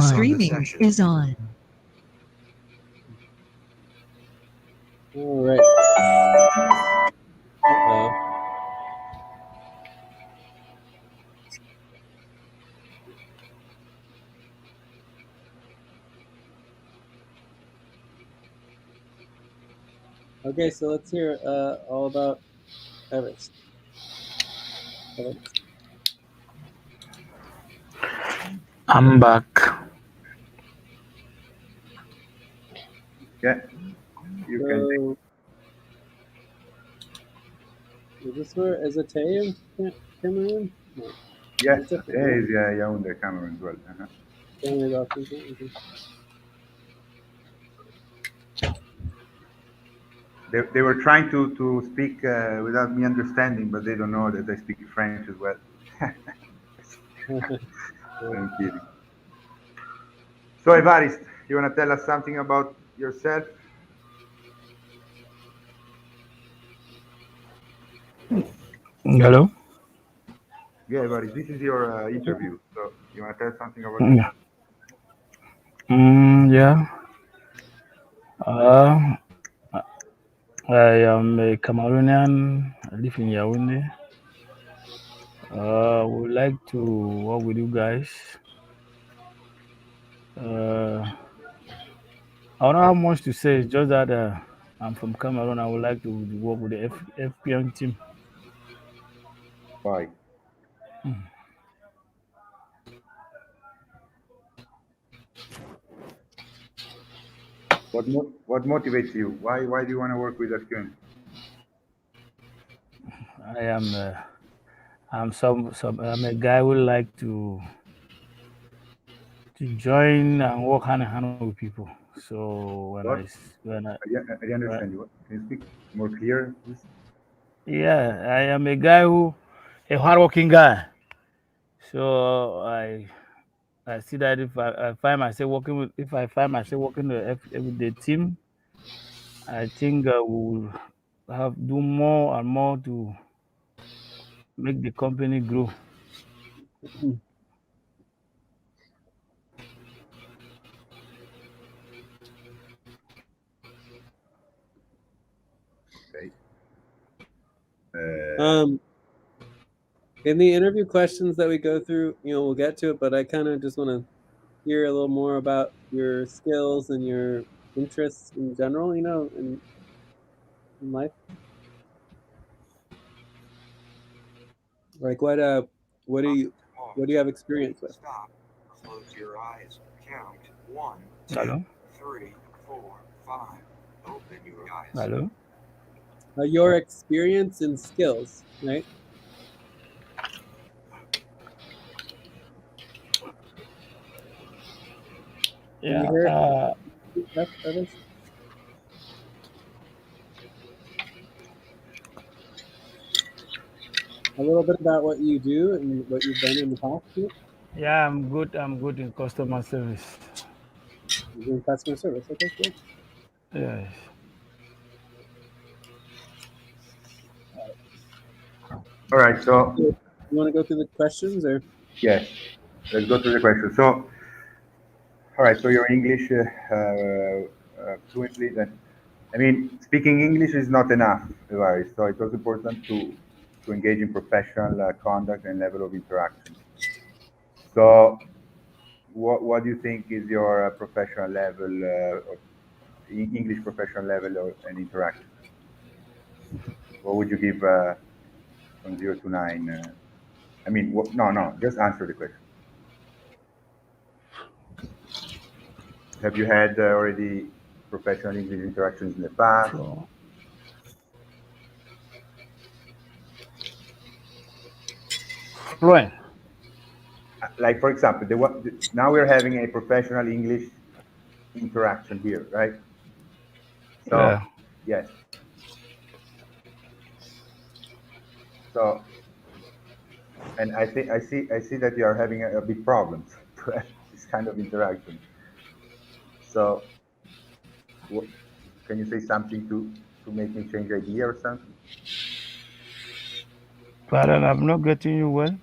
Streaming is on. All right. Uh-oh. Okay, so let's hear all about Everest. I'm back. Yeah, you can. So, is this where is it Tay in Cameroon? No, Yeah, it's different. there Right? is Yaoundé, Cameroon as well. Cameroon's Africa. Okay. They were trying to speak without me understanding, but they don't know that I speak French as well. I'm kidding. So, Evarist, you want to tell us something about yourself? Hello? Yeah, Evarist, this is your interview. So, you want to tell us something about Yeah. yourself? Yeah. Uh, I am a Cameroonian. I live in Yaoundé. Would like to work with you guys. I don't have much to say. It's just that I'm from Cameroon. I would like to work with the FPN team. Why? What motivates you? Why do you want to work with FQN? I am. I'm a guy who like to join and work hand in hand with people. So What? when I didn't when understand you. What? Can you speak more clear, please? yeah, I am a guy who a hardworking guy. So I see that I find myself working with if I find myself working with the team, I think I will have do more and more to make the company grow. Okay. Um, in the interview questions that we go through, we'll get to it, but I kind of just want to hear a little more about your skills and your interests in general, in life. Like what do you have experience with? Stop. Close your eyes. Count 1, 2, Hello, 3, 4, 5. Open your eyes. hello. Your experience and skills, right? Can you Yeah. hear others? A little bit about what you do and what you've done in the past. Too? Yeah. I'm good. I'm good in customer service. You're doing customer service. Okay, cool. Yes. All right. So, You want to go through the questions or? yes, let's go to the question. So, all right. So, your English fluently. Then, I mean, speaking English is not enough, Evarist. So, it was important to engage in professional conduct and level of interaction. So, what do you think is your professional level of English professional level and interaction? What would you give from 0 to 9? I mean, no, just answer the question. Have you had already professional English interactions in the past? So fluent. Like, for example, now we're having a professional English interaction here, right? So, Yeah. yes. So, and I see that you are having a big problem to have this kind of interaction. So, wh- can you say something to make me change idea or something? Pardon, I'm not getting you well.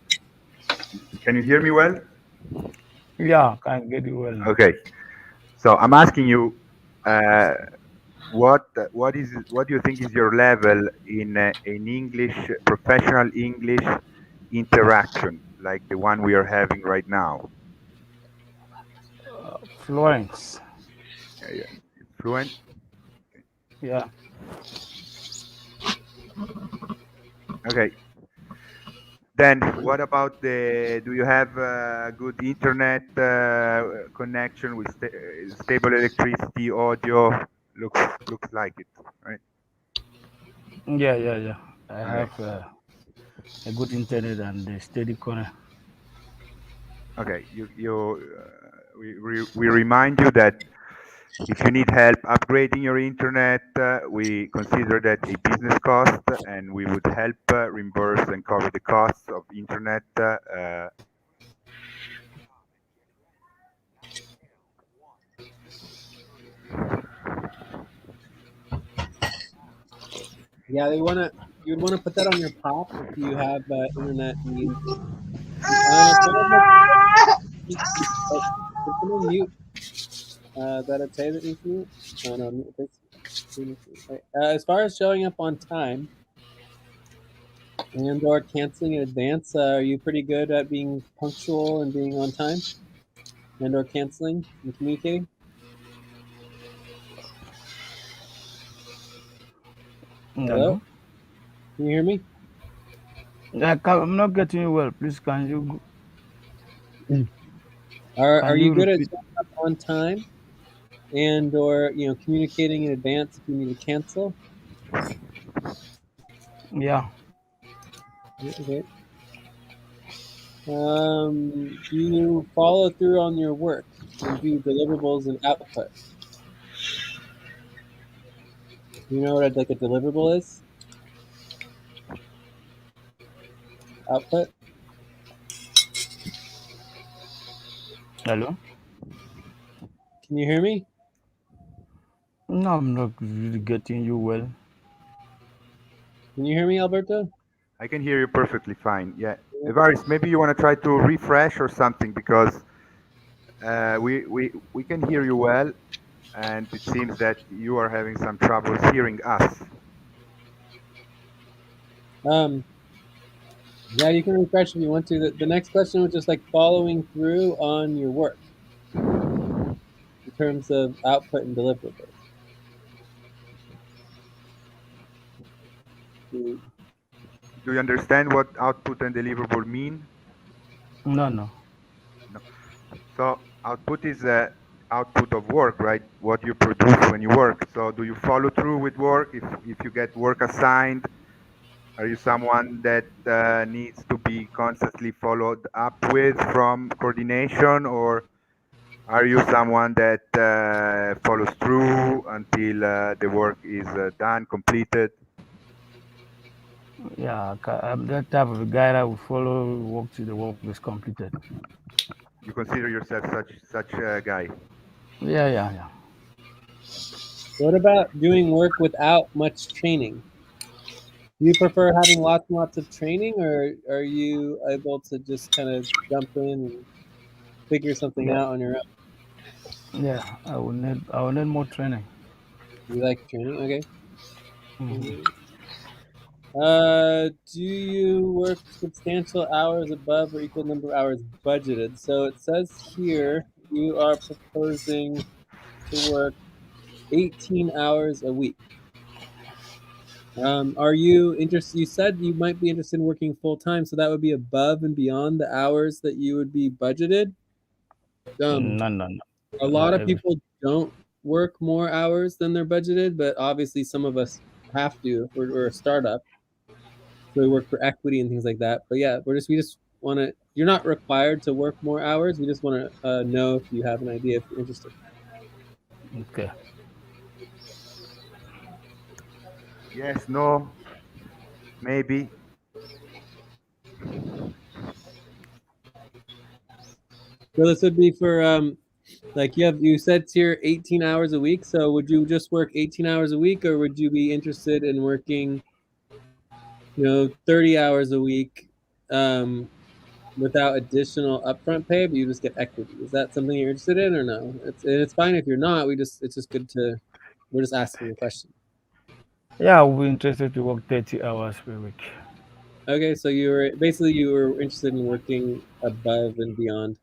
Can you hear me well? Yeah, can get you well now. Okay. So I'm asking you, what do you think is your level in English, professional English interaction, like the one we are having right now? Florence. Yeah. Fluent? Yeah. Okay. Then what about do you have good internet connection with stable electricity, audio? Looks like it, right? Yeah. I Okay. have a good internet and a steady corner. Okay. We remind you that if you need help upgrading your internet, we consider that a business cost, and we would help reimburse and cover the costs of internet. Yeah, you'd wanna put that on your pop if you have internet needs. Kind of like oh, can someone mute that I'd say that needs to mute? Oh no, mute this. Right. As far as showing up on time and or canceling in advance, are you pretty good at being punctual and being on time and or canceling and communicating? Hello? Hello? Can you hear me? I'm not getting you well. Please, Are can you you good at repeat? showing up on time and or communicating in advance if you need to cancel? Yeah. Okay. Do you follow through on your work and do deliverables and output? You know what like a deliverable is? Output? Hello? Can you hear me? No, I'm not really getting you well. Can you hear me, Alberto? I can hear you perfectly fine. Yeah, Evaris, maybe you want to try to refresh or something, because we can hear you well, and it seems that you are having some troubles hearing us. Yeah, you can refresh if you want to. The next question was just like following through on your work in terms of output and deliverables. Mm, Do you understand what output and deliverable mean? No. No. So output is output of work, right? What you produce when you work. So do you follow through with work? If you get work assigned, are you someone that needs to be constantly followed up with from coordination, or are you someone that follows through until the work is done, completed? Yeah, I'm that type of a guy that will follow work till the work is completed. You consider yourself such a guy? Yeah. What about doing work without much training? Do you prefer having lots and lots of training, or are you able to just kind of jump in and figure something Yeah, out on your own? yeah. I will need more training. You like training? Okay. Mhm. Do you work substantial hours above or equal number of hours budgeted? So it says here you are proposing to work 18 hours a week. Are you interested? You said you might be interested in working full time, so that would be above and beyond the hours that you would be budgeted. Um, No. a lot of people don't work more hours than they're budgeted, but obviously some of us have to if we're a startup. So we work for equity and things like that. But yeah, we just want to. You're not required to work more hours. We just want to know if you have an idea if you're interested. Okay. Yes, no, maybe. So this would be for like you said here 18 hours a week. So would you just work 18 hours a week, or would you be interested in working 30 hours a week, without additional upfront pay, but you just get equity. Is that something you're interested in or no? It's fine if you're not. It's just good to, we're just asking a question. Yeah, we're interested to work 30 hours per week. Okay, so you were interested in working above and beyond.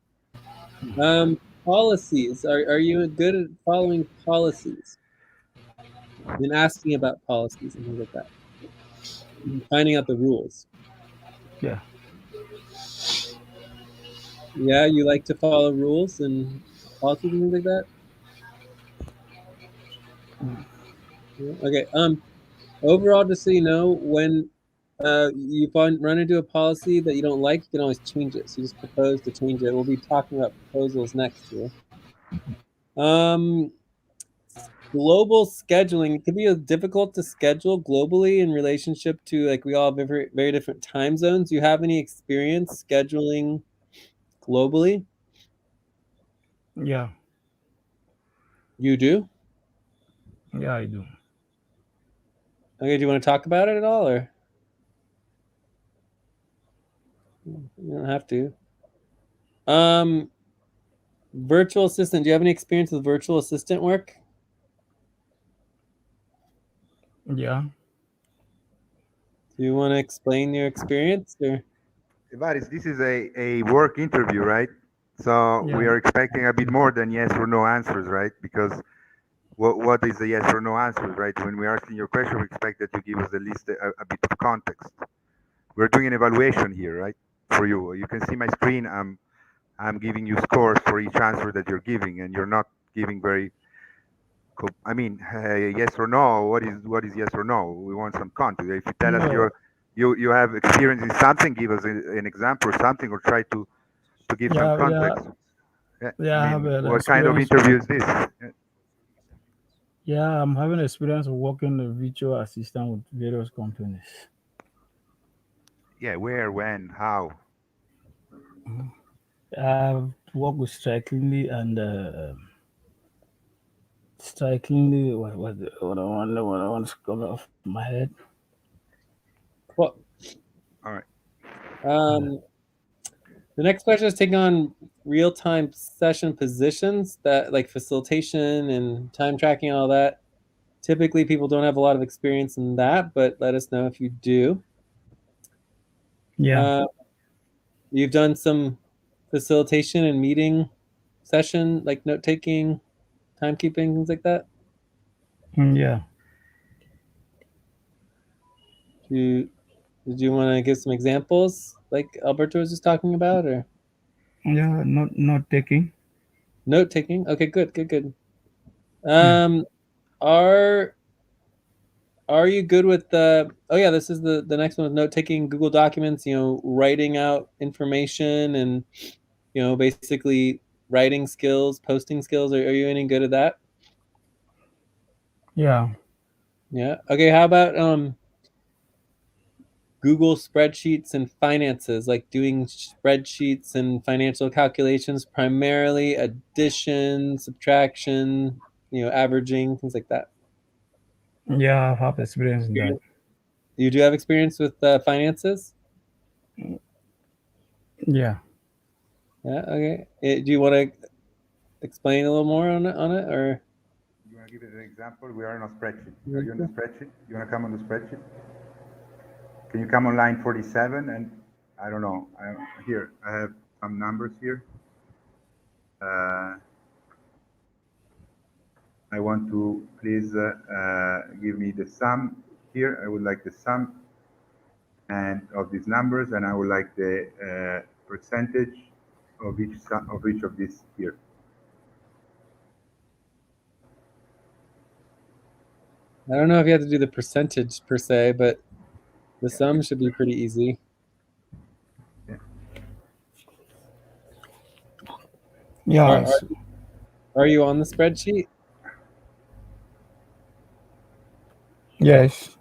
Policies. Are you good at following policies and asking about policies and things like that? And finding out the rules. Yeah. Yeah, you like to follow rules and policies and things like that? Yeah, okay. Overall, just so you know, when you run into a policy that you don't like, you can always change it. So you just propose to change it. We'll be talking about proposals next year. Global scheduling. It can be difficult to schedule globally in relationship to, like, we all have very, very different time zones. Do you have any experience scheduling globally? Yeah. You do? Yeah, I do. Okay, do you want to talk about it at all, or you don't have to? Virtual assistant. Do you have any experience with virtual assistant work? Yeah. Do you want to explain your experience, or? Evaris, this is a work interview, right? So we Yeah. are expecting a bit more than yes or no answers, right? Because what is the yes or no answers, right? When we're asking your question, we expect that you give us at least a bit of context. We're doing an evaluation here, right? For you. You can see my screen. I'm giving you scores for each answer that you're giving, and you're not giving very. I mean, yes or no. What is yes or no? We want some context. If you tell us No. you have experience in something, give us an example or something, or try to give some Yeah. Yeah. context. Yeah. Yeah. I I have mean, an what kind of experience. interview is this? Yeah. Yeah, I'm having experience of working a virtual assistant with various companies. Yeah, where, when, how? I've worked with Strikingly and Strikingly. What I want to come off my head. Well, All right. The next question is taking on real-time session positions, that like facilitation and time tracking and all that. Typically, people don't have a lot of experience in that, but let us know if you do. Yeah. You've done some facilitation and meeting session, like note-taking, timekeeping, things like that. Yeah. Did you want to give some examples, like Alberto was just talking about, or Yeah. Not taking. note-taking? Okay, good. Yeah. Are you good with the? Oh yeah, this is the next one. Note taking, Google Documents. Writing out information and basically writing skills, posting skills. Are you any good at that? Yeah. Yeah. Okay. How about Google spreadsheets and finances, like doing spreadsheets and financial calculations, primarily addition, subtraction, averaging, things like that. Yeah. I have experience in that. You do have experience with finances? Yeah. Yeah. Okay. Do you want to explain a little more on it, or? You want to give it an example? We are on a spreadsheet. Are you on the spreadsheet? You want to come on the spreadsheet? Can you come on line 47? And I don't know. Here, I have some numbers here. I want to please give me the sum here. I would like the sum and of these numbers, and I would like the percentage of each of these here. I don't know if you have to do the percentage per se, but the sum should be pretty easy. Yeah. Are you on the spreadsheet? Yes.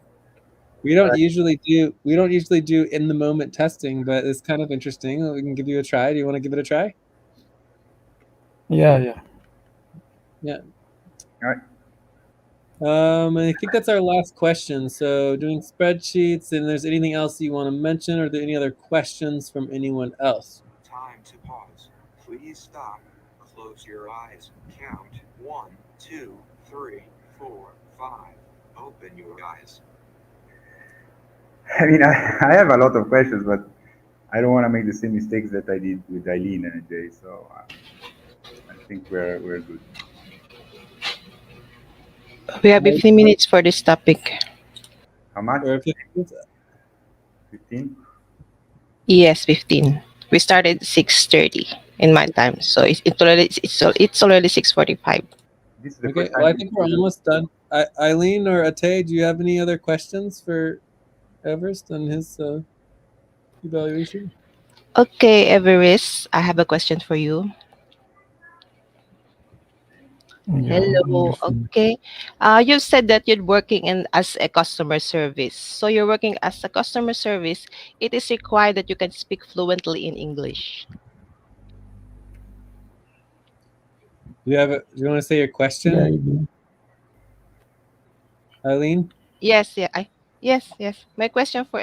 We don't usually do in the moment testing, but it's kind of interesting. We can give you a try. Do you want to give it a try? Yeah. Yeah. Yeah. All right. I think that's our last question. So doing spreadsheets, and there's anything else you want to mention, or are there any other questions from anyone else? Time to pause. Please stop. Close your eyes. Count 1, 2, 3, 4, 5. Open your eyes. I mean, I have a lot of questions, but I don't want to make the same mistakes that I did with Eileen and Jay. So I think we're good. We have 15 minutes for this topic. How much? Or if it, 15? Yes, 15. We started 6:30 in my time, so it's already 6:45. This is the okay, first well, I time. think we're almost done. Eileen or Ate, do you have any other questions for Everest and his evaluation? Okay, Everest, I have a question for you. Yeah, I'm Hello. listening. Okay. You said that you're working in as a customer service. So you're working as a customer service. It is required that you can speak fluently in English. Do you want to say your Yeah, question, you do. Eileen? Yes. Yeah. Yes. My question for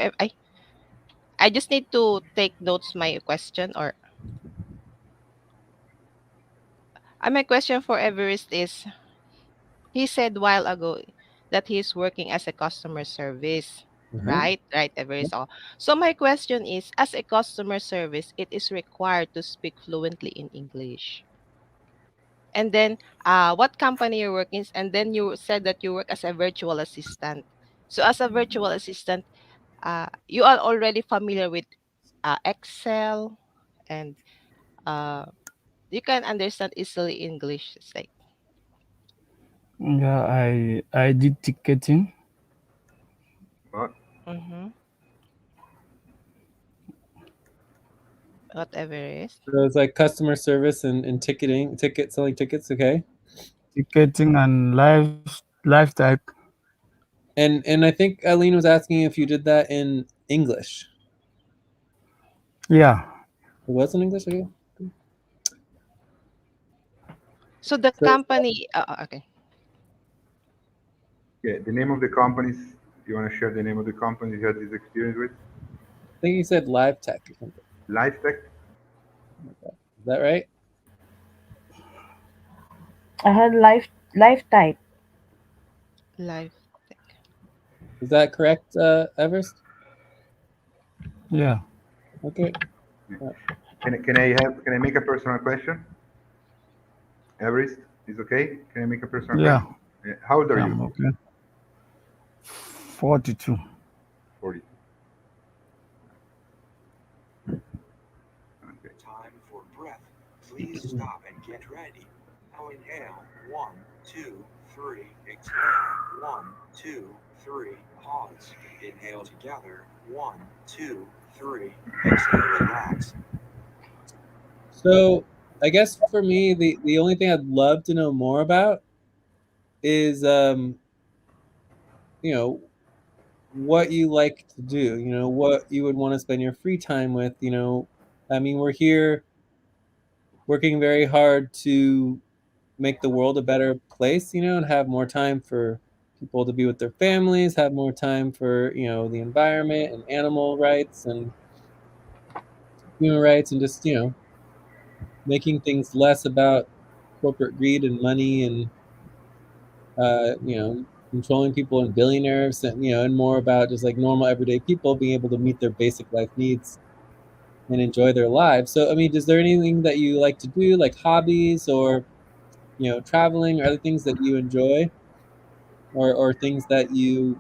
I just need to take notes. My question or my question for Everest is he said while ago that he's working as a customer service. Uh-huh. Right, Everest. So my question is, as a customer service, it is required to speak fluently in English. And then, what company you're working? And then you said that you work as a virtual assistant. So as a virtual assistant, you are already familiar with Excel, and uh, you can understand easily English. It's like, Yeah, I did ticketing. What? mm-hmm, whatever it is. So it's like customer service and ticketing, selling tickets. Okay, Ticketing and live type. and I think Eileen was asking if you did that in English. Yeah. It was in English. Okay. So the So company, okay. Yeah, the name of the companies. You want to share the name of the companies you had this experience with? I think you said live tech or something. Live Tech. Is that right? I had life type. Live. Is that correct, Everest? Yeah. Okay. Can I make a personal question? Everest is okay. Can I make a personal Yeah. question? How old are you? Okay. 42. 40. Okay. Time for breath. Please stop and get ready. Now inhale. 1, 2, 3. Exhale. 1, 2, 3. Pause. Inhale together. 1, 2, 3. Exhale. Relax. So I guess for me, the only thing I'd love to know more about is you know, what you like to do. You know, what you would want to spend your free time with. You know, I mean, we're here working very hard to make the world a better place. You know, and have more time for people to be with their families, have more time for the environment and animal rights and human rights, and just making things less about corporate greed and money and controlling people and billionaires, and and more about just like normal everyday people being able to meet their basic life needs and enjoy their lives. So I mean, is there anything that you like to do, like hobbies or traveling or other things that you enjoy, or things that you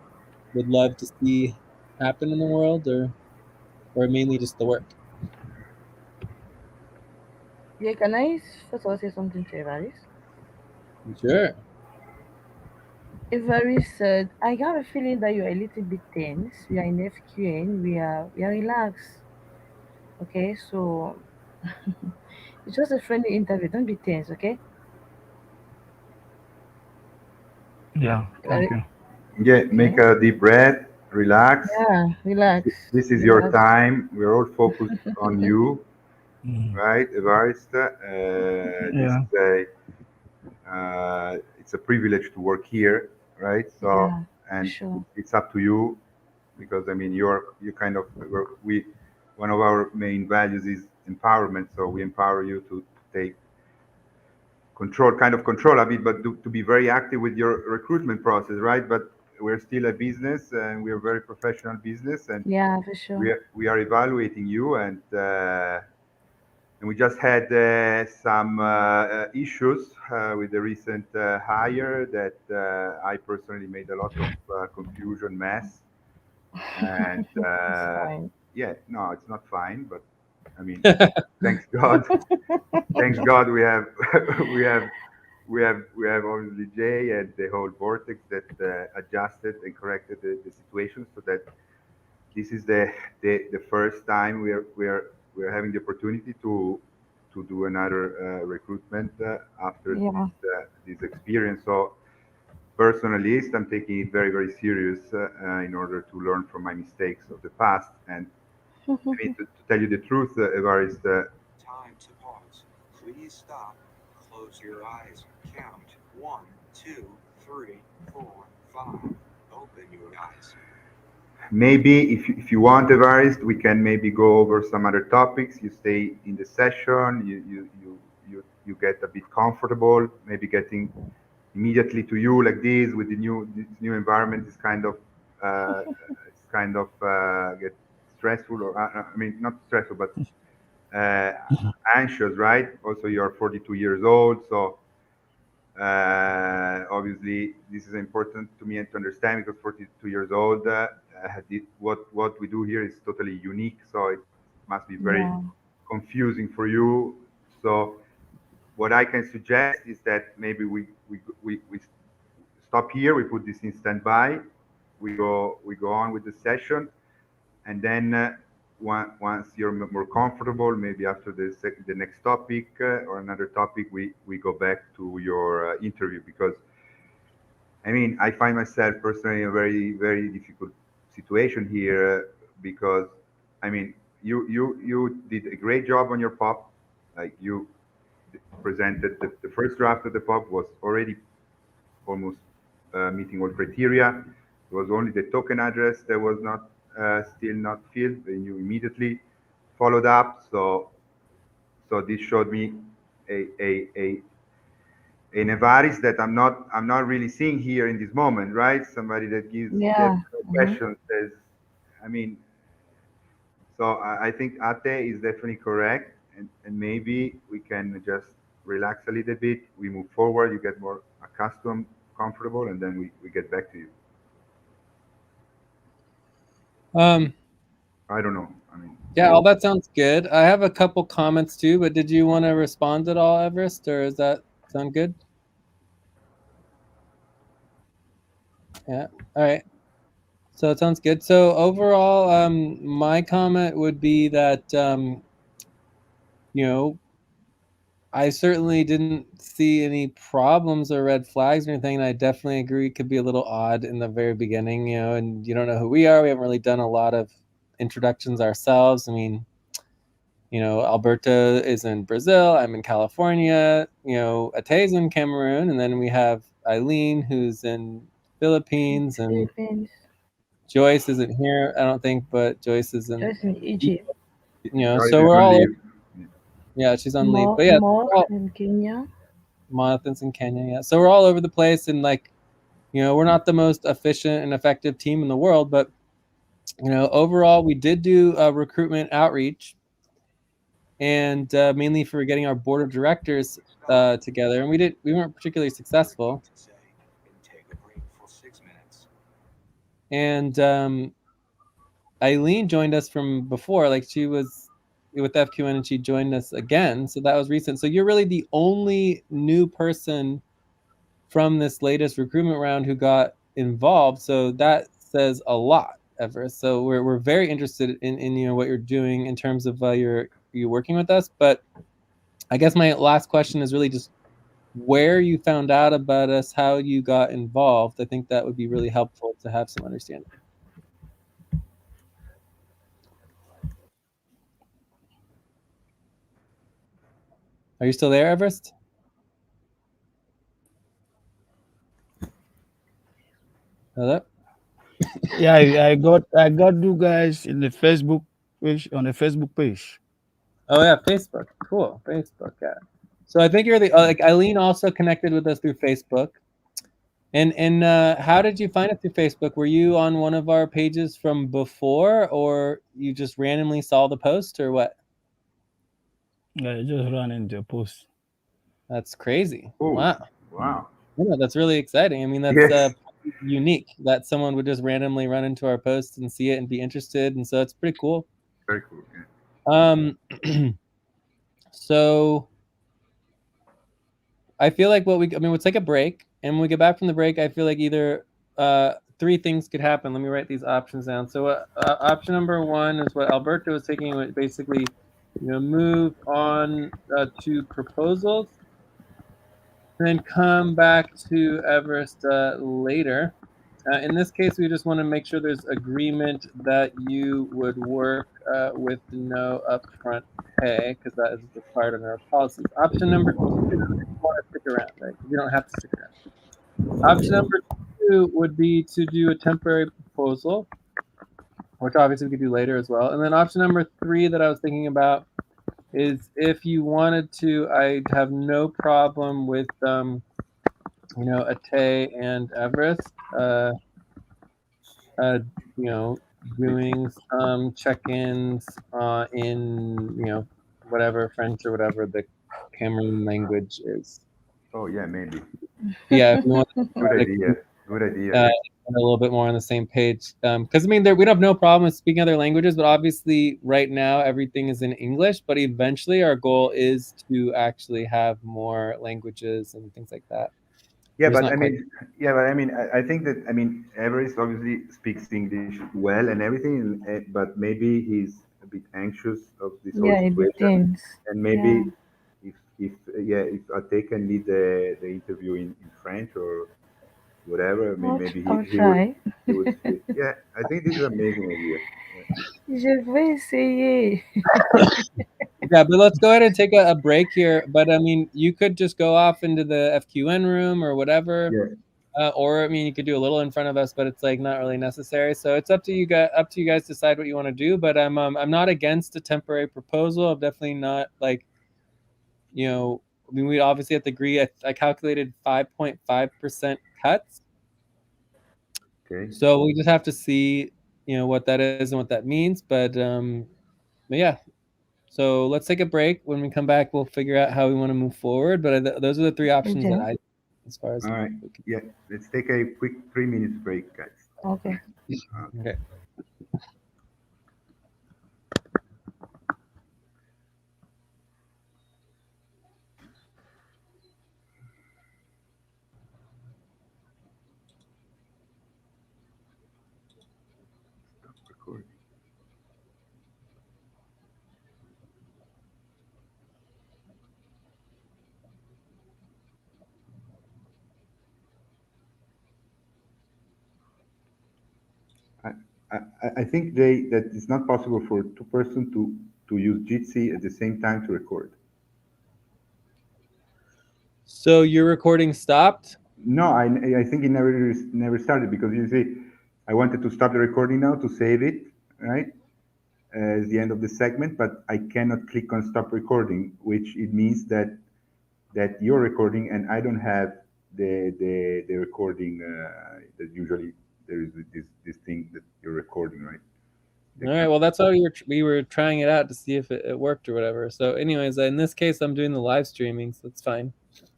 would love to see happen in the world, or mainly just the work? Yeah, can I first of all say something to Evaris? Sure. Evaris said, I have a feeling that you are a little bit tense. We are in FQN. We are relaxed. Okay, so it's just a friendly interview. Don't be tense, okay? Yeah. Thank Evaris, you. Yeah, okay. make a deep breath, relax. Yeah, relax. This is your Relax. time. We're all focused on you, Mm. right, Evarista? This Yeah. is it's a privilege to work here, right? So, Yeah, for and sure. it's up to you because I mean, you kind of we one of our main values is empowerment. So we empower you to take control a bit, but to be very active with your recruitment process, right? But we're still a business, and we're a very professional business, and Yeah, for sure. we are evaluating you, and we just had some issues with the recent hire that I personally made a lot of confusion, mess, and It's fine. yeah, no, it's not fine, but I mean, thanks God, thanks God, we have we have we have obviously Jay and the whole vortex that adjusted and corrected the situation so that this is the first time we're having the opportunity to do another recruitment after Yeah. this experience. So personally, I'm taking it very very serious in order to learn from my mistakes of the past. And I mean, to tell you the truth, Evarist, Time to pause. Please stop. Close your eyes. Count. 1, 2, 3, 4, 5. Open your eyes. maybe if you want, Evarist, we can maybe go over some other topics. You stay in the session, you get a bit comfortable, maybe getting immediately to you like this with this new environment is kind of get stressful, or I mean not stressful, but uh, anxious, right? Also, you're 42 years old, so obviously this is important to me and to understand because 42 years old, what we do here is totally unique, so it must be very Yeah. confusing for you. So what I can suggest is that maybe we stop here, we put this in standby, we go on with the session, and then once you're more comfortable, maybe after the next topic or another topic, we go back to your interview because I mean I find myself personally in a very very difficult situation here because I mean you did a great job on your pop, like you presented the first draft of the pop was already almost meeting all criteria. It was only the token address that was not still not filled, and you immediately followed up. So this showed me a an Evaris that I'm not really seeing here in this moment, right? Somebody that gives that Yeah. no question says, I mean, so I think Ate is definitely correct, and maybe we can just relax a little bit. We move forward. You get more accustomed, comfortable, and then we get back to you. Um, I don't know. I mean, yeah, all that sounds good. I have a couple comments too, but did you want to respond at all, Everest, or does that sound good? Yeah. All right. So it sounds good. So overall, my comment would be that you know, I certainly didn't see any problems or red flags or anything. And I definitely agree it could be a little odd in the very beginning, you know, and you don't know who we are. We haven't really done a lot of introductions ourselves. I mean, you know, Alberto is in Brazil. I'm in California. You know, Ate's in Cameroon, and then we have Eileen who's in Philippines, and Philippines. Joyce isn't here, I don't think, but Joyce is in, Just in you Egypt. know, sorry, so there's we're no all, leave. yeah, she's on leave, More, but yeah, more we're all, in Kenya. Jonathan's in Kenya, yeah. So we're all over the place, and like, you know, we're not the most efficient and effective team in the world, but you know, overall, we did do a recruitment outreach, and mainly for getting our board of directors together, and we weren't particularly successful. To say and take a break for 6 minutes. And Eileen joined us from before, like she was with FQN, and she joined us again, so that was recent. So you're really the only new person from this latest recruitment round who got involved, so that says a lot, Everest. So we're very interested in you know what you're doing in terms of you working with us. But I guess my last question is really just where you found out about us, how you got involved. I think that would be really helpful to have some understanding. Are you still there, Everest? Hello? Yeah, I got you guys in the Facebook page, on the Facebook page. Oh yeah, Facebook. Cool, Facebook. Yeah. So I think you're the like Eileen also connected with us through Facebook. And how did you find us through Facebook? Were you on one of our pages from before, or you just randomly saw the post, or what? I just ran into a post. That's crazy. Oh, Wow. wow. Yeah, that's really exciting. I mean, that's Yes. unique that someone would just randomly run into our post and see it and be interested, and so it's pretty cool. Very cool. Yeah. So I feel like we'll take a break, and when we get back from the break, I feel like either three things could happen. Let me write these options down. So option number one is what Alberto was taking, basically, move on to proposals, and then come back to Everest later. In this case, we just want to make sure there's agreement that you would work with no upfront pay, because that is required under our policies. Option number two, if you want to stick around, right? You don't have to stick around. Option number two would be to do a temporary proposal, which obviously we could do later as well. And then option number three that I was thinking about is if you wanted to, I'd have no problem with Ate and Everest, doing some check-ins in whatever French or whatever the Cameroon language is. Oh yeah, maybe. Yeah, if you want Good to idea. Good idea. a little bit more on the same page, because I mean, we don't have no problem with speaking other languages, but obviously right now everything is in English. But eventually, our goal is to actually have more languages and things like that. Yeah, We're just but not I quite. mean, I think that Everest obviously speaks English well and everything, but maybe he's a bit anxious of this whole Yeah, a bit situation, tense. and Yeah. maybe if Ate can lead the interview in French or whatever, I mean, maybe I'll he would try. speak. Yeah, I think this is an amazing idea. Yeah. Je vais essayer. Yeah, but let's go ahead and take a break here. But I mean, you could just go off into the FQN room or whatever, Yeah. or I mean, you could do a little in front of us, but it's like not really necessary. So it's up to you guys. Up to you guys to decide what you want to do. But I'm not against a temporary proposal. I'm definitely not like, I mean, we obviously have to agree. I calculated 5.5% cuts. Okay. So we just have to see, what that is and what that means. But yeah. So let's take a break. When we come back, we'll figure out how we want to move forward. But those are the three options that Okay. I, as far as. All right. Yeah. Let's take a quick 3 minutes break, guys. Okay. Okay. Stop recording. I, I think that it's not possible for two person to use Jitsi at the same time to record. So your recording stopped? No, I think it never started because you see, I wanted to stop the recording now to save it, right? As the end of the segment, but I cannot click on stop recording, which it means that you're recording and I don't have the recording that usually there is this thing that you're recording, right? All right. Well, that's how we were trying it out to see if it worked or whatever. So, anyways, in this case, I'm doing the live streaming, so that's fine.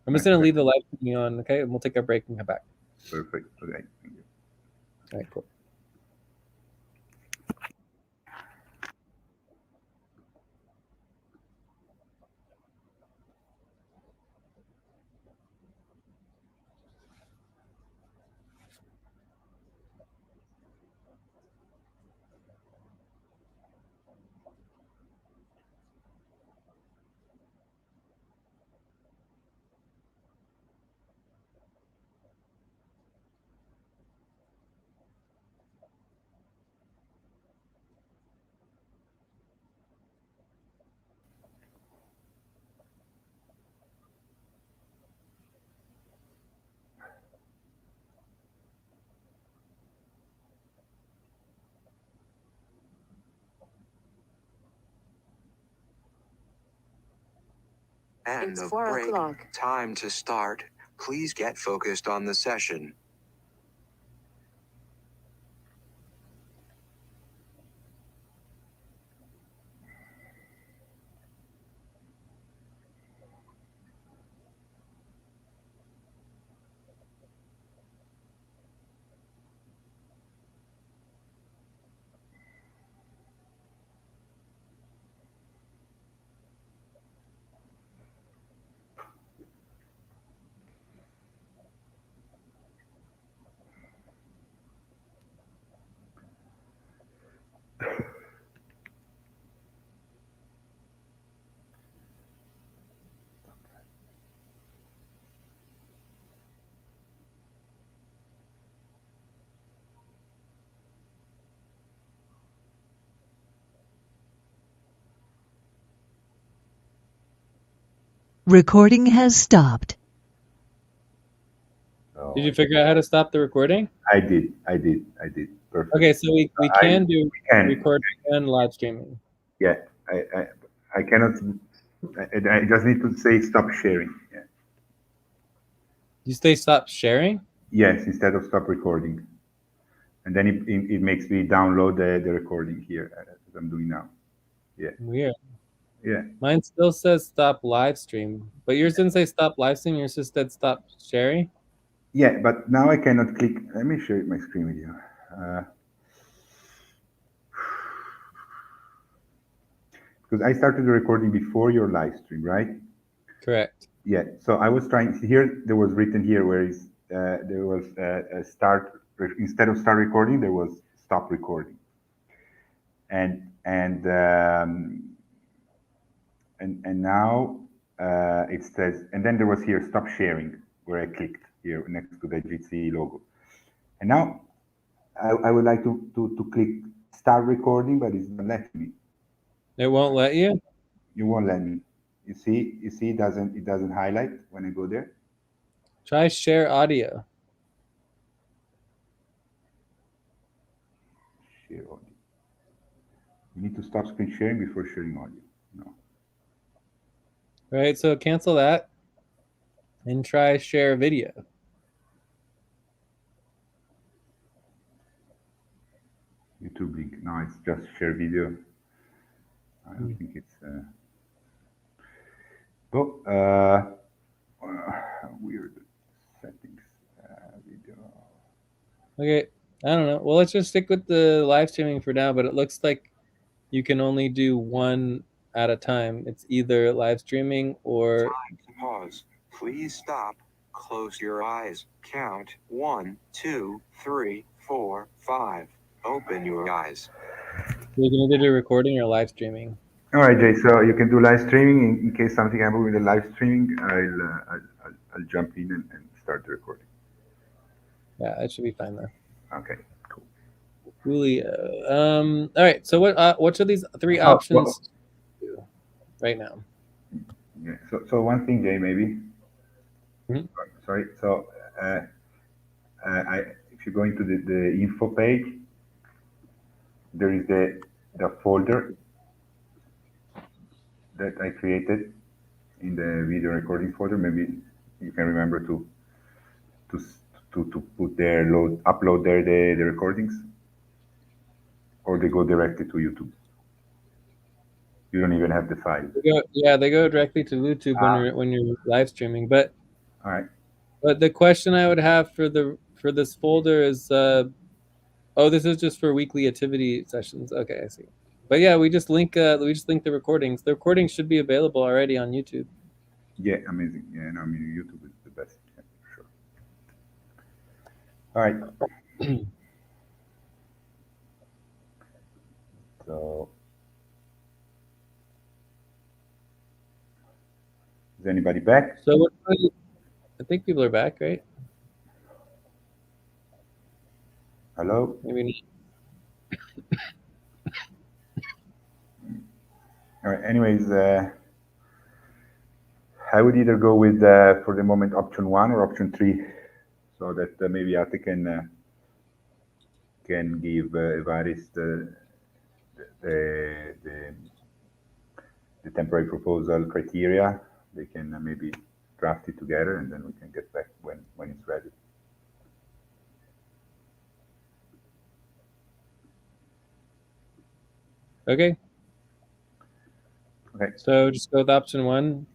I'm just gonna leave the live streaming on, okay? And we'll take our break and come back. Perfect. Okay. Thank you. All right. Cool. And It's the 4 break. o'clock. Time to start. Please get focused on the session. Recording has stopped. So Did you figure out how to stop the recording? I did. Perfect. Okay, so we can do can. recording and live streaming. Yeah, I cannot. I just need to say stop sharing. Yeah. You say stop sharing? Yes, instead of stop recording, and then it makes me download the recording here as I'm doing now. Yeah. Weird. Yeah. Mine still says stop live stream, but yours didn't say stop live stream. Yours just said stop sharing. Yeah, but now I cannot click. Let me share my screen with you. Because I started the recording before your live stream, right? Correct. Yeah. So I was trying here. There was written here where is there was a start instead of start recording, there was stop recording, and now it says, and then there was here stop sharing where I clicked here next to the GC logo, and now I would like to click start recording, but it's not letting me. It won't let you? You won't let me. You see, it doesn't highlight when I go there. Try share audio. Share audio. You need to stop screen sharing before sharing audio. No. Right, so cancel that and try share video. YouTube link. No, it's just share video. I don't think it's. Weird settings. Video. Okay, I don't know. Well, let's just stick with the live streaming for now, but it looks like you can only do one at a time. It's either live streaming or... Time to pause. Please stop. Close your eyes. Count 1, 2, 3, 4, 5. Open your eyes. You can either do recording or live streaming. All right, Jay. So you can do live streaming in case something happens with the live streaming. I'll jump in and start the recording. Yeah, that should be fine though. Okay, cool. Julio. All right. So what are these three options right now? Yeah. So one thing, Jay, maybe. Mhm. Sorry. So if you go into the info page, there is the folder that I created in the video recording folder. Maybe you can remember to put there, upload there the recordings, or they go directly to YouTube. You don't even have the file. They go directly to YouTube when you're live streaming. But All right. But the question I would have for this folder is, oh, this is just for weekly Ativity sessions. Okay, I see. But yeah, we just link the recordings. The recordings should be available already on YouTube. Yeah, amazing. Yeah, no, I mean YouTube is the best. Yeah, for sure. All right. So, is anybody back? So I think people are back, right? Hello? Maybe not. All right. Anyways, I would either go with, for the moment, option 1 or option 3, so that maybe Ate can give Evaris the temporary proposal criteria they can maybe draft it together, and then we can get back when it's ready. Okay. Okay. So just go with option one.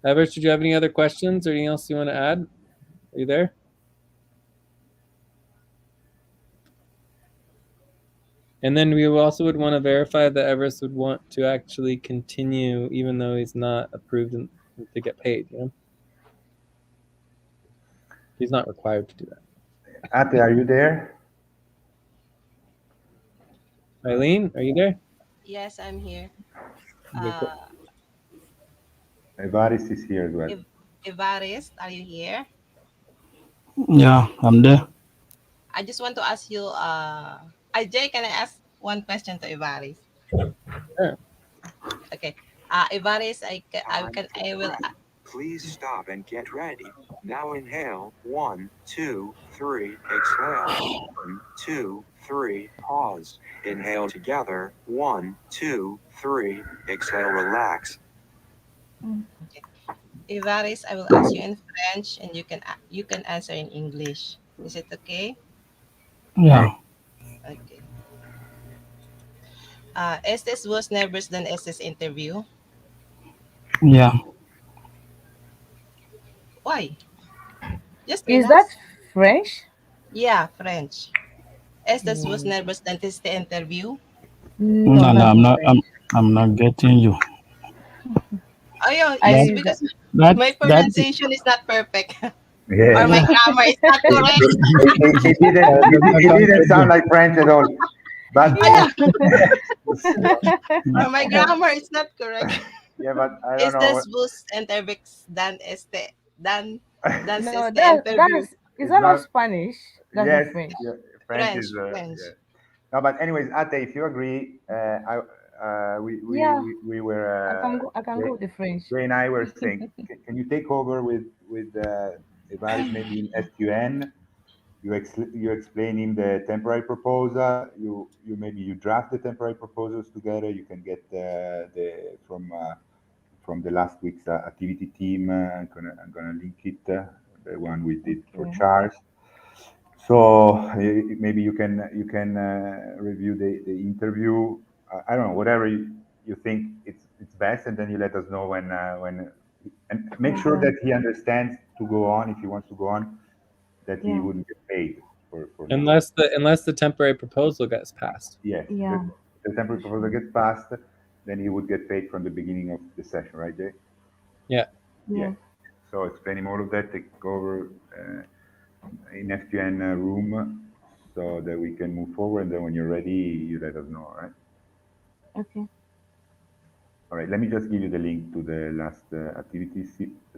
Everest, did you have any other questions or anything else you want to add? Are you there? And then we also would want to verify that Everest would want to actually continue even though he's not approved to get paid, you know? He's not required to do that. Ate, are you there? Eileen, are you there? Yes, I'm here. Okay, cool. Evaris is here as well. Evarist, are you here? Yeah, I'm there. I just want to ask you, Ajay, can I ask one question to Evarist? Sure. Okay. Evarist, I will. Please stop and get ready. Now inhale. 1, 2, 3. Exhale. 1, 2, 3. Pause. Inhale together. 1, 2, 3. Exhale. Relax. Okay. Evarist, I will ask you in French, and you can answer in English. Is it okay? Yeah, Okay. Estes was nervous than Estes interview. yeah. Why? Just Is that relax. French? Yeah, French. Estes was Mm, nervous than this the interview. no, No, no, that's I'm not not. French. I'm not getting you. Oh, yeah, I it's That use that. because that my that. pronunciation is not perfect or Yes. my grammar is not correct. It didn't. I did not It didn't understand sound you. like French at all. But Oh, yeah, Yeah. or my grammar is not correct. yeah, but I don't Is know. this bus intervix than dance No, is the interview? is It's that not not. Spanish? That's not Yes, French. yeah, French is. French, French. Yeah. No, but anyways, Ate, if you agree, Yeah, we were I can Jay, go with the French. Jay and I were saying, can you take over with Evaris maybe in SQN? You explain him the temporary proposal. You maybe you draft the temporary proposals together. You can get the from the last week's activity team. I'm gonna link it, the one we did for Okay. Charles. So maybe you can review the interview. I don't know, whatever you think it's best, and then you let us know when and make sure Yeah. that he understands to go on if he wants to go on, that he Yeah. wouldn't get paid for now. Unless the temporary proposal gets passed. Yes, Yeah. the temporary proposal gets passed, then he would get paid from the beginning of the session, right, Jay? Yeah. Yeah. Yeah. So explaining all of that, take over in FQN room so that we can move forward. And then when you're ready, you let us know, all right? Okay. All right, let me just give you the link to the last activity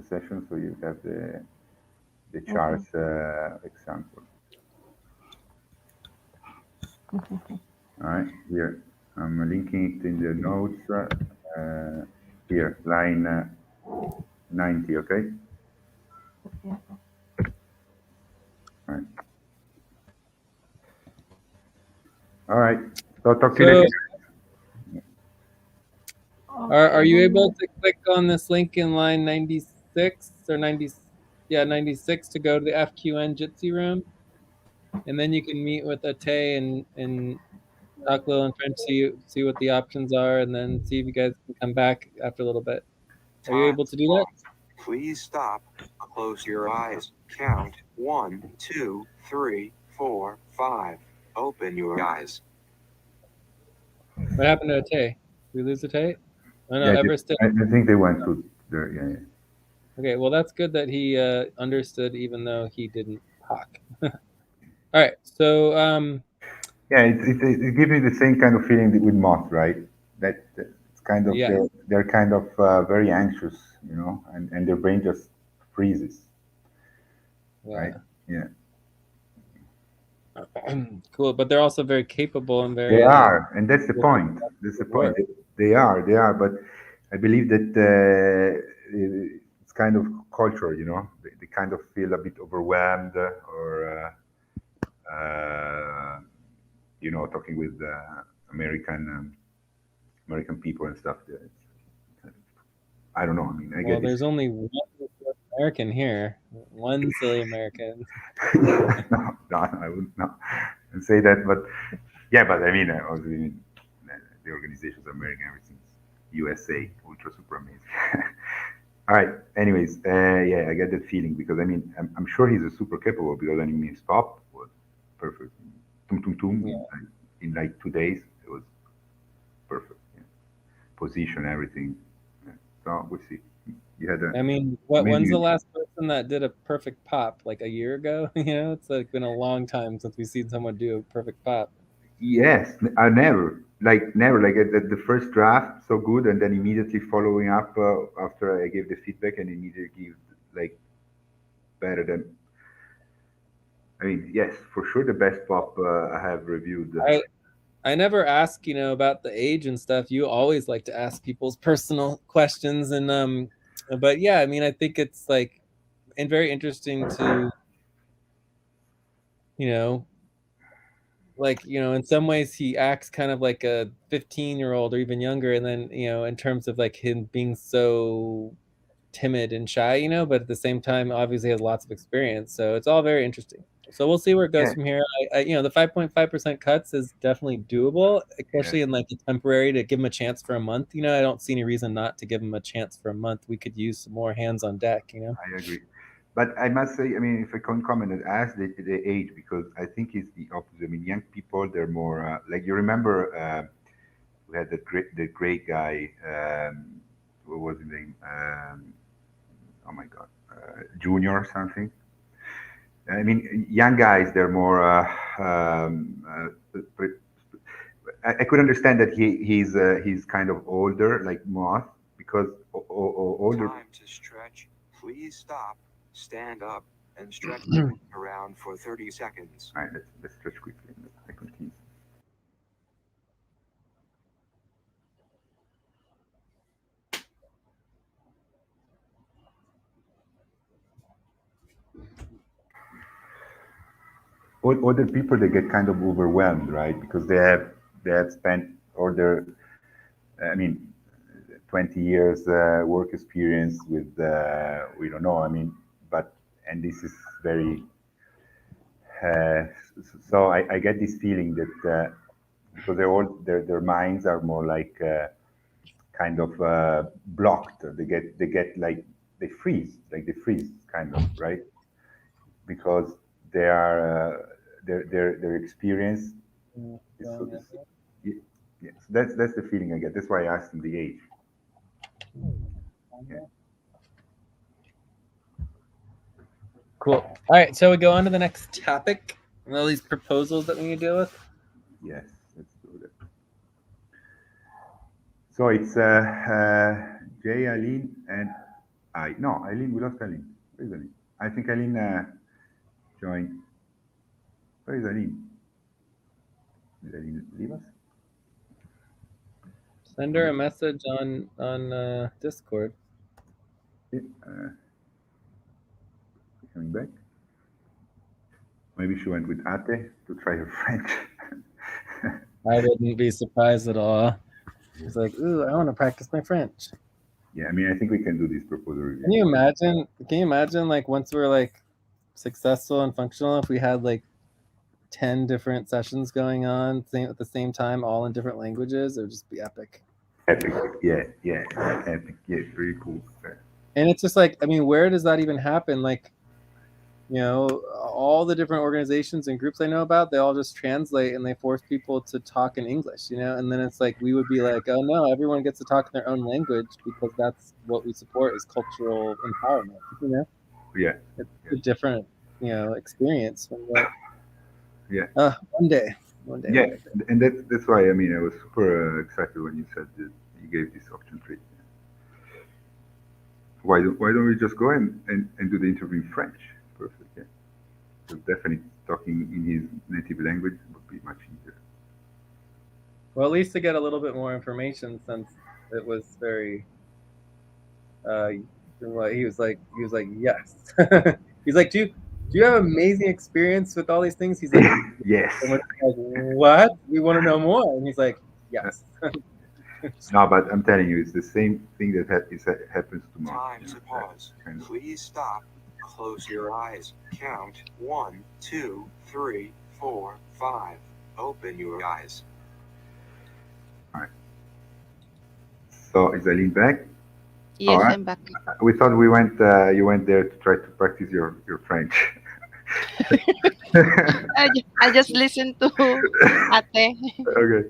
session so you have the Okay. charts example. All right, here. I'm linking it in the notes. Here, line 90, okay? Okay. All right. All right. So talk to you So later. are Okay. you Let able me. to click on this link in line 96 or 90? Yeah, 96 to go to the FQN Jitsi room, and then you can meet with Ate and talk a little in French, see what the options are, and then see if you guys can come back after a little bit. Are you Time. able to do that? Please stop. Close your eyes. Count 1, 2, 3, 4, 5. Open your eyes. What happened to Ate? Did we lose Ate? Oh no, Yeah, Everest did. I think they went to there. Yeah, yeah. Okay, well that's good that he understood even though he didn't talk. All right, so Yeah, it gives me the same kind of feeling with moth, right? That it's kind of yeah, they're kind of very anxious, you know, and their brain just freezes, right? yeah. Yeah, Cool, but they're also very capable and they very are, and that's the point. That's the point. work. They are, but I believe that it's kind of culture, you know. They kind of feel a bit overwhelmed, or talking with American people and stuff. I don't know. I mean, I Well, get this. there's only one American here. One silly American. No, I wouldn't not say that, but yeah, but I mean, obviously, the organizations are American, everything's USA, ultra super amazing. All right. Anyways, yeah, I get that feeling because I mean, I'm sure he's a super capable because I mean, his pop was perfect. Tum tum tum. Yeah. In like 2 days, it was perfect. Yeah. Position, everything. Yeah. So we'll see. You had a I mean, when's the last person that did a perfect pop? Like a year ago? It's like been a long time since we've seen someone do a perfect pop. Yes, I never, like at the first draft, so good, and then immediately following up after I gave the feedback and immediately give like better than. I mean, yes, for sure, the best pop I have reviewed. I never ask, about the age and stuff. You always like to ask people's personal questions, and but yeah, I mean, I think it's like and very interesting to, you know, like, in some ways he acts kind of like a 15-year-old or even younger, and then, in terms of like him being so timid and shy, but at the same time, obviously has lots of experience. So it's all very interesting. So we'll see where it goes Yeah. from here. The 5.5% cuts is definitely doable, especially in like a temporary to give him a chance for a month. I don't see any reason not to give him a chance for a month. We could use some more hands on deck. I agree. But I must say, I mean, if I can comment and ask the age, because I think it's the opposite. I mean, young people, they're more like you remember we had the great guy, what was his name? Oh my God, Junior or something. I mean, young guys, they're more. I could understand that he's kind of older, like Moth, because older. Time to stretch. Please stop, stand up, and stretch around for 30 seconds. All right, let's stretch quickly. I continue. Other people they get kind of overwhelmed, right? Because they have spent all their, I mean, 20 years work experience with we don't know. I mean, but and this is very. Uh, so I get this feeling that because their minds are more like kind of blocked. They get like they freeze kind of, right? Because they are their experience is so yeah, so that's the feeling I get. That's why I asked him the age. Yeah. Cool. All right, so we go on to the next topic. All these proposals that we need to deal with. Yes, let's do that. So it's Jay, Eileen, and I. No, Eileen, we lost Eileen. Where is Eileen? I think Eileen joined. Where is Eileen? Did Eileen leave us? Send her a message on Discord. Yeah, coming back. Maybe she went with Ate to try her French. I wouldn't be surprised at all. She's like, ooh, I want to practice my French. Yeah, I mean, I think we can do this proposal review. Can you imagine like once we're like successful and functional, if we had like 10 different sessions going on at the same time, all in different languages? It would just be epic. Epic. Yeah, epic. Yeah, very cool. And it's just like, I mean, where does that even happen? Like, all the different organizations and groups I know about, they all just translate and they force people to talk in English, and then it's like we would be like, oh no, everyone gets to talk in their own language because that's what we support is cultural empowerment. Yeah. It's a different, experience from what. Yeah. One day. Yeah, and that's why I mean I was super excited when you said that you gave this option 3. Why don't we just go and do the interview in French? Perfect. Yeah. Because definitely talking in his native language would be much easier. Well, at least to get a little bit more information since it was very. He was like yes. He's like, do you have amazing experience with all these things? He's like, yes. and we're like, what? We want to know more. And he's like, yes. No, but I'm telling you, it's the same thing that happens to Mark. Time to pause. Please stop. Close your eyes. Count 1, 2, 3, 4, 5. Open your eyes. All right. So is Eileen back? All Yes, right. I'm back. We thought we went. You went there to try to practice your French. I just listened to Ate. Okay.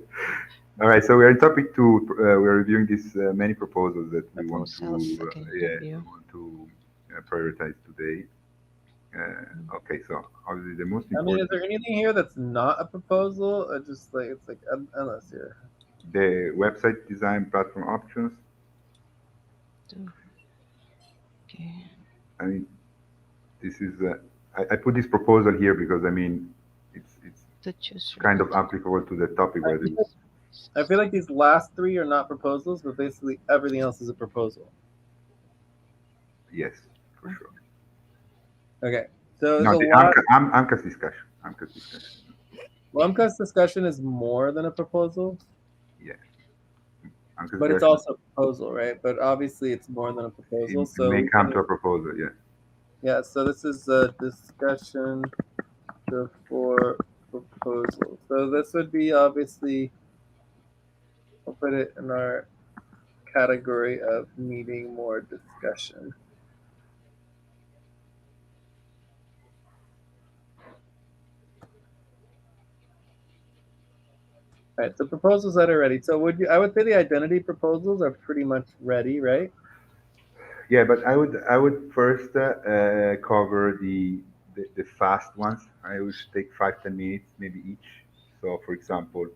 All right. So we are in topic two. We are reviewing these many proposals that we want to. Proposals. Okay, Yeah, review. we want to prioritize today. Okay. So obviously the most I mean, is important, there anything here that's not a proposal? Or just like it's like endless here. the website design platform options. Okay. I mean, this is. I put this proposal here because I mean, it's To choose kind of related. applicable to the topic, whether it's I feel like these last three are not proposals, but basically everything else is a proposal. yes, for sure. Okay, so there's No, a the lot. AMCA's discussion. AMCA's discussion. Lumca's discussion is more than a proposal, Yeah, AMCA's but it's discussion. also a proposal, right? But obviously, it's more than a proposal. It So may we come can, to a proposal. Yeah. yeah. So this is a discussion before proposal. So this would be obviously. I'll put it in our category of needing more discussion. All right, so proposals that are ready. So I would say the identity proposals are pretty much ready, right? Yeah, but I would first cover the fast ones. I would take 5-10 minutes maybe each. So for example,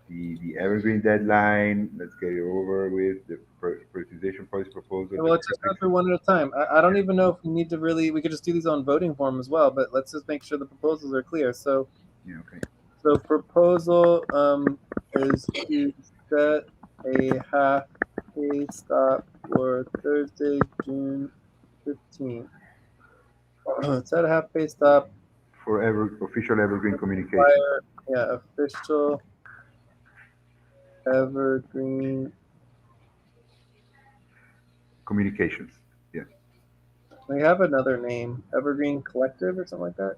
the evergreen deadline. Let's get it over with. The prioritization policy proposal. Well, The let's just go through one at a time. I don't even know if we need to really. We could just do these on voting form as well, but let's just make sure the proposals are clear. yeah, okay. So proposal is to set a half pay stop for Thursday, June 15th. Set a half pay stop. For official evergreen communication. Require, yeah, official evergreen. Communications. Yeah. We have another name, Evergreen Collective or something like that.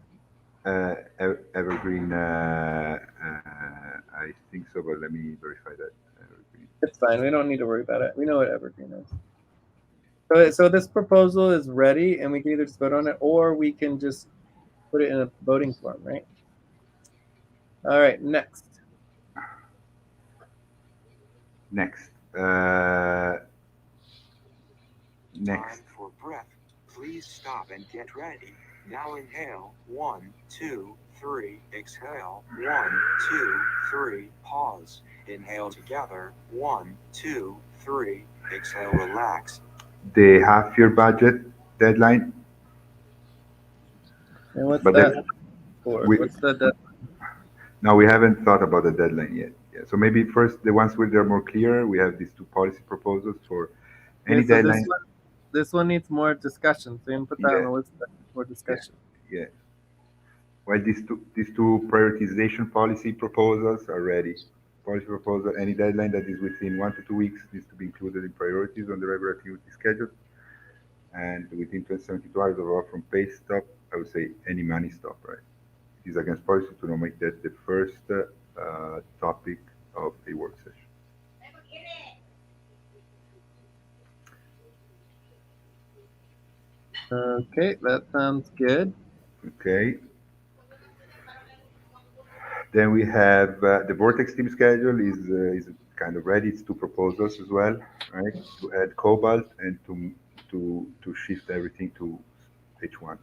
Evergreen. I think so, but let me verify that. Evergreen. It's fine. We don't need to worry about it. We know what Evergreen is. So this proposal is ready, and we can either just vote on it, or we can just put it in a voting form, right? All right, next. Next. Next. Time for breath. Please stop and get ready. Now inhale. 1, 2, 3. Exhale. 1, 2, 3. Pause. Inhale together. 1, 2, 3. Exhale. Relax. The half-year budget deadline. And what's But that for? What's the deadline? no, we haven't thought about the deadline yet. Yeah. So maybe first the ones where they're more clear. We have these two policy proposals for any Okay, so deadline. this one needs more discussion. So you can put that on Yeah. the list for Yeah. discussion. Yeah. Well, these two prioritization policy proposals are ready. Policy proposal, any deadline that is within 1 to 2 weeks needs to be included in priorities on the regular activity schedule. And within 72 hours of off from pay stop, I would say any money stop, right? It is against policy to not make that the first topic of a work session. Okay, that sounds good. Okay. Then we have the Vortex team schedule is kind of ready. It's two proposals as well, right? To add Cobalt and to shift everything to H1.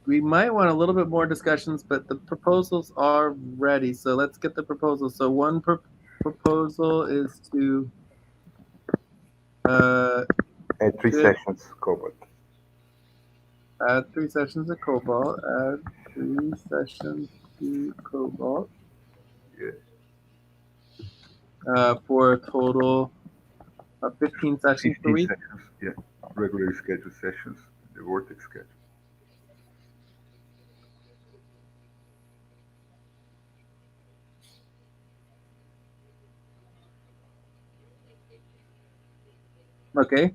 We might want a little bit more discussions, but the proposals are ready. So let's get the proposals. So one proposal is to Add three should sessions Cobalt. add 3 sessions of Cobalt. Add 3 sessions to Cobalt Yeah. for a total of 15 sessions per 15 week. sessions. Yeah. Regularly scheduled sessions. The Vortex schedule. Okay.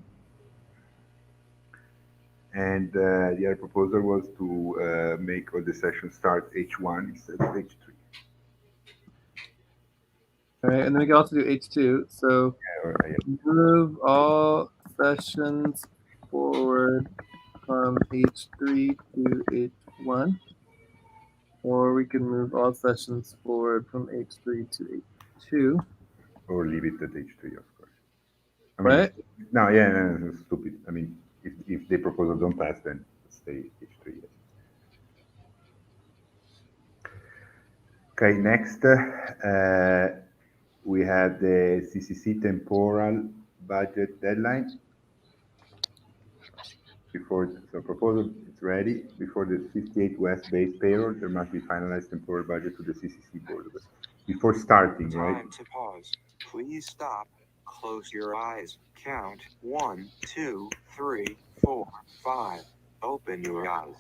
And the other proposal was to make all the sessions start H1 instead of H3. All right, and then we can also do H2. So Yeah, move all sessions forward from H3 to H1, or we can move all sessions forward from H3 to H2. or leave it at H3, of course. I mean, What? no, yeah, no, it's stupid. I mean, if the proposal don't pass, then stay H3. Yes. Okay, next we have the CCC temporal budget deadline. So proposal is ready. Before the 58 West base payroll, there must be finalized temporal budget to the CCC board. Before starting, right? Time to pause. Please stop. Close your eyes. Count 1, 2, 3, 4, 5. Open your eyes.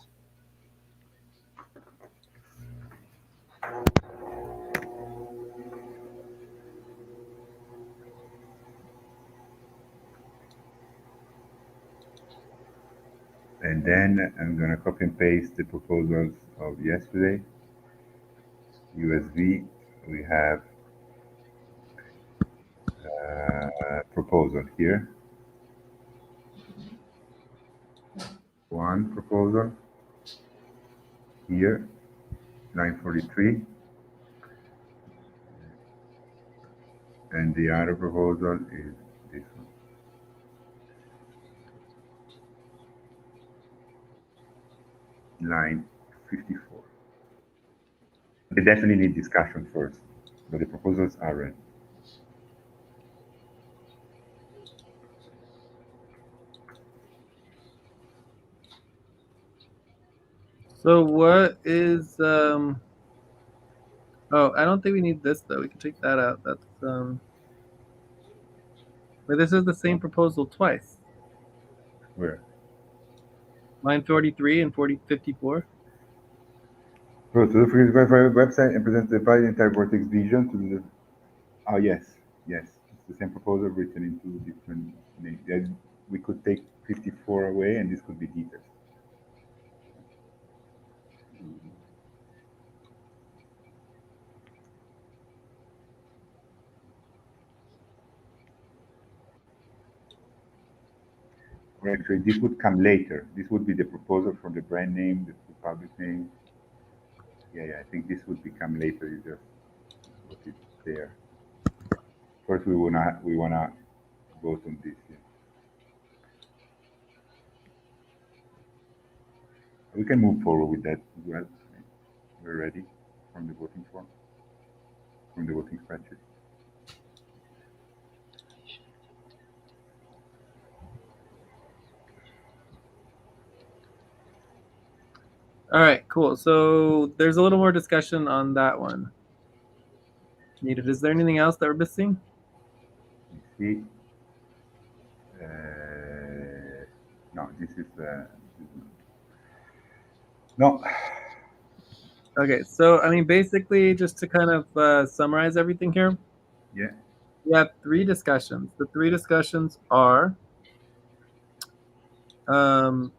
And then I'm gonna copy and paste the proposals of yesterday. USV, we have proposal here. One proposal here, 943. And the other proposal is this one. Line 54. They definitely need discussion first, but the proposals are ready. So what is oh, I don't think we need this though. We can take that out. That's but this is the same proposal twice. Where? Line 43 and 54. So to the free website and present the entire Vortex vision to the. Oh yes, yes, it's the same proposal written into different names. Yeah, we could take 54 away, and this could be details. Actually, this would come later. This would be the proposal from the brand name, the public name. Yeah, I think this would become later. You just put it there. First, we wanna vote on this. Yeah. We can move forward with that as well. We're ready from the voting form, from the voting spreadsheet. All right, cool. So there's a little more discussion on that one needed. Is there anything else that we're missing? You see, no, this is no. Okay, so I mean, basically, just to kind of summarize everything here, Yeah, we have 3 discussions. The 3 discussions are, well,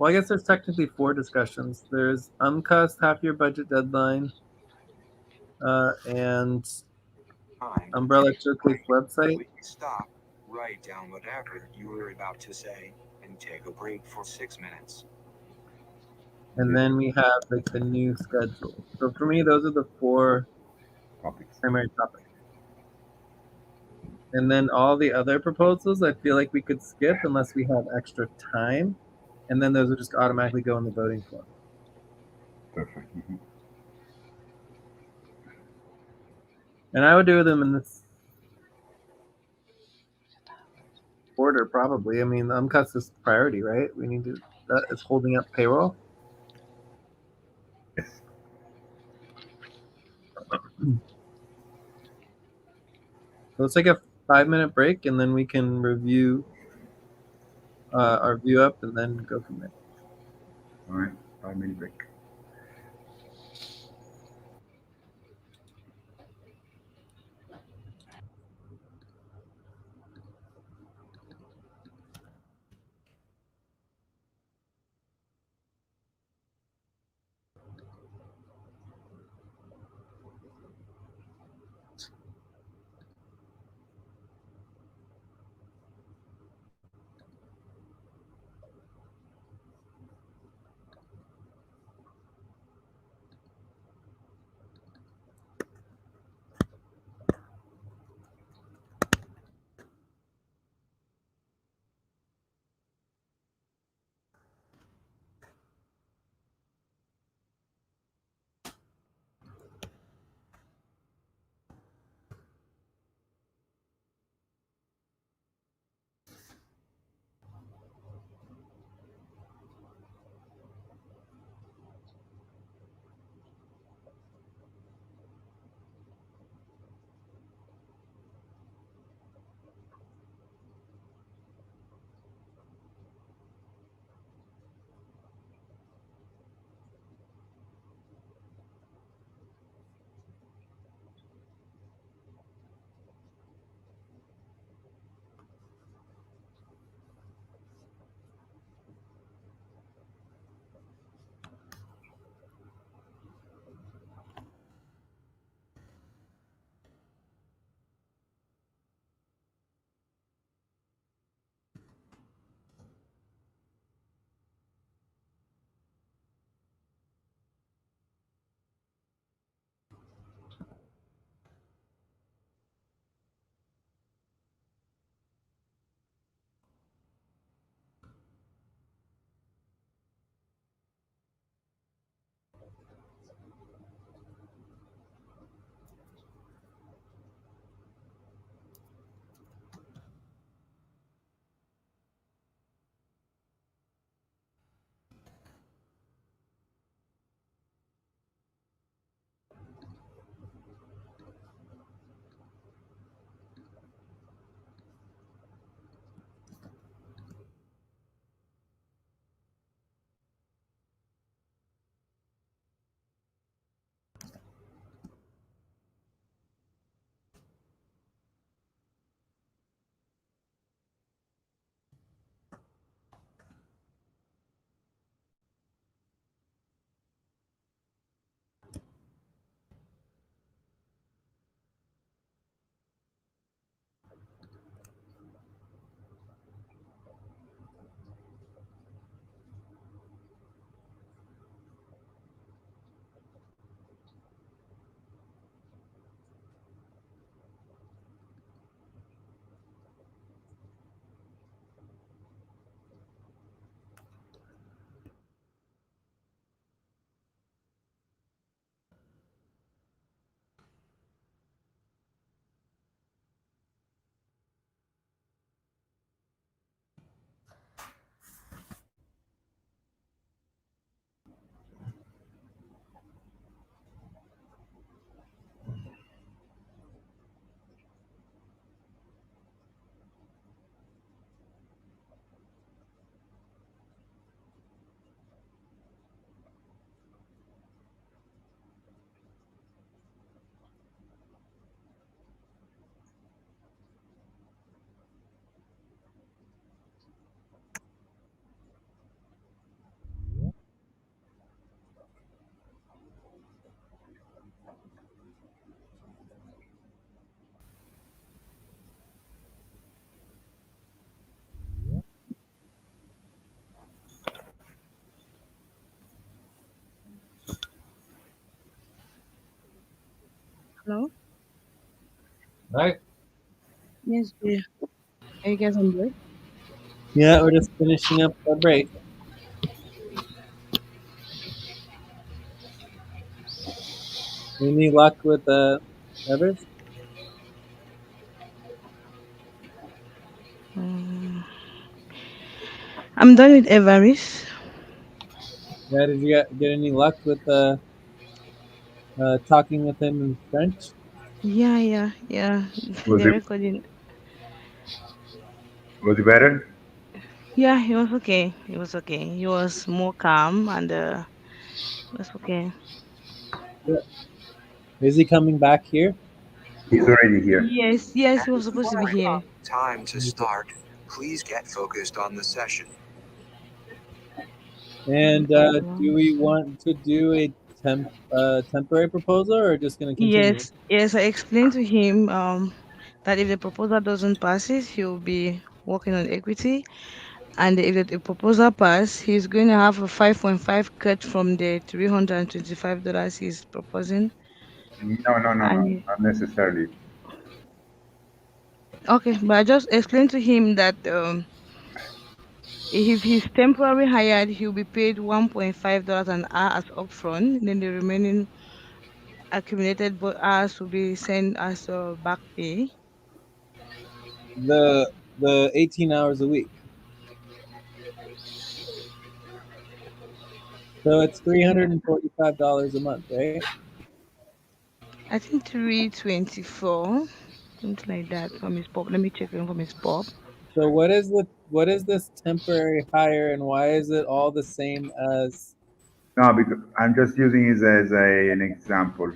I guess there's technically 4 discussions. There's UMCUS half-year budget deadline, and Time. Umbrella Showcase website. Please stop. Write down whatever you were about to say and take a break for 6 minutes. And then we have like the new schedule. So for me, those are the 4 topics. primary topics. And then all the other proposals, I feel like we could skip unless we have extra time. And then those will just automatically go in the voting form. Perfect. Mm-hmm. And I would do them in this order, probably. I mean, the UMCUS is priority, right? We need to, that is holding up payroll. Yes. So let's take a 5-minute break and then we can review our view up and then go from there. All right. 5-minute break. Hello? Right? Yes, dear. Are you guys on break? Yeah, we're just finishing up our break. Any luck with Evers? I'm done with Everest. Yeah, did you get any luck with talking with him in French? Yeah. Was The it recording. better? Yeah, he was okay. He was okay. He was more calm and it was okay. Yeah. Is he coming back here? He's already here. Yes, he was supposed to be here. Time to start. Please get focused on the session. And No do problem. we want to do a temporary proposal, or just going to continue? Yes, I explained to him that if the proposal doesn't pass it, he'll be working on equity. And if the proposal pass, he's going to have a 5.5 cut from the $325 he's proposing. No, And he- not necessarily. okay, but I just explained to him that if he's temporary hired, he'll be paid $1.5 an hour as upfront. Then the remaining accumulated hours will be sent as back pay. The 18 hours a week. So it's $345 a month, right? I think 324, something like that from his pop. Let me check in from his pop. So what is this temporary hire, and why is it all the same as? No, because I'm just using it as an example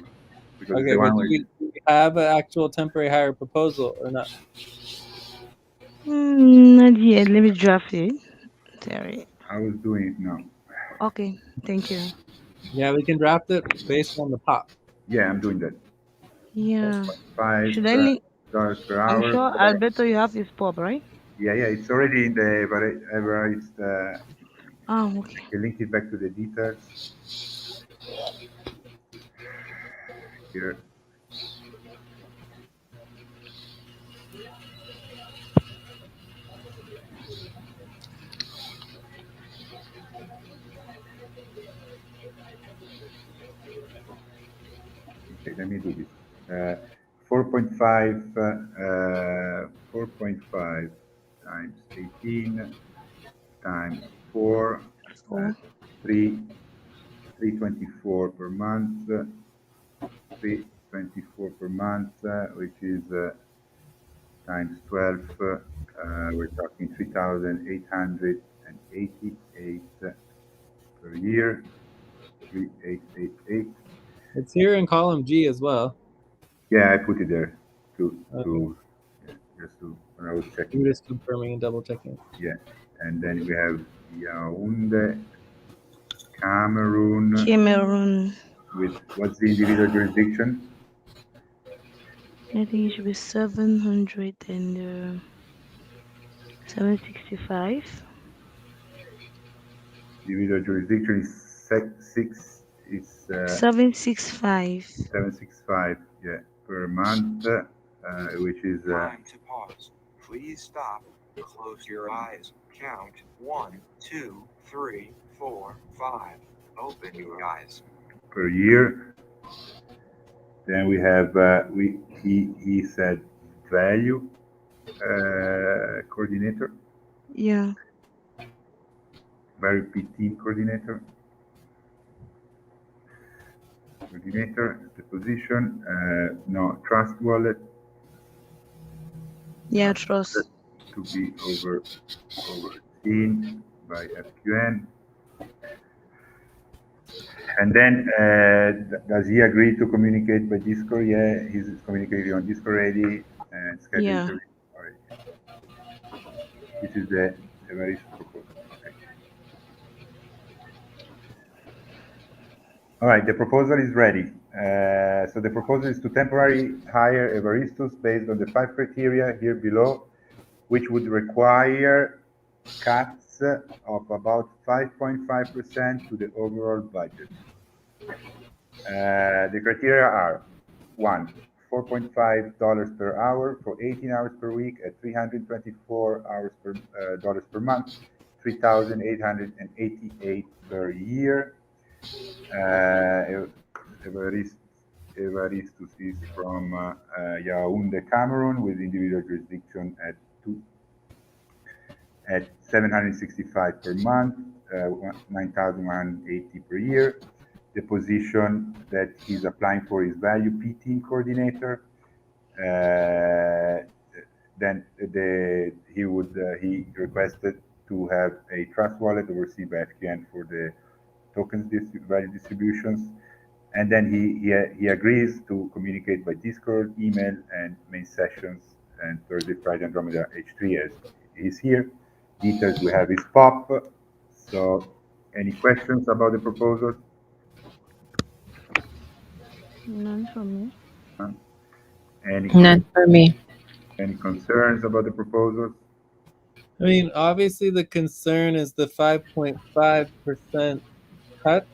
because it's Okay, the but one with. do we have an actual temporary hire proposal or not? Not yet. Let me draft it. Sorry. I was doing it now. Okay, thank you. Yeah, we can draft it based on the pop. Yeah, I'm doing that. Yeah. Five Should I link? dollars per I'm hour. sure Alberto, you have his pop, right? Yeah, it's already in the average. Oh, okay. I link it back to the details here. Okay, let me do this. 4.5 times 18 times 4, So 3, 324 per month, 324 per month, which is times 12, we're talking 3,888 per year, 3888. It's here in column G as well. Yeah, I put it there to Okay. yeah, just to when I was checking. I'm just confirming and double checking. Yeah, and then we have Yaoundé, Cameroon, Cameroon. with what's the individual jurisdiction? I think it should be 700 and 765. Individual jurisdiction is 765. 765, yeah, per month, which is Time to pause. Please stop. Close your eyes. Count 1, 2, 3, 4, 5. Open your eyes. per year. Then we have he said value coordinator, Yeah. value PT coordinator. The position, no, trust wallet, Yeah, trust. to be overseen by FQN. And then, does he agree to communicate by Discord? Yeah, he's communicating on Discord already and schedule Yeah. interview already. This is the Evarist proposal. Okay. All right, the proposal is ready. So the proposal is to temporarily hire Evaristus based on the 5 criteria here below, which would require cuts of about 5.5% to the overall budget. The criteria are one, $4.5 per hour for 18 hours per week at 324 hours per dollars per month, 3,888 per year. Evaristus is from Yaoundé, Cameroon, with individual jurisdiction at 765 per month, 9,180 per year. The position that he's applying for is value PT coordinator. Then he requested to have a trust wallet overseen by FQN for the tokens value distributions. And then he agrees to communicate by Discord, email, and main sessions, and Thursday, Friday, Andromeda H3 as he's here. Details we have is POP. So, any questions about the proposal? None for me. None for me. Any concerns about the proposals? I mean, obviously the concern is the 5.5% cut.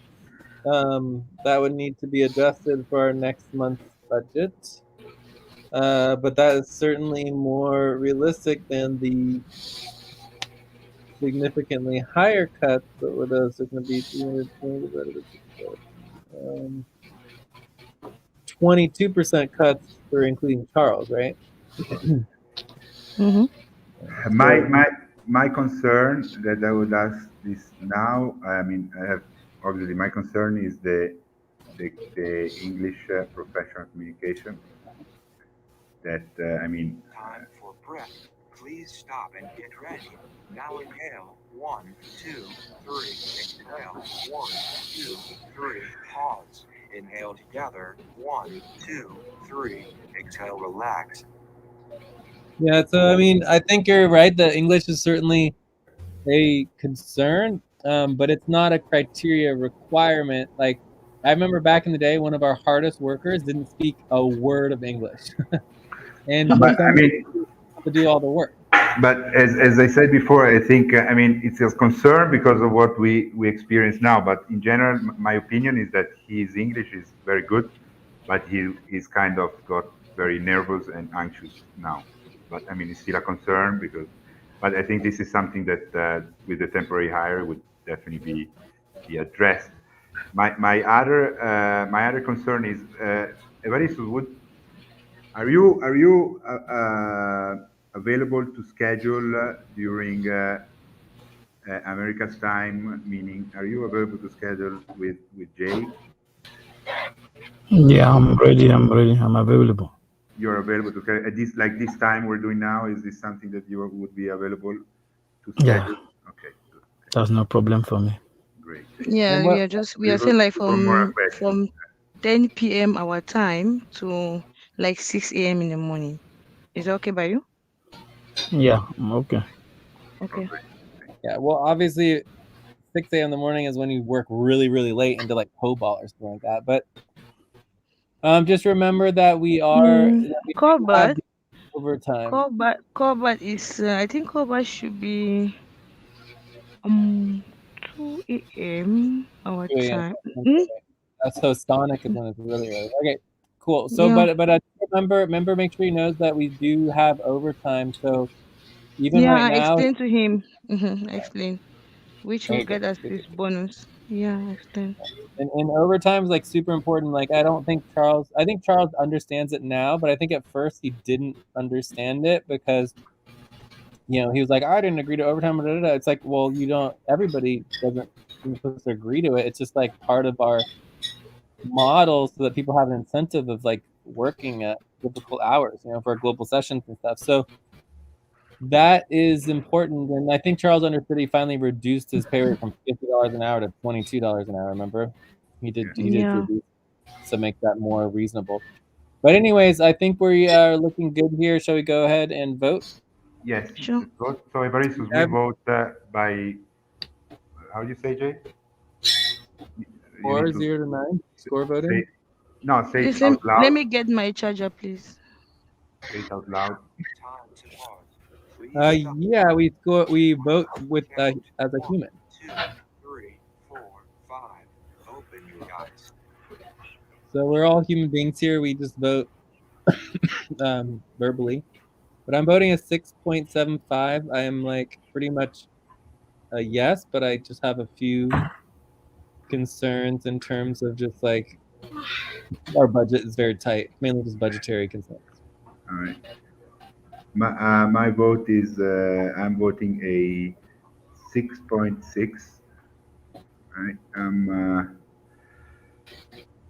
That would need to be adjusted for our next month's budget. But that is certainly more realistic than the significantly higher cuts. But what those are going to be 320 divided by 6. 22% cuts for including Charles, right? Mm-hmm. My concern that I would ask this now. I mean, I have obviously my concern is the English professional communication. That I mean. Time for breath. Please stop and get ready. Now inhale. 1, 2, 3. Exhale. 1, 2, 3. Pause. Inhale together. 1, 2, 3. Exhale. Relax. Yeah, so I mean, I think you're right that English is certainly a concern, but it's not a criteria requirement. Like, I remember back in the day, one of our hardest workers didn't speak a word of English, and for But some I mean, reason, to do all the work. but as I said before, I think I mean it's a concern because of what we experience now. But in general, my opinion is that his English is very good, but he's kind of got very nervous and anxious now. But I mean, it's still a concern because. But I think this is something that with the temporary hire would definitely be addressed. My other concern is Evaristo, are you available to schedule during America's time? Meaning, are you available to schedule with Jay? Yeah, I'm ready. I'm available. You're available to schedule at this time we're doing now. Is this something that you would be available to schedule? Yeah. Okay, good. That's no problem for me. Great. Yeah, And we what are saying like More questions. from 10 p.m. our time to like 6 a.m. in the morning. Is that okay by you? Yeah, I'm okay. Okay. Yeah, well, obviously, 6 a.m. in the morning is when you work really, really late into like COBOL or something like that. But just remember that we do Callback. have the overtime. Callback is I think callback should be 2 a.m. our 2 a.m. time. So Sonic is when it's really early. Okay, cool. So, Yeah. but remember, make sure he knows that we do have overtime. So even Yeah, right I now, explained to him. I explained, which will okay, get us good. this bonus. Yeah, I explained. And overtime is like super important. Like I think Charles understands it now, but I think at first he didn't understand it because he was like, I didn't agree to overtime. Blah, blah, blah. It's like, well, everybody doesn't supposed to agree to it. It's just like part of our model so that people have an incentive of like working at difficult hours, for global sessions and stuff. So that is important. And I think Charles understood he finally reduced his pay rate from $50 an hour to $22 an hour. Remember? He did Yeah. reduce to make that more reasonable. But anyways, I think we are looking good here. Shall we go ahead and vote? Yes. Sure. Let's vote. So Evaristo, we vote by how do you say, Jay? You need 4-0 to 9. Score voting. say Please it out let loud. me get my charger, please. Say it out loud. Time to pause. Please stop. Yeah, we vote with as a human. 2, 3, 4, 5. Open your eyes. So we're all human beings here. We just vote verbally. But I'm voting a 6.75. I am like pretty much a yes, but I just have a few concerns in terms of just like our budget is very tight, mainly just budgetary concerns. All right. My vote is I'm voting a 6.6. Right.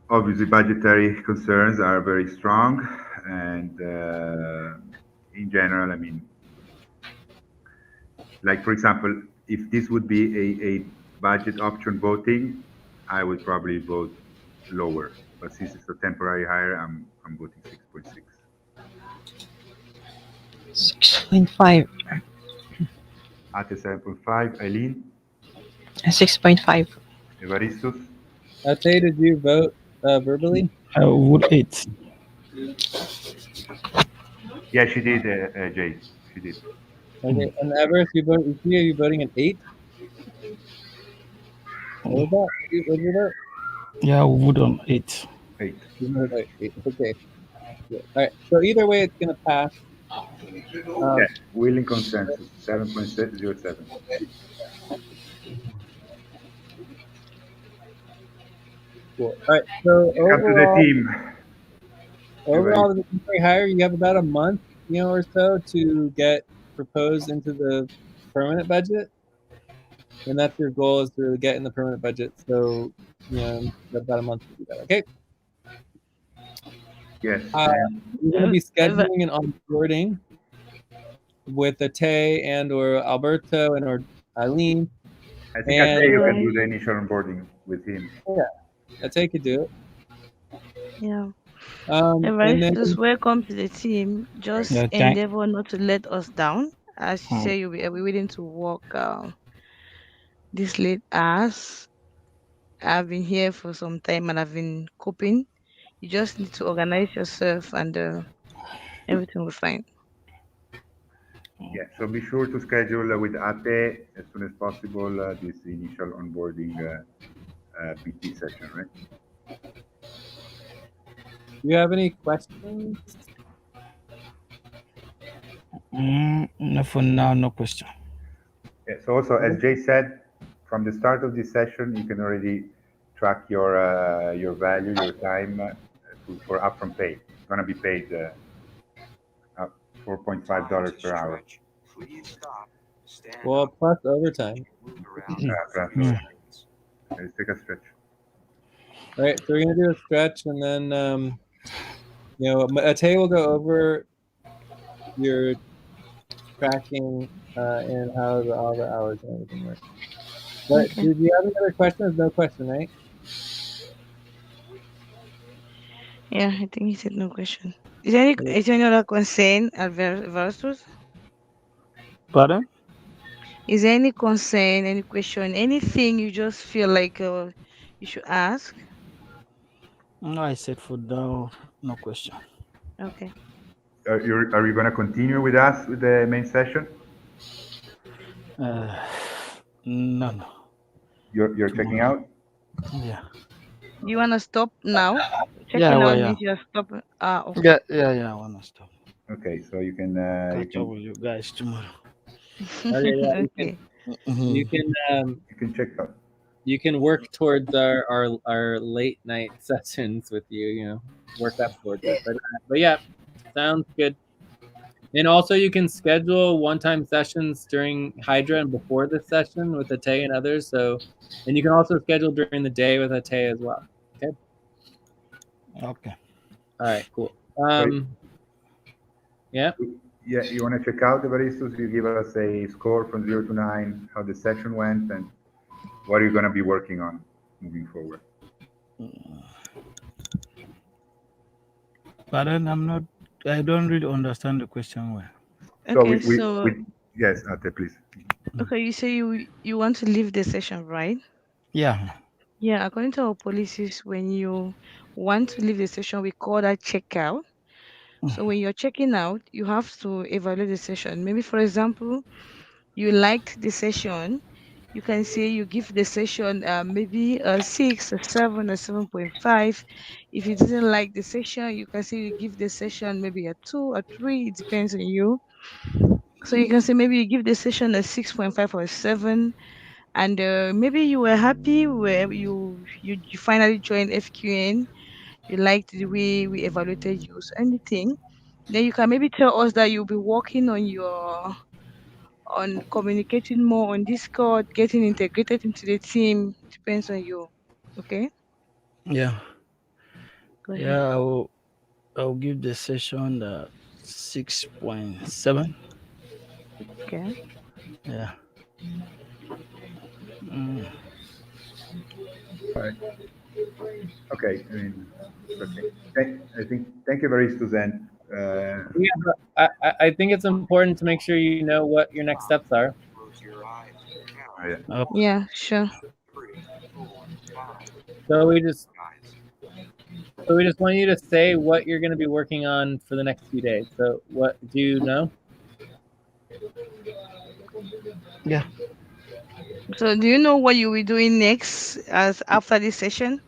Obviously, budgetary concerns are very strong, and in general, I mean, like for example, if this would be a budget option voting, I would probably vote lower. But since it's a temporary hire, I'm voting 6.6. 6.5. At a 7.5, Eileen, 6.5. Evaristos. Ate, did you vote verbally? I would 8. Yeah, she did, Jay. She did. Okay, and Everest, you vote. Are you voting an 8? What was that? What did you vote? Yeah, I would on 8. 8. You voted 8. Okay. Yeah. All right. So either way, it's gonna pass. Yeah, willing consensus, 7.07. Cool. All right. So Come to the team. overall, the temporary hire, you have about a month, or so to get proposed into the permanent budget, and that's your goal is to get in the permanent budget. So you have about a month to do that. Okay. Yes. We're going to be scheduling an onboarding with Ate and or Alberto and or Eileen. I think Ate you can do the initial onboarding with him. Yeah, Ate could do it. Yeah. And then Just welcome to the team. Just endeavor not to let us down. As you say, you'll be willing to work this late hours. I've been here for some time and I've been coping. You just need to organize yourself and everything will be fine. Yeah, so be sure to schedule with Ate as soon as possible this initial onboarding PT session, right? Do you have any questions? No, for now, no question. Yeah, so also, as Jay said, from the start of this session, you can already track your value, your time for upfront pay. It's going to be paid $4.5 per hour. Please stop, stand Well, up, plus overtime. move around. Let's take a stretch. All right, so we're gonna do a stretch, and then Ate will go over your tracking and how all the hours and everything work. But did you have any other questions? No question, right? Yeah, I think he said no question. Is there any other concern, Albertus? Pardon? Is there any concern, any question, anything you just feel like you should ask? No, I said for now, no question. Okay. Are you going to continue with us with the main session? No. You're checking out? Yeah. You want to stop now? Checking out means you're stopping. Okay. Yeah, I want to stop. Okay, so you can catch up with you guys tomorrow. Okay. You can check out. You can work towards our late night sessions with you. Work up towards it. But yeah, sounds good. And also, you can schedule one-time sessions during Hydra and before this session with Ate and others. And you can also schedule during the day with Ate as well. Okay. Okay. All right. Cool. Yeah. Yeah, you want to check out the baristas? You give us a score from 0 to 9, how the session went, and what are you going to be working on moving forward? Pardon, I don't really understand the question well. Okay, so yes, Ate, please. Okay, you say you want to leave the session, right? Yeah. Yeah, according to our policies, when you want to leave the session, we call that checkout. So when you're checking out, you have to evaluate the session. Maybe, for example, you liked the session, You can say you give the session maybe a 6, a 7, a 7.5. If you didn't like the session, you can say you give the session maybe a 2 or 3. It depends on you. So you can say maybe you give the session a 6.5 or a 7, and maybe you were happy where you finally joined FQN. You liked the way we evaluated you. So anything, then you can maybe tell us that you'll be working on communicating more on Discord, getting integrated into the team. Depends on you. Okay, Yeah. go ahead. Yeah, I'll give the session the 6.7. Okay. Yeah. Mm. All right. Okay. I mean, okay. I think thank you very Suzanne. Yeah, but I think it's important to make sure you know what your next steps are. Close your eyes and count. Yeah. Okay. One, Yeah, sure. two, three, four, five. So we just Guys, so we just want you to say what you're going to be working on for the next few days. So what do you know? Yeah. So do you know what you will be doing next as after this session?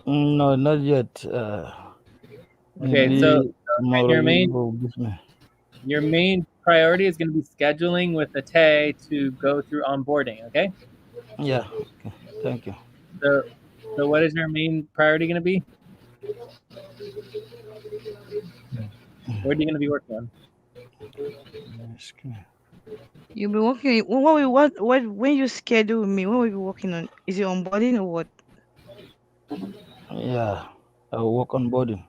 No, not yet. Okay, so Maybe tomorrow your you main will give me. your main priority is going to be scheduling with Ate to go through onboarding. Okay, Yeah. Okay. Thank you. so so what is your main priority going to be? What are you going to be working on? Yes, okay. You'll be working. What when you schedule me? What will you be working on? Is it onboarding or what? Yeah. I'll work on boarding.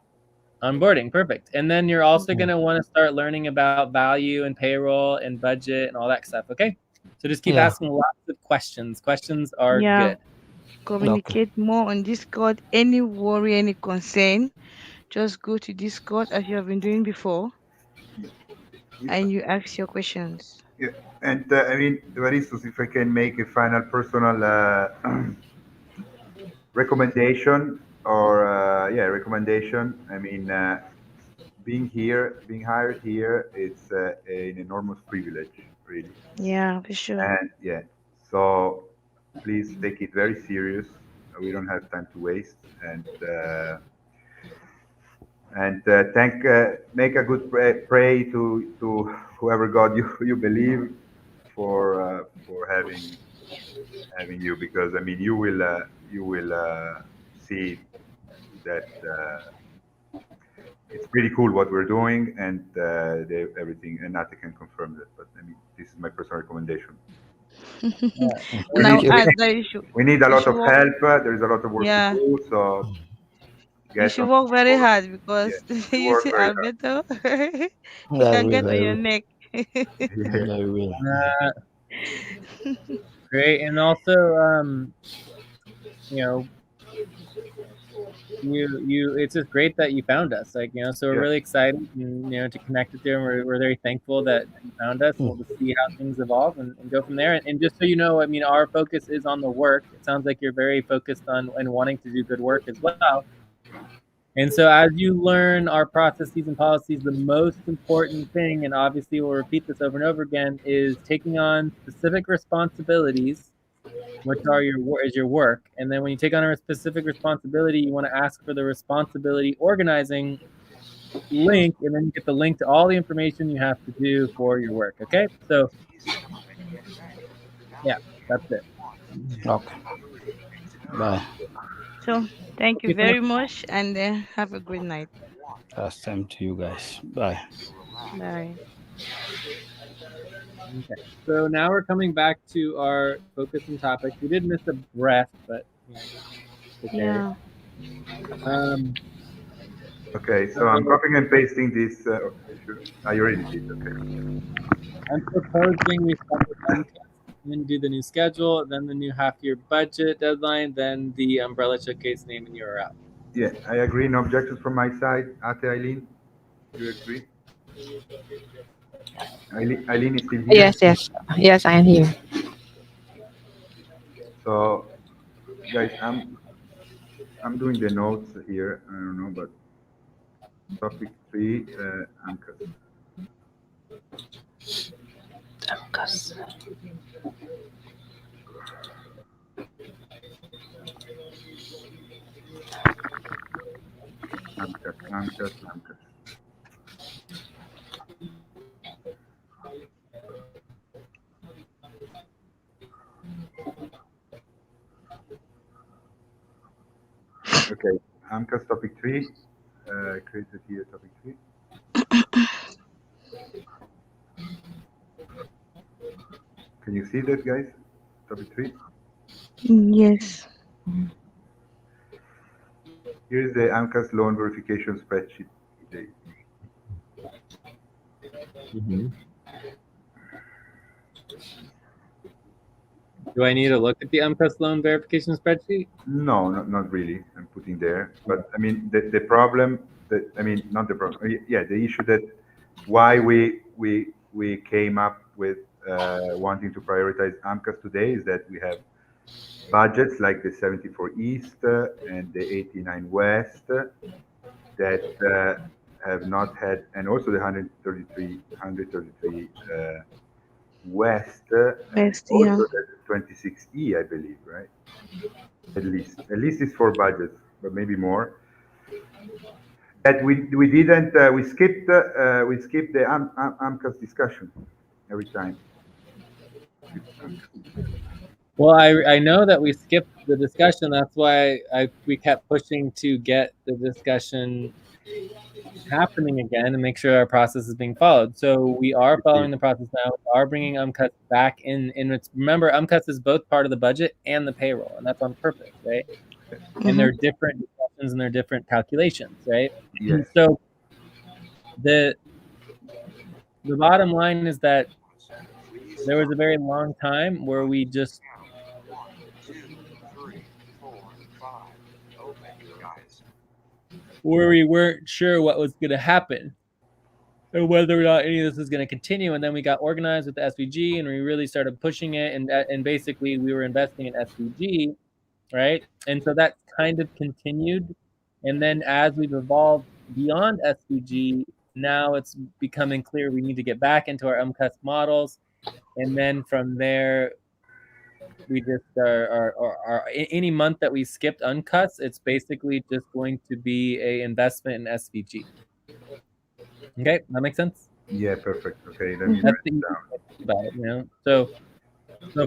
Onboarding, perfect. And then you're also Yeah. going to want to start learning about value and payroll and budget and all that stuff. Okay, so just keep Yeah. asking lots of questions. Questions are Yeah, good. Okay. communicate more on Discord. Any worry, any concern, just go to Discord as you have been doing before, Yeah. and you ask your questions. Yeah. And I mean, Evaristus, if I can make a final personal recommendation or yeah, recommendation. I mean, being here, being hired here, it's an enormous privilege, really. Yeah, for sure. And yeah, so please take it very serious. We don't have time to waste, and thank make a good pray to whoever God you believe for having you, because I mean you will see that it's pretty cool what we're doing, and everything, and Nate can confirm that. But I mean, this is my personal recommendation. Yeah. We And Thank I'll need you. we, add that we need a you lot should of work. help. There is a lot of work to Yeah, do. So you get should on work very board. hard Yeah, because we you work see very hard. Alberto, he I can will. get on I your will. neck. Yeah. I will. Uh, Great, and also, you know, it's just great that you found us. Like, so we're Yeah. really excited, and to connect with you, and we're very thankful that you found us, and we'll just see how things evolve and go from there. And just so you know, I mean, our focus is on the work. It sounds like you're very focused on and wanting to do good work as well. And so, as you learn our processes and policies, the most important thing, and obviously we'll repeat this over and over again, is taking on specific responsibilities, which are your work. And then when you take on a specific responsibility, you want to ask for the responsibility organizing link, and then you get the link to all the information you have to do for your work. Okay, so please stop and get ready. yeah, Now that's inhale. it. One, two, Okay. three. Exhale. Bye. So thank you Okay, thanks. very much, and have a good night. One. Same to you guys. Bye. Relax. Bye. Okay, so now we're coming back to our focus and topic. We did miss a breath, but okay. Yeah. Um, Okay. So I'm so copying and pasting this. You already did. Okay. I'm proposing we start with MCAS, then do the new schedule, then the new half-year budget deadline, then the umbrella showcase name and URL. Yeah, I agree. No objections from my side. Ate Eileen, you agree? Eileen is still here. Yes, yes. Yes, I am here. So guys, I'm doing the notes here. I don't know, but topic 3, ANCAS. AMCAS. Okay, AMCAS topic 3. Created here topic 3. Can you see that, guys? Topic 3. Yes. Here's the AMCAS loan verification spreadsheet. Do I need to look at the MCUS loan verification spreadsheet? No, not really. I'm putting there, but I mean the problem that I mean not the problem. Yeah, the issue that why we came up with wanting to prioritize AMCAS today is that we have budgets like the 74 East and the 89 West that have not had, and also the 133 West, and West, yeah. also the 26E, I believe, right? At least it's 4 budgets, but maybe more. That we didn't we skipped the AMCAS discussion every time. Well, I know that we skipped the discussion. That's why we kept pushing to get the discussion happening again and make sure our process is being followed. So we are following the process now. We are bringing UMCUS back in. Remember, UMCUS is both part of the budget and the payroll, and that's on purpose, right? And they're different discussions and they're different calculations, right? Yes. So the bottom line is that there was a very long time where we just 1, 2, 3, 4, 5. Open, guys. where we weren't sure what was going to happen and whether or not any of this was going to continue. And then we got organized with the SVG and we really started pushing it. And basically we were investing in SVG, right? And so that kind of continued. And then as we've evolved beyond SVG, now it's becoming clear we need to get back into our MCUS models. And then from there, we just are any month that we skipped uncuts, it's basically just going to be a investment in SVG. Okay, that makes sense? Yeah, perfect. Okay, let me That's write it down. about it, you know. So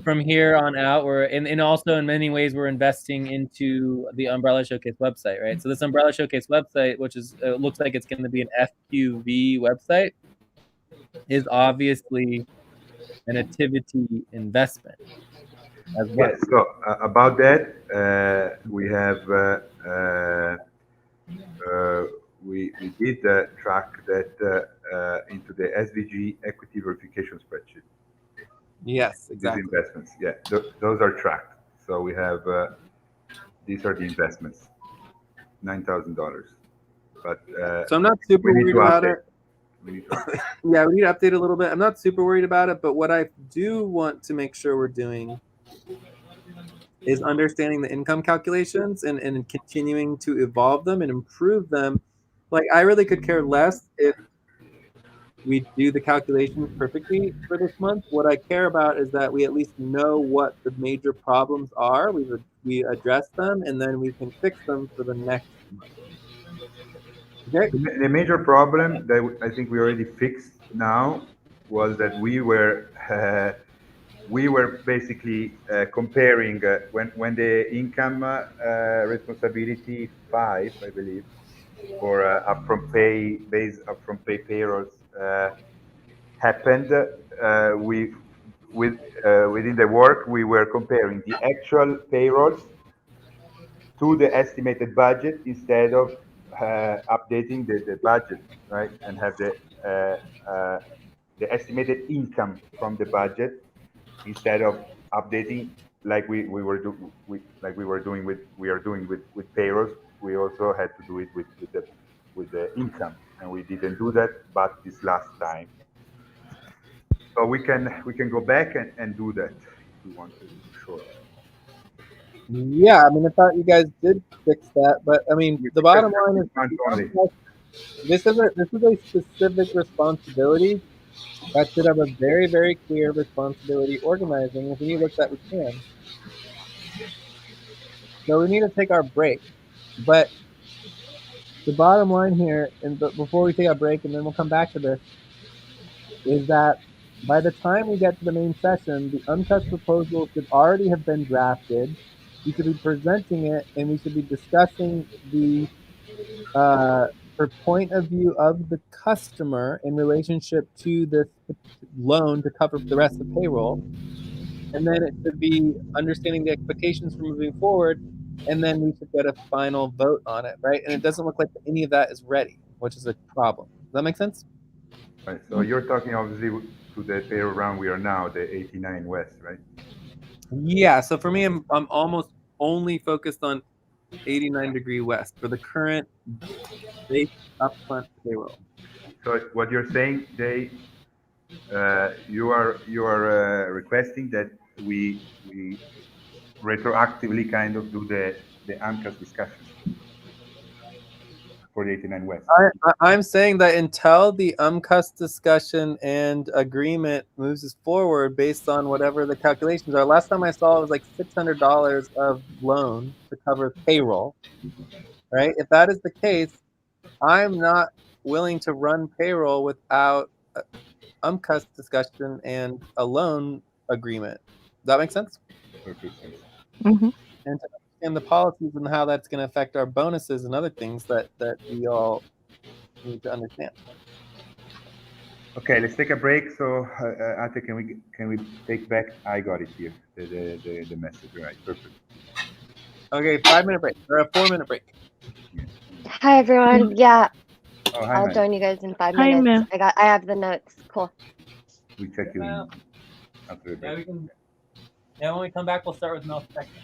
from here on out, we're and also in many ways we're investing into the Umbrella Showcase website, right? So this Umbrella Showcase website, which is looks like it's going to be an FQV website, is obviously an Ativity investment as well. Yes. So about that, we have we did track that into the SVG equity verification spreadsheet. Yes, These exactly. investments, yeah, those are tracked. So we have these are the investments, $9,000. But So I'm not super we need worried to about update. it. We need to update. Yeah, we need to update a little bit. I'm not super worried about it, but what I do want to make sure we're doing is understanding the income calculations and continuing to evolve them and improve them. Like I really could care less if we do the calculations perfectly for this month. What I care about is that we at least know what the major problems are. We address them and then we can fix them for the next month. Okay. The major problem that I think we already fixed now was that we were basically comparing when the income responsibility 5, I believe, for upfront pay based upfront pay payrolls happened. Within the work we were comparing the actual payrolls to the estimated budget instead of updating the budget, right, and have the estimated income from the budget instead of updating like we are doing with payrolls. We also had to do it with the income, and we didn't do that but this last time. So we can go back and do that if we want to, for sure. Yeah, I mean, I thought you guys did fix that, but I mean, the bottom line is only. this is a specific responsibility That should have a very, very clear responsibility organizing. If we need to look at that, we can. So we need to take our break. But the bottom line here, and before we take our break, and then we'll come back to this, is that by the time we get to the main session, the untouched proposal should already have been drafted. We should be presenting it, and we should be discussing the for point of view of the customer in relationship to this loan to cover the rest of the payroll. And then it should be understanding the expectations for moving forward, and then we should get a final vote on it, right? And it doesn't look like any of that is ready, which is a problem. Does that make sense? Right. So you're talking obviously to the payroll round we are now, the 89 West, right? Yeah. So for me, I'm almost only focused on 89 degree west for the current base upfront payroll. So what you're saying, Jay, you are requesting that we retroactively kind of do the AMCAS discussion for the 89 West. I'm saying that until the UMCUS discussion and agreement moves us forward based on whatever the calculations are. Last time I saw it was like $600 of loan to cover payroll, right? If that is the case, I'm not willing to run payroll without UMCUS discussion and a loan agreement. Does that make sense? Perfect sense. Mm-hmm. And to understand the policies and how that's going to affect our bonuses and other things that we all need to understand. Okay, let's take a break. So, Ate, can we take back? I got it here. The message. Right. Perfect. Okay, 5-minute break or a 4-minute break. Hi everyone. Yeah, Oh, hi, I'll man. join you guys in 5 Hi, minutes. ma'am. I have the notes. Cool. We check you in after the break. Yeah, we can. Yeah, when we come back, we'll start with Mel's section.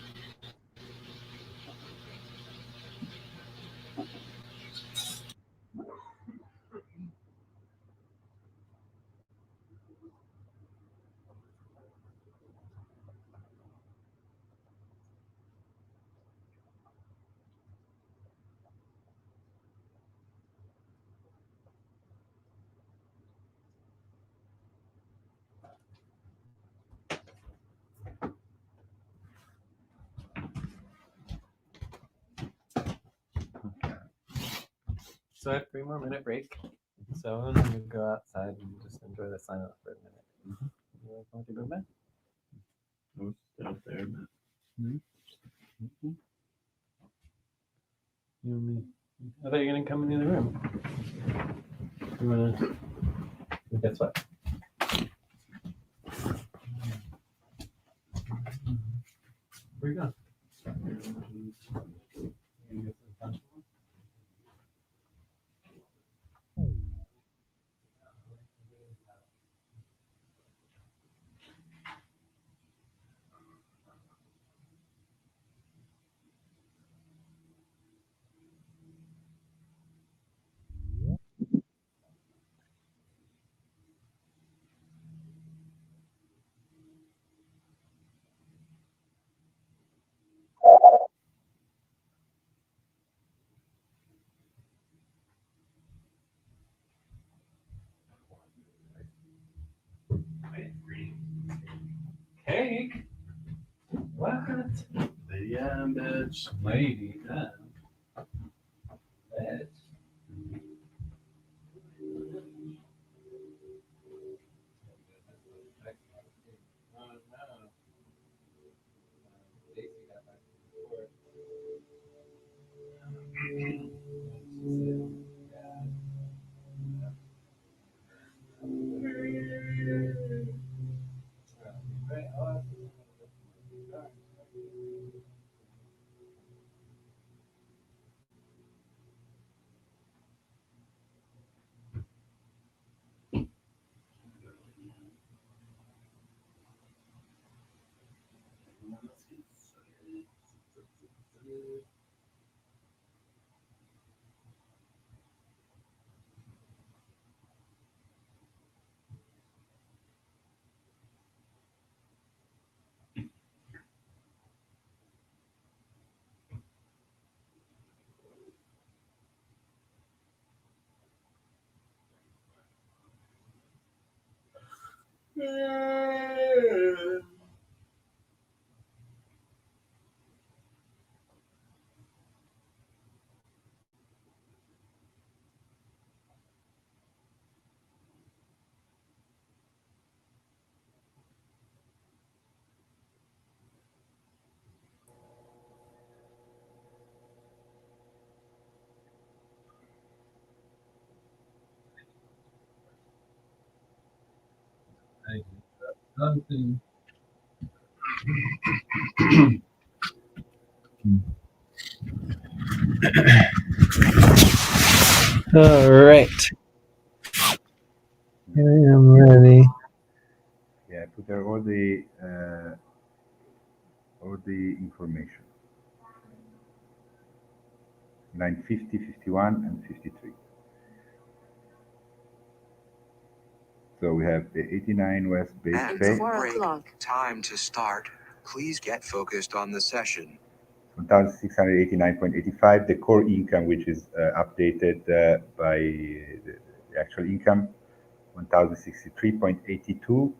So I have 3 more minute break. So I'm gonna go outside and just enjoy the silence for a minute. You guys want to go back? Out there, man. You and me. I thought you were gonna come into the room. You wanna? Guess what? Where you going? Cake? What? Yeah, bitch. Lady, bitch. Something. All right. I am ready. Yeah, put there all the information. Line 50, 51, and 53. So we have the 89 West Base And Pay, 4 o'clock. Time to start. Please get focused on the session. 1,689.85. The core income, which is updated by the actual income, 1,063.82,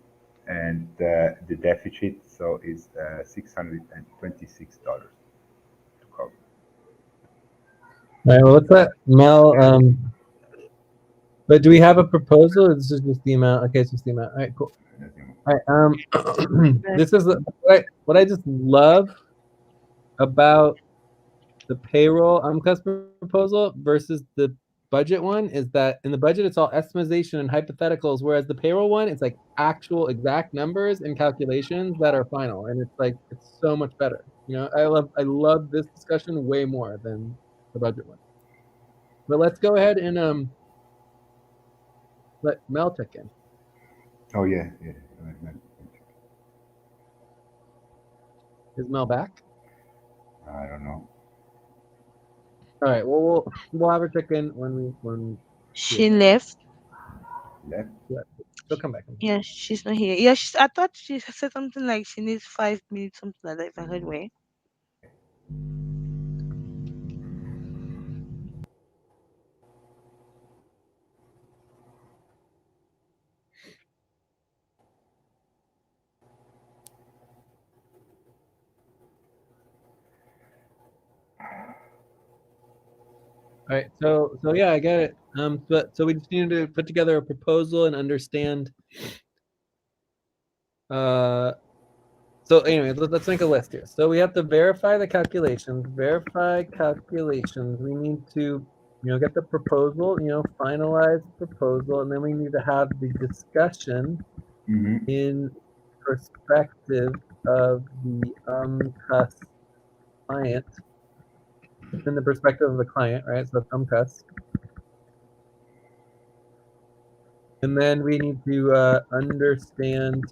and the deficit so is $626 to cover. All right. Well, let's let Mel. But do we have a proposal? Or this is just the amount. Okay, it's just the amount. All right. Cool. All right. This is what I just love about the payroll customer proposal versus the budget one is that in the budget it's all estimation and hypotheticals, whereas the payroll one it's like actual exact numbers and calculations that are final, and it's so much better. You know, I love this discussion way more than the budget one. But let's go ahead and let Mel check in. Oh yeah. Is Mel back? I don't know. All right. Well, we'll have her check in when She left. Left. yeah, she'll come back. Yeah, she's not here. Yeah, I thought she said something like she needs 5 minutes, something like that, if I heard well. All right, so yeah, I get it. But so we just need to put together a proposal and understand. So anyway, let's make a list here. So we have to verify the calculations. Verify calculations. We need to, get the proposal. Finalize the proposal, and then we need to have the discussion in perspective of the client. In the perspective of the client, right? So it's and then we need to understand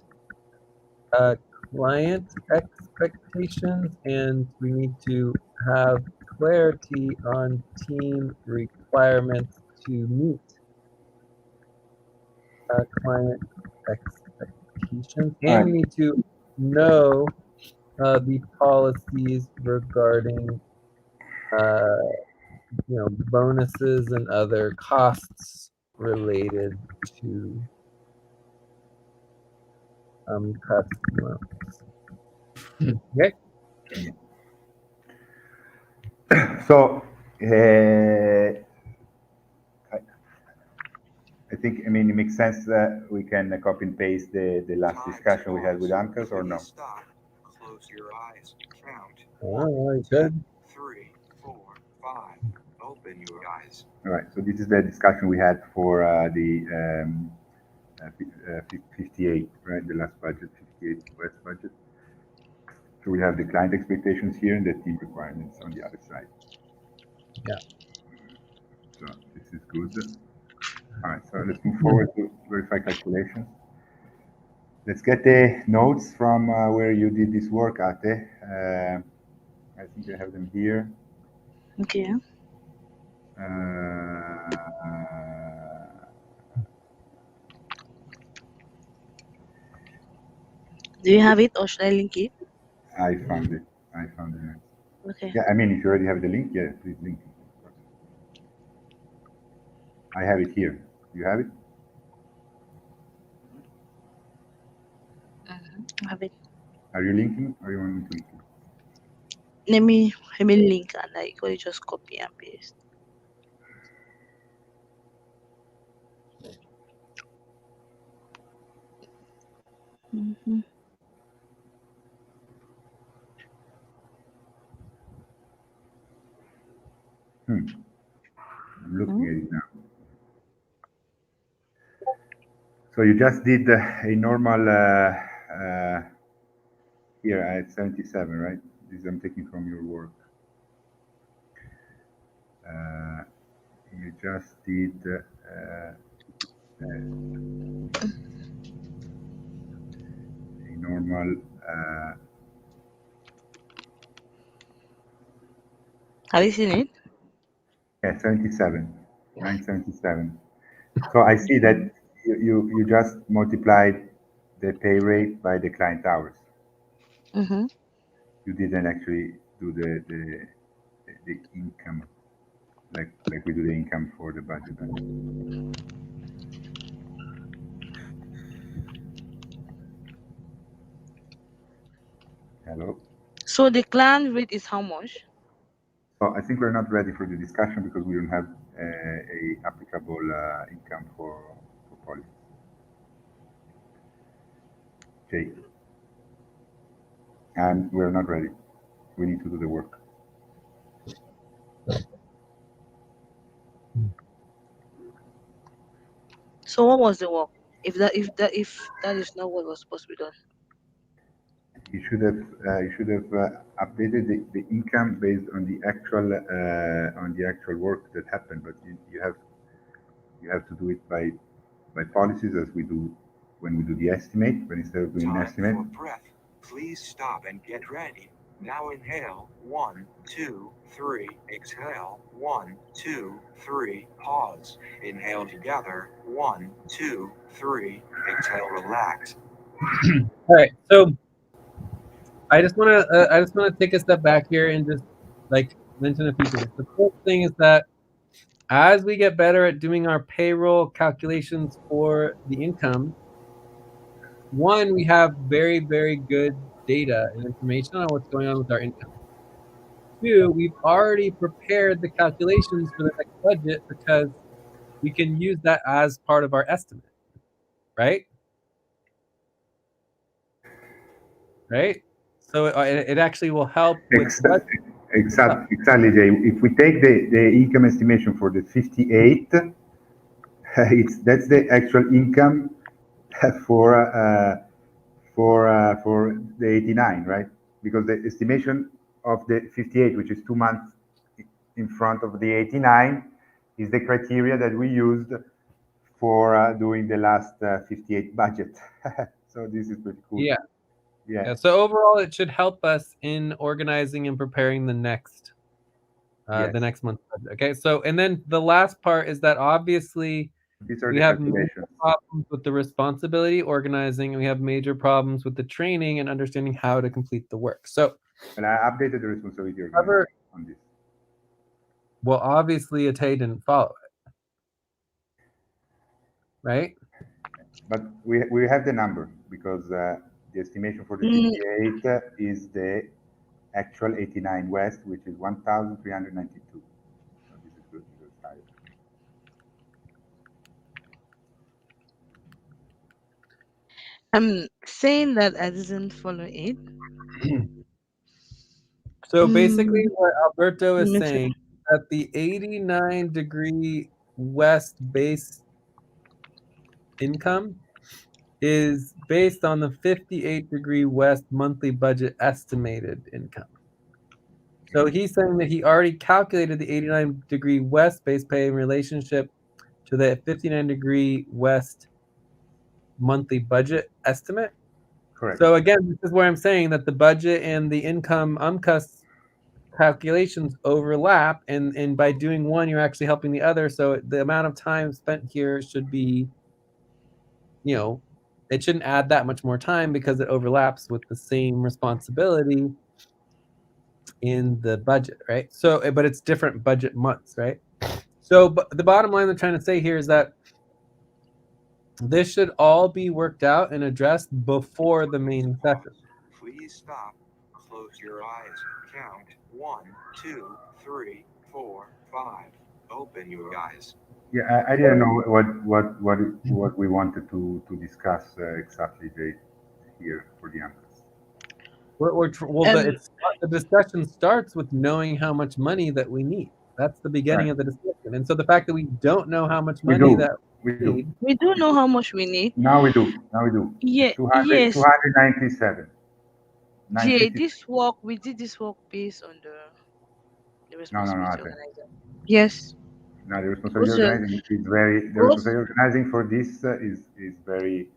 client expectations, and we need to have clarity on team requirements to meet client expectations, and we need to know the policies regarding bonuses and other costs related to customers. Okay. So I think, it makes sense that we can copy and paste the last discussion we had with Uncas, or no? Stop. Close your eyes. Count. All right, good. 3, 4, 5. Open your eyes. All right. So this is the discussion we had for the 58, right? The last budget, 58 West budget. So we have the client expectations here and the team requirements on the other side. Yeah. So this is good. All right. So let's move forward to verify calculations. Let's get the notes from where you did this work, Ate. I think I have them here. Okay. Do you have it, or should I link it? I found it. Okay. Yeah, if you already have the link, yeah, please link it. I have it here. You have it? Have it. Are you linking or you want me to link? Let me link and I go just copy and paste. Mm-hmm. I'm looking at it now. So you just did a normal here at 77, right? This I'm taking from your work. You just did a normal. Have you seen it? Yeah, 77, 977. So I see that you just multiplied the pay rate by the client hours. Mm-hmm. You didn't actually do the income like we do the income for the budget. Hello. So the client rate is how much? So I think we're not ready for the discussion because we don't have a applicable income for policies. Okay. And we're not ready. We need to do the work. So what was the work? If that is not what was supposed to be done. You should have updated the income based on the actual work that happened, but you have to do it by policies as we do when we do the estimate. But instead of doing an Time estimate, for breath. Please stop and get ready. Now inhale. 1, 2, 3. Exhale. 1, 2, 3. Pause. Inhale together. 1, 2, 3. Exhale. Relax. All right. So I just want to take a step back here and just like mention a few things. The first thing is that as we get better at doing our payroll calculations for the income, one, we have very, very good data and information on what's going on with our income. Two, we've already prepared the calculations for the next budget because we can use that as part of our estimate, right? Right? So it actually will help with the budget. Exactly, Jay. If we take the income estimation for the 58, that's the actual income for the 89, right? Because the estimation of the 58, which is 2 months in front of the 89, is the criteria that we used for doing the last 58 budget. So this is pretty cool. Yeah. So overall, it should help us in organizing and preparing the next month's budget. Okay. So, and then the last part is that obviously we have major problems with the responsibility organizing, and we have major problems with the training and understanding how to complete the work. So, and I updated the responsibility organization on this. Well, obviously, Atay didn't follow it, right? But we have the number because the estimation for the 58 is the actual 89 West, which is 1,392. So this is good. This is higher. I'm saying that I didn't follow it. So basically, what Alberto is saying that the 89-degree West base income is based on the 58-degree West monthly budget estimated income. So he's saying that he already calculated the 89-degree West base pay in relationship to the 59-degree West monthly budget estimate. Correct. So again, this is where I'm saying that the budget and the income UMCUS calculations overlap, and by doing one, you're actually helping the other. So the amount of time spent here should be, it shouldn't add that much more time because it overlaps with the same responsibility in the budget, right? So, but it's different budget months, right? So, but the bottom line I'm trying to say here is that This should all be worked out and addressed before the main session. Please stop. Close your eyes. Count 1, 2, 3, 4, 5. Open your eyes. Yeah, I didn't know what we wanted to discuss exactly here for the answers. The discussion starts with knowing how much money that we need. That's the beginning of the discussion. And so the fact that we don't know how much money that we need. We do know how much we need. Now we do. Yeah, 200, yes. 297. GA, this work, we did this work based on the responsibility No. organizer. Yes. No, the responsibility organizing is the responsibility organizing for this is very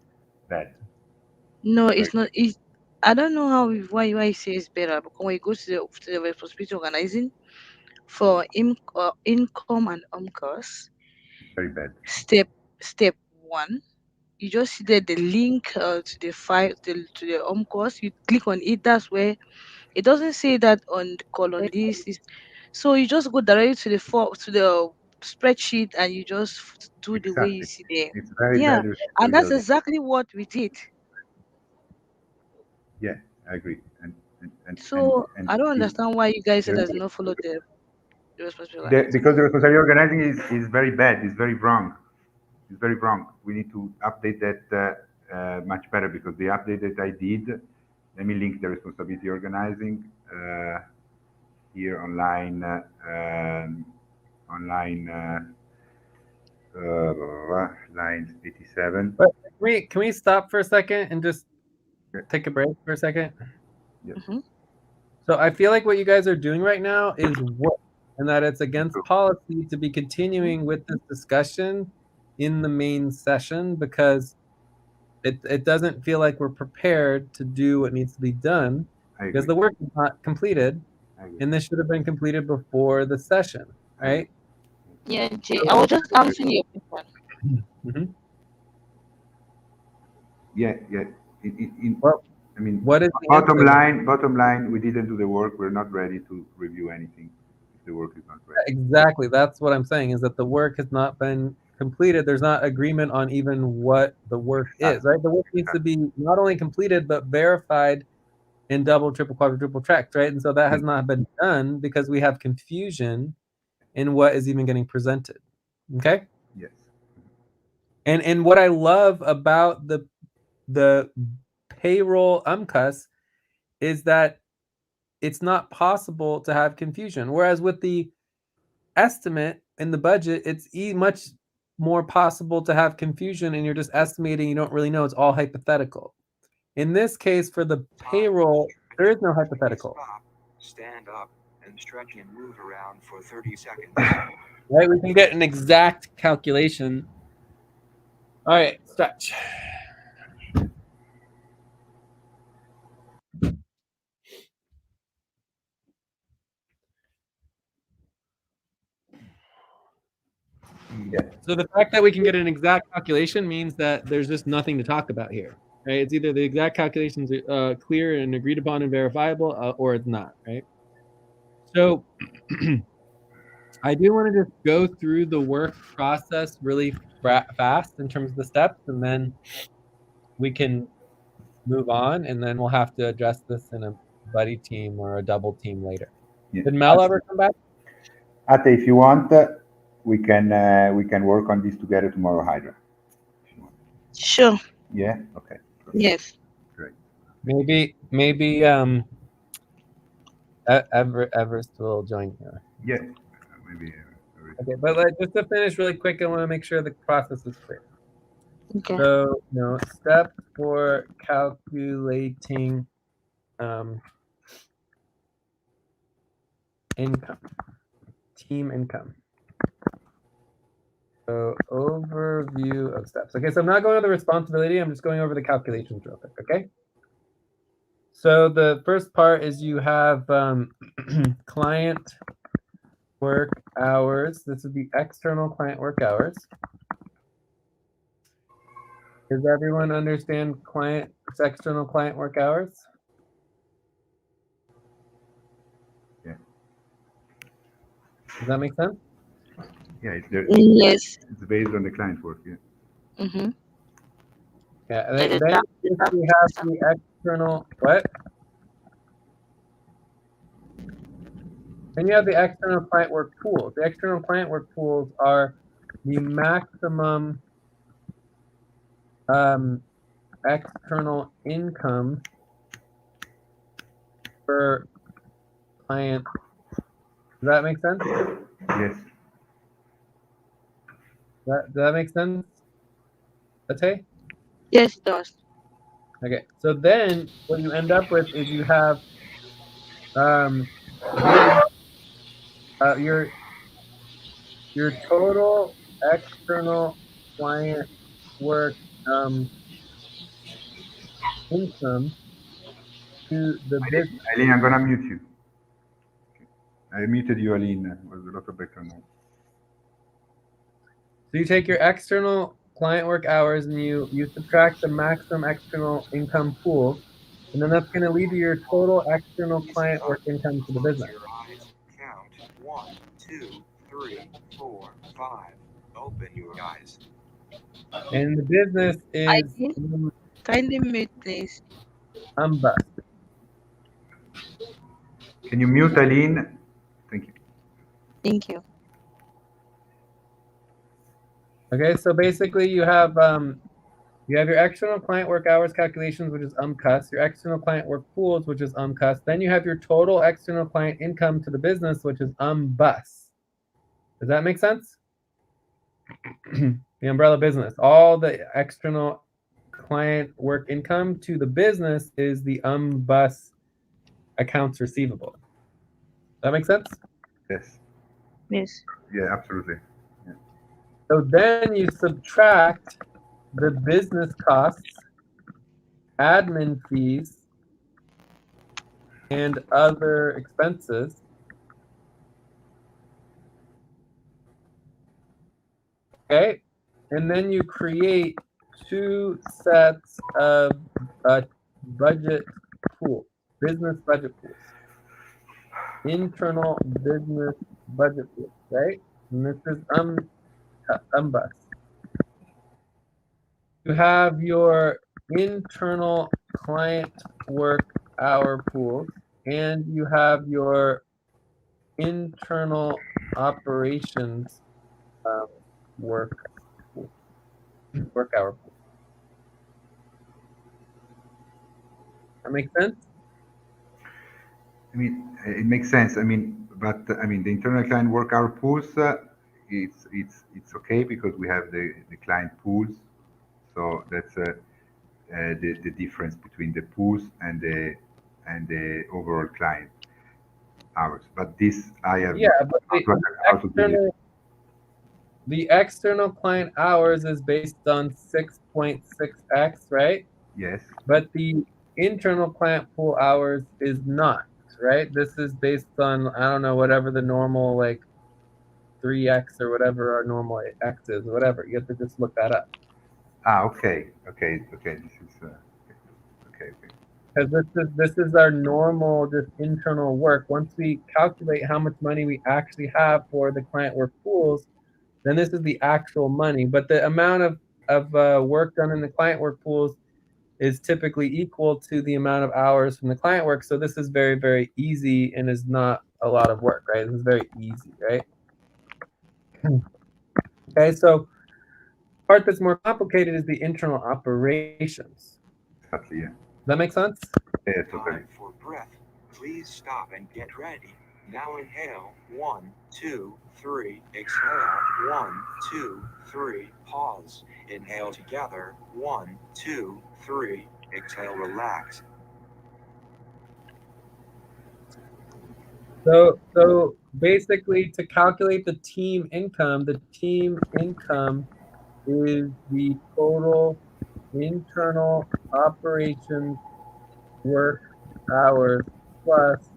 bad. No, it's not. It's, I don't know why you say it's better, because when you go to the responsibility organizing for income and costs, Very bad. Step 1, you just see the link to the file to the course. You click on it. That's where it doesn't say that on the column. So you just go directly to the spreadsheet and you just do the way you see there. It's very bad. And that's exactly what we did. Yeah, I agree. So I don't understand why you guys does not follow the responsibility. Because the responsibility organizing is very bad. It's very wrong. It's very wrong. We need to update that much better, because the update that I did. Let me link the responsibility organizing here online. Line 87. But can we stop for a second and just take a break for a second? Yes. So I feel like what you guys are doing right now is work, and that it's against policy to be continuing with this discussion in the main session, because it doesn't feel like we're prepared to do what needs to be done, because the work is not completed, and this should have been completed before the session, right? Yeah, Jay, I was just answering your question. Mm-hmm. Yeah. I mean, what is bottom line, we didn't do the work. We're not ready to review anything if the work is not ready. Exactly. That's what I'm saying, is that the work has not been completed. There's not agreement on even what the work is, right? The work needs to be not only completed, but verified and double, triple, quadruple checked, right? And so that has not been done because we have confusion in what is even getting presented. Okay? Yes. And what I love about the payroll UMCUS is that it's not possible to have confusion. Whereas with the estimate in the budget, it's much more possible to have confusion, and you're just estimating, you don't really know, it's all hypothetical. In this case, for the payroll, there is no hypothetical. Stand up and stretch and move around for 30 seconds. Right, we can get an exact calculation. All right, stretch. Yeah. So the fact that we can get an exact calculation means that there's just nothing to talk about here, right? It's either the exact calculations are clear and agreed upon and verifiable, or it's not, right? So I do want to just go through the work process really fast in terms of the steps, and then we can move on, and then we'll have to address this in a buddy team or a double team later. Yeah. Did Mel ever come back? Ate, if you want, we can work on this together tomorrow, Hydra. Sure. Yeah. Okay. Yes. Great. Maybe Everest will join here. Yeah. Maybe. Okay, but just to finish really quick, I want to make sure the process is clear. Okay. So, step for calculating income, team income. So, overview of steps. Okay, so I'm not going over the responsibility. I'm just going over the calculations real quick, okay? So the first part is you have client work hours. This is the external client work hours. Does everyone understand external client work hours? Yeah. Does that make sense? Yeah. Yes. It's based on the client work. Yeah. Mm-hmm. Yeah, and then if we have the external, what? Then you have the external client work pools. The external client work pools are the maximum external income per client. Does that make sense? Yes. Does that make sense? Ate? Yes, it does. Okay, so then what you end up with is you have your total external client work income to the business. Eileen, I'm gonna mute you. I muted you, Eileen. It was a lot of background noise. So you take your external client work hours and you subtract the maximum external income pool, and then that's going to lead to your total external client work income to the Close business. your eyes. Count 1, 2, 3, 4, 5. Open your eyes. And the business is Kindly mute, please. Umbus. Can you mute Eileen? Thank you. Thank you. Okay, so basically you have your external client work hours calculations, which is UMCUS, your external client work pools, which is UMCUS. Then you have your total external client income to the business, which is UMBUS. Does that make sense? The umbrella business. All the external client work income to the business is the UMBUS accounts receivable. Does that make sense? Yes. Yes. Yeah, absolutely. Yeah. So then you subtract the business costs, admin fees, and other expenses. Okay, and then you create two sets of budget pools, business budget pools, internal business budget pools, right? And this is UMBUS. You have your internal client work hour pools, and you have your internal operations work hour pool. That makes sense? I mean, it makes sense. I mean, but I mean, the internal client work hour pools, it's okay because we have the client pools, so that's the difference between the pools and the overall client hours. But this I have but the external client hours is based on 6.6x, right? Yes. But the internal client pool hours is not, right? This is based on, I don't know, whatever the normal, like 3x or whatever our normal x is, whatever. You have to just look that up. Okay. This is okay. Because this is our normal just internal work. Once we calculate how much money we actually have for the client work pools, then this is the actual money. But the amount of work done in the client work pools is typically equal to the amount of hours from the client work. So this is very, very easy and is not a lot of work, right? This is very easy, right? Okay, so the part that's more complicated is the internal operations. Exactly, yeah. Does that make sense? Yeah, totally. Time for breath. Please stop and get ready. Now inhale. 1, 2, 3. Exhale. 1, 2, 3. Pause. Inhale together. 1, 2, 3. Exhale. Relax. So basically, to calculate the team income is the total internal operations work hours plus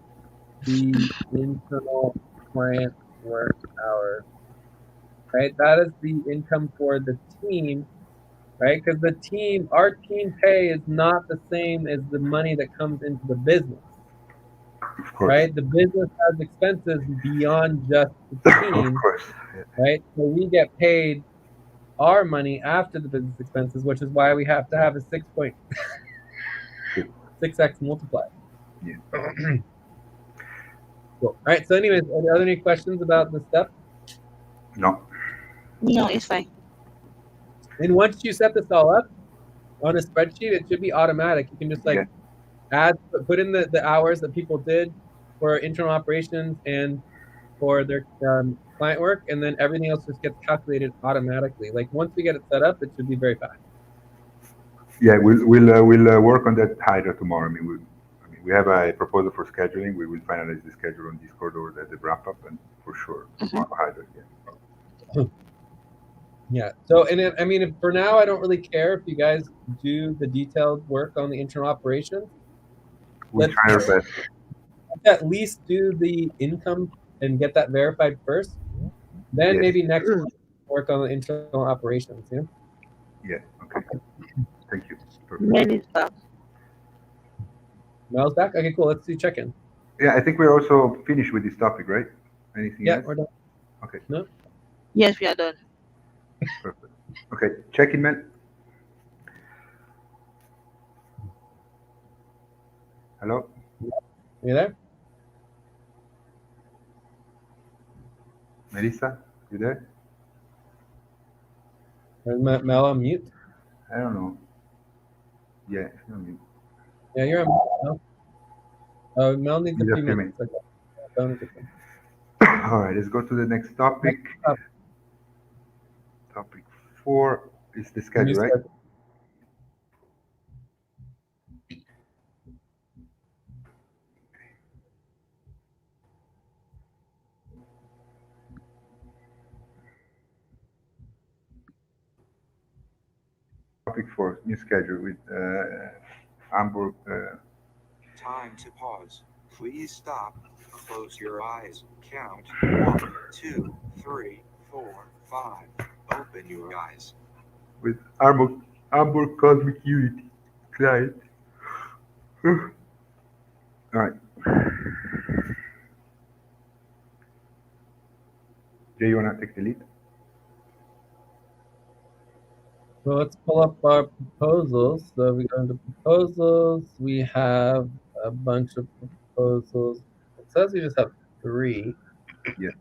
the internal client work hours, right? That is the income for the team, right? Because our team pay is not the same as the money that comes into the business. Of course. Right? The business has expenses beyond just the team. Of course. Yeah. Right? So we get paid our money after the business expenses, which is why we have to have a 6.6x multiplier. Yeah. Cool. All right. So, anyways, are there any questions about this stuff? No. No, it's fine. And once you set this all up on a spreadsheet, it should be automatic. You can just like put in the hours that people did for internal operations and for their client work, and then everything else just gets calculated automatically. Like once we get it set up, it should be very fast. Yeah, we'll work on that Hydra tomorrow. I mean, we have a proposal for scheduling. We will finalize the schedule on Discord or the wrap up, and for sure tomorrow Hydra. Yeah. Yeah. So, and I mean, for now, I don't really care if you guys do the detailed work on the internal operations. We'll try our best. Let's at least do the income and get that verified first. Then Yes. maybe next week work on the internal operations. Yeah. Yeah. Okay. Thank you. Perfect. Melissa. Mel's back. Okay, cool. Let's do check-in. Yeah, I think we're also finished with this topic, right? Anything else? We're done. Okay. No. Yes, we are done. Perfect. Okay, check-in, Mel. Hello. You there? Melissa, you there? Is Mel on mute? I don't know. Yeah, you're on mute. Yeah, you're on mute. No? Mel needs a Needs a few few minutes. Okay. Don't get them. All right, let's go to the next topic. Topic 4 is the schedule, right? Topic 4, new schedule with Hamburg. Time to pause. Please stop. Close your eyes. Count 1, 2, 3, 4, 5. Open your eyes. With Hamburg CommUnity client. All right. Jay, you wanna take the lead? So let's pull up our proposals. So we go into proposals. We have a bunch of proposals. It says we just have 3. Yeah.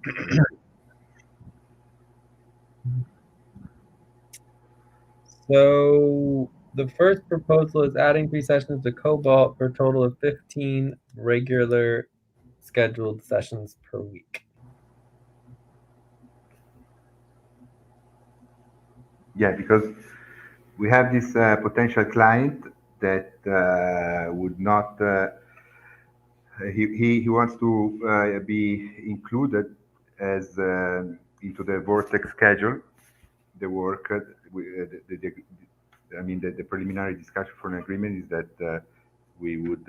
So the first proposal is adding 3 sessions to Cobalt for a total of 15 regular scheduled sessions per week. Yeah, because we have this potential client that would not. He wants to be included as into the Vortex schedule. The work, I mean, the preliminary discussion for an agreement is that we would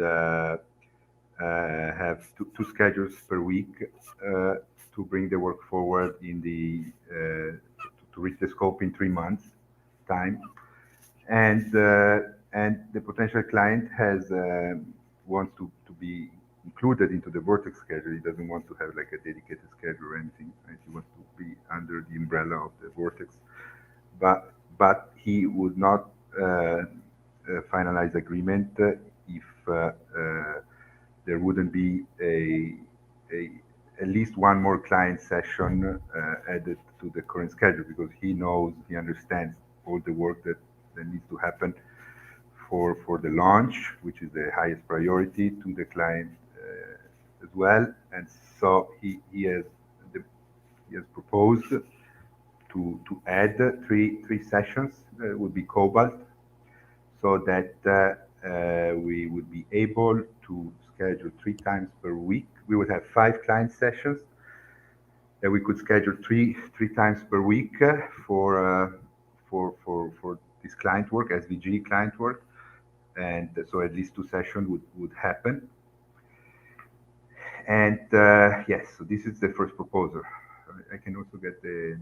have two schedules per week to bring the work forward in the to reach the scope in 3 months time, and the potential client has wants to be included into the Vortex schedule. He doesn't want to have like a dedicated schedule or anything. Right? He wants to be under the umbrella of the Vortex, but he would not finalize agreement if there wouldn't be at least one more client session added to the current schedule, because he understands all the work that needs to happen for the launch, which is the highest priority to the client as well. And so he has proposed to add three sessions that would be Cobalt, so that we would be able to schedule 3 times per week. We would have 5 client sessions that we could schedule three times per week for this client work, SVG client work, and so at least 2 sessions would happen. And yes, so this is the first proposal. I can also get the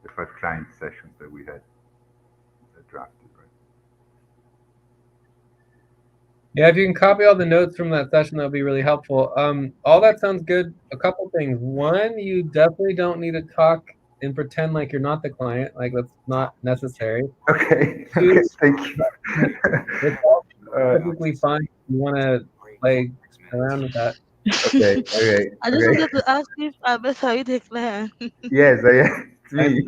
the 5 client sessions that we had drafted, right? Yeah, if you can copy all the notes from that session, that'll be really helpful. All that sounds good. A couple things. One, you definitely don't need to talk and pretend like you're not the client. Like that's not necessary. Okay. Two, Okay. Thank you. it's all uh, perfectly fine. You want to play around with that. okay. Okay. I just Okay. wanted to ask if I better you declare. Yes. It's I, me.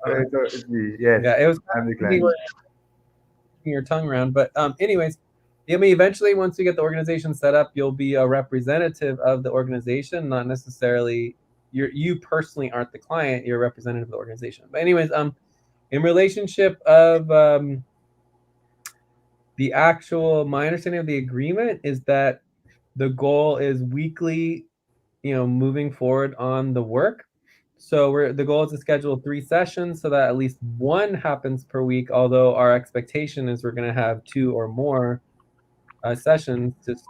uh, It's me. Yes. yeah, it was I'm the kind of client. your tongue around. But anyways, I mean, eventually, once you get the organization set up, you'll be a representative of the organization, not necessarily you personally aren't the client. You're a representative of the organization. But anyways, in relationship of the actual, my understanding of the agreement is that the goal is weekly, moving forward on the work. So the goal is to schedule 3 sessions so that at least one happens per week, although our expectation is we're going to have 2 or more sessions, just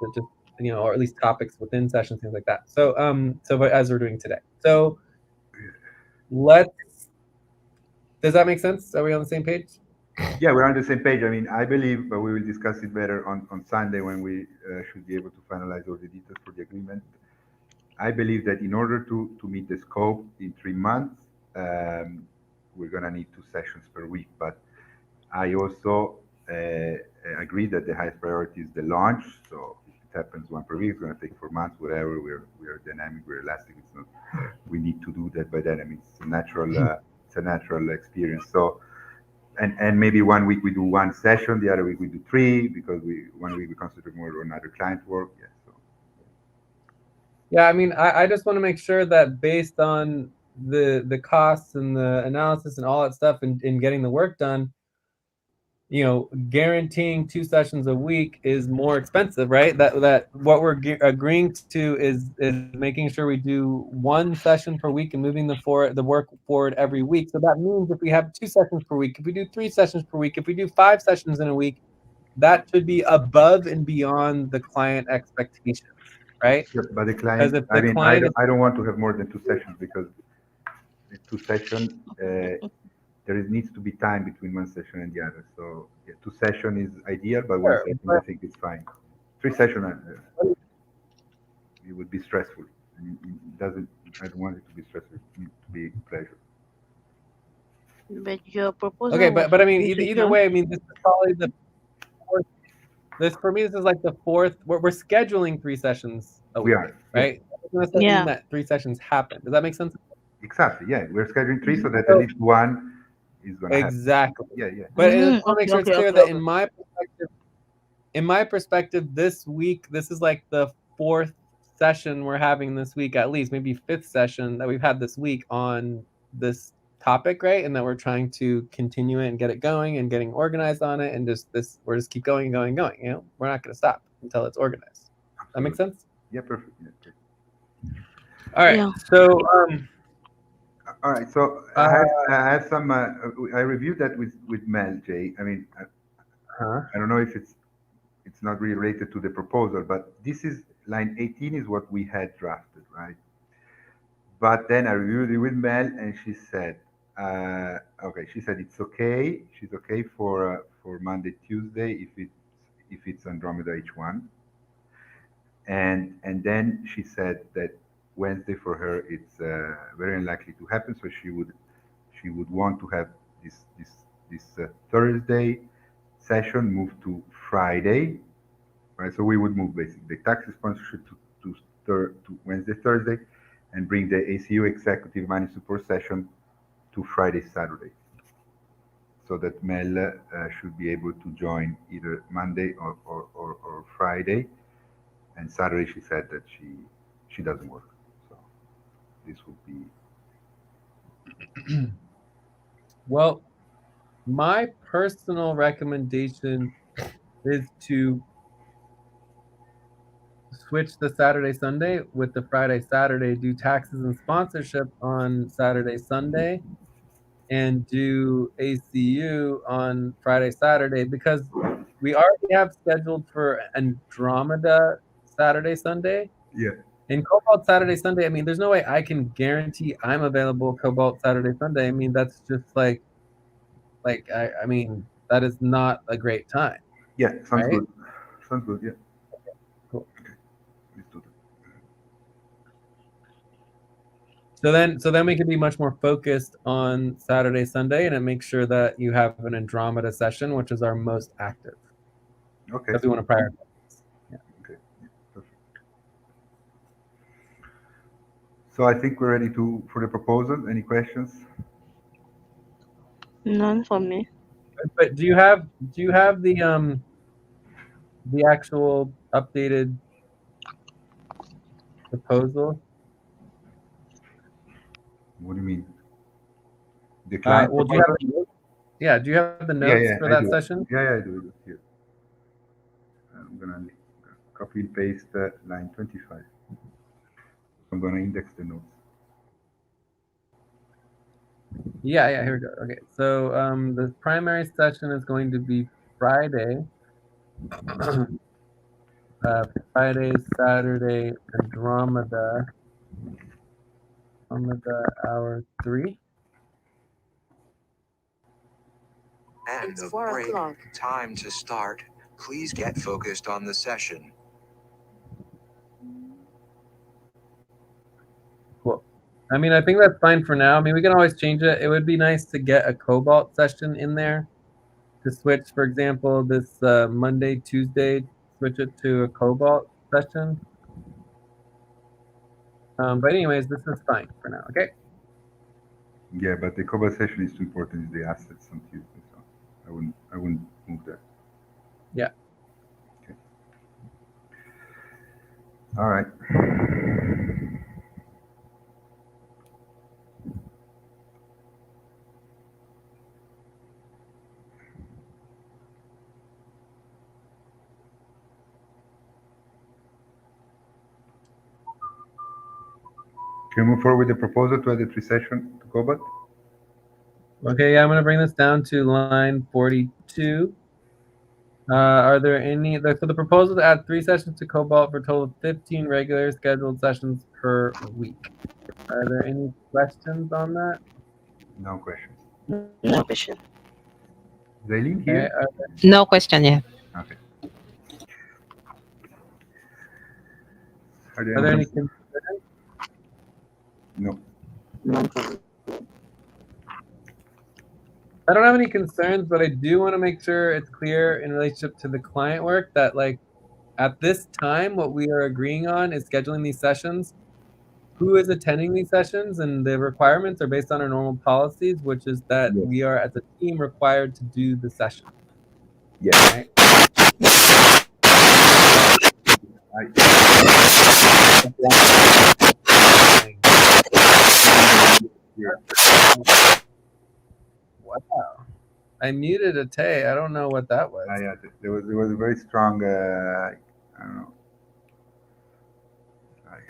or at least topics within sessions, things like that. So as we're doing today. So let's. Does that make sense? Are we on the same page? Yeah, we're on the same page. I mean, I believe we will discuss it better on Sunday when we should be able to finalize all the details for the agreement. I believe that in order to meet the scope in 3 months, we're going to need 2 sessions per week. But I also agree that the highest priority is the launch. So if it happens 1 per week, it's going to take 4 months, whatever. We're dynamic, we're elastic. It's not. We need to do that by then. I mean, it's a natural experience. So. And maybe 1 week we do 1 session, the other week we do 3 because 1 week we concentrate more on other client work. Yeah. So. Yeah, I mean, I just want to make sure that based on the costs and the analysis and all that stuff in getting the work done, guaranteeing 2 sessions a week is more expensive, right? That what we're agreeing to is making sure we do 1 session per week and moving the work forward every week. So that means if we have 2 sessions per week, if we do 3 sessions per week, if we do 5 sessions in a week, that should be above and beyond the client expectations, right? Yeah, but the Because client, if I the mean, client is I don't want to have more than 2 sessions because the 2 sessions, needs to be time between 1 session and the other. So yeah, 2 session is ideal, but 1 sure, session I but think it's fine. 3 session, it would be stressful. It doesn't. I don't want it to be stressful. It needs to be pleasure. But your proposal okay, was but for I mean, 3 either way, I sessions. mean, this is probably the fourth. This for me, this is like the 4th. We're scheduling 3 sessions a We week, are. Yeah. right? That doesn't necessarily mean Yeah. that 3 sessions happen. Does that make sense? Exactly. Yeah. We're scheduling 3 so that at So least 1 is gonna happen. exactly. Yeah. Yeah. But I just want to make Okay, sure it's okay, clear okay, that okay. in my perspective, this week, this is like the 4th session we're having this week, at least maybe 5th session that we've had this week on this topic, right? And that we're trying to continue it and get it going and getting organized on it, and we're just keep going and going and going. We're not going to stop until it's organized. That makes sense? Yeah. Perfect. Yeah, perfect. All right. Yeah. So All right. So I have some. I reviewed that with Mel, Jay. I mean, I don't know if it's not really related to the proposal, but this is line 18 is what we had drafted, right? But then I reviewed it with Mel, and she said, okay, she said it's okay. She's okay for Monday, Tuesday if it's Andromeda H1, and then she said that Wednesday for her it's very unlikely to happen, so she would want to have this Thursday session moved to Friday, right? So we would move basically the taxi sponsorship to Wednesday, Thursday, and bring the ACU executive money support session to Friday, Saturday, so that Mel should be able to join either Monday or Friday, and Saturday she said that she doesn't work, so this would be. well, my personal recommendation is to switch the Saturday Sunday with the Friday Saturday, do taxes and sponsorship on Saturday Sunday, and do ACU on Friday Saturday, because we already have scheduled for Andromeda Saturday Sunday. Yeah. In Cobalt Saturday Sunday, I mean, there's no way I can guarantee I'm available Cobalt Saturday Sunday. I mean, that's just like I mean, that is not a great time. Yeah, sounds right? good. Sounds good. Yeah. Cool. Okay. Let's do that. So then we can be much more focused on Saturday, Sunday, and it makes sure that you have an Andromeda session, which is our most active. Okay. Because we want to prioritize. Yeah. Okay. Yeah, perfect. So I think we're ready for the proposal. Any questions? None for me. But do you have the actual updated proposal? What do you mean? The client Well, do you have proposal? the notes? Yeah, do you have the Yeah, notes yeah, for I that do. session? Yeah, I do. Here. I'm gonna copy and paste line 25. I'm gonna index the notes. Yeah, here we go. Okay, so the primary session is going to be Friday, Friday, Saturday, Andromeda, hour 3. End It's of 4 break. o'clock. Time to start. Please get focused on the session. Cool. I mean, I think that's fine for now. I mean, we can always change it. It would be nice to get a Cobalt session in there to switch, for example, this Monday, Tuesday, switch it to a Cobalt session. But anyways, this is fine for now, okay? Yeah, but the conversation is too important. Is the assets on Tuesday, so I wouldn't move that. Yeah. Okay. All right. Can we move forward with the proposal to add the 3 session to Cobalt? Okay, yeah, I'm gonna bring this down to line 42. Are there any, so the proposal to add 3 sessions to Cobalt for a total of 15 regular scheduled sessions per week. Are there any questions on that? No questions. No question. Zaylin Okay, here? No question yet. Okay. are there any concerns? No. I don't have any concerns, but I do want to make sure it's clear in relationship to the client work that, like, at this time, what we are agreeing on is scheduling these sessions. Who is attending these sessions, and the requirements are based on our normal policies, which is that Yes. we are, as a team, required to do the session. Yes. Right? Wow. I muted Ate. I don't know what that was. Yeah, there was a very strong. I don't know.